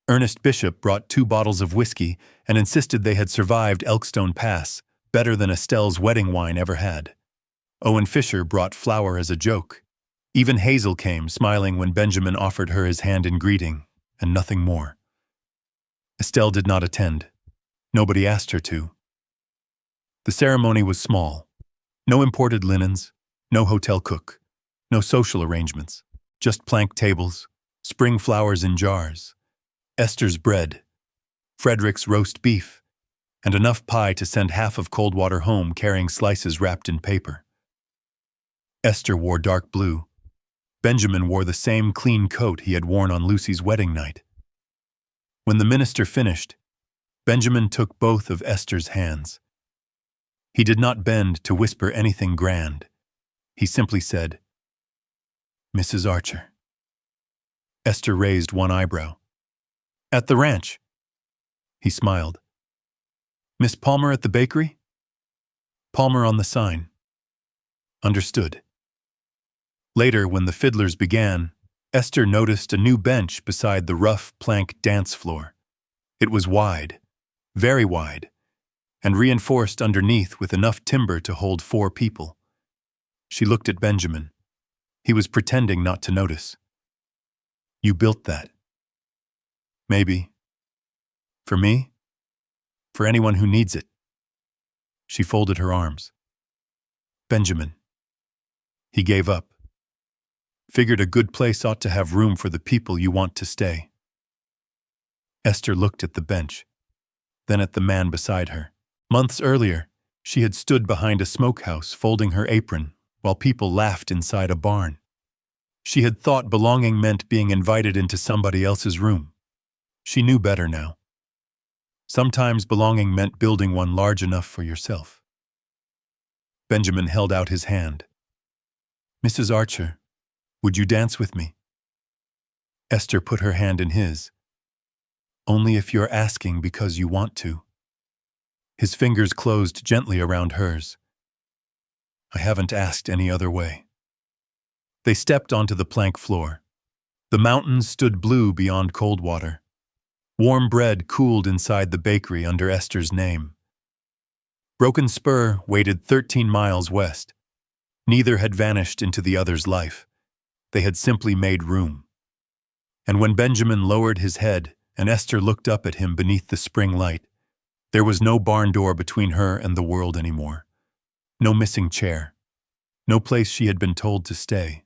Ernest Bishop brought 2 bottles of whiskey and insisted they had survived Elkstone Pass, better than Estelle's wedding wine ever had. Owen Fisher brought flour as a joke. Even Hazel came, smiling when Benjamin offered her his hand in greeting, and nothing more. Estelle did not attend. Nobody asked her to. The ceremony was small. No imported linens, no hotel cook, no social arrangements, just plank tables, spring flowers in jars, Esther's bread, Frederick's roast beef, and enough pie to send half of Coldwater home carrying slices wrapped in paper. Esther wore dark blue. Benjamin wore the same clean coat he had worn on Lucy's wedding night. When the minister finished, Benjamin took both of Esther's hands. He did not bend to whisper anything grand. He simply said, "Mrs. Archer." Esther raised one eyebrow. "At the ranch." He smiled. "Miss Palmer at the bakery?" "Palmer on the sign." "Understood." Later, when the fiddlers began, Esther noticed a new bench beside the rough plank dance floor. It was wide, very wide, and reinforced underneath with enough timber to hold 4 people. She looked at Benjamin. He was pretending not to notice. "You built that." "Maybe. For me? For anyone who needs it." She folded her arms. "Benjamin." He gave up. "Figured a good place ought to have room for the people you want to stay." Esther looked at the bench, then at the man beside her. Months earlier, she had stood behind a smokehouse folding her apron while people laughed inside a barn. She had thought belonging meant being invited into somebody else's room. She knew better now. Sometimes belonging meant building one large enough for yourself. Benjamin held out his hand. "Mrs. Archer, would you dance with me?" Esther put her hand in his. "Only if you're asking because you want to." His fingers closed gently around hers. "I haven't asked any other way." They stepped onto the plank floor. The mountains stood blue beyond Coldwater. Warm bread cooled inside the bakery under Esther's name. Broken Spur waited 13 miles west. Neither had vanished into the other's life. They had simply made room. And when Benjamin lowered his head and Esther looked up at him beneath the spring light, there was no barn door between her and the world anymore. No missing chair. No place she had been told to stay.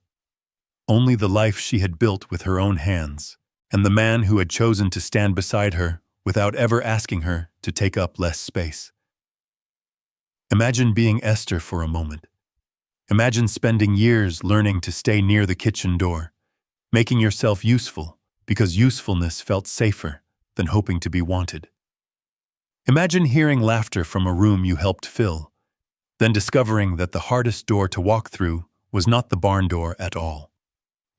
Only the life she had built with her own hands, and the man who had chosen to stand beside her without ever asking her to take up less space. Imagine being Esther for a moment. Imagine spending years learning to stay near the kitchen door, making yourself useful because usefulness felt safer than hoping to be wanted. Imagine hearing laughter from a room you helped fill, then discovering that the hardest door to walk through was not the barn door at all.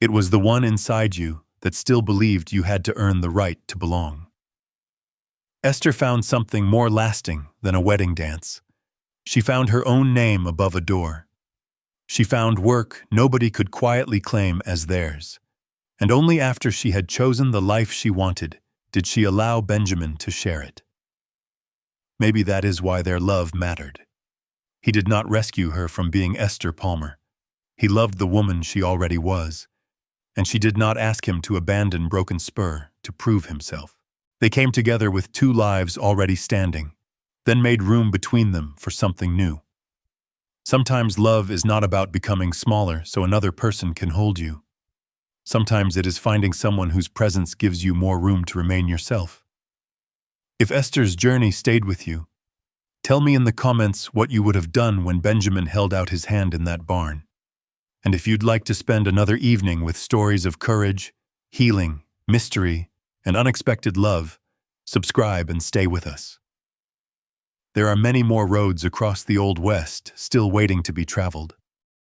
It was the one inside you that still believed you had to earn the right to belong. Esther found something more lasting than a wedding dance. She found her own name above a door. She found work nobody could quietly claim as theirs. And only after she had chosen the life she wanted did she allow Benjamin to share it. Maybe that is why their love mattered. He did not rescue her from being Esther Palmer. He loved the woman she already was, and she did not ask him to abandon Broken Spur to prove himself. They came together with 2 lives already standing, then made room between them for something new. Sometimes love is not about becoming smaller so another person can hold you. Sometimes it is finding someone whose presence gives you more room to remain yourself. If Esther's journey stayed with you, tell me in the comments what you would have done when Benjamin held out his hand in that barn. And if you'd like to spend another evening with stories of courage, healing, mystery, and unexpected love, subscribe and stay with us. There are many more roads across the Old West still waiting to be traveled.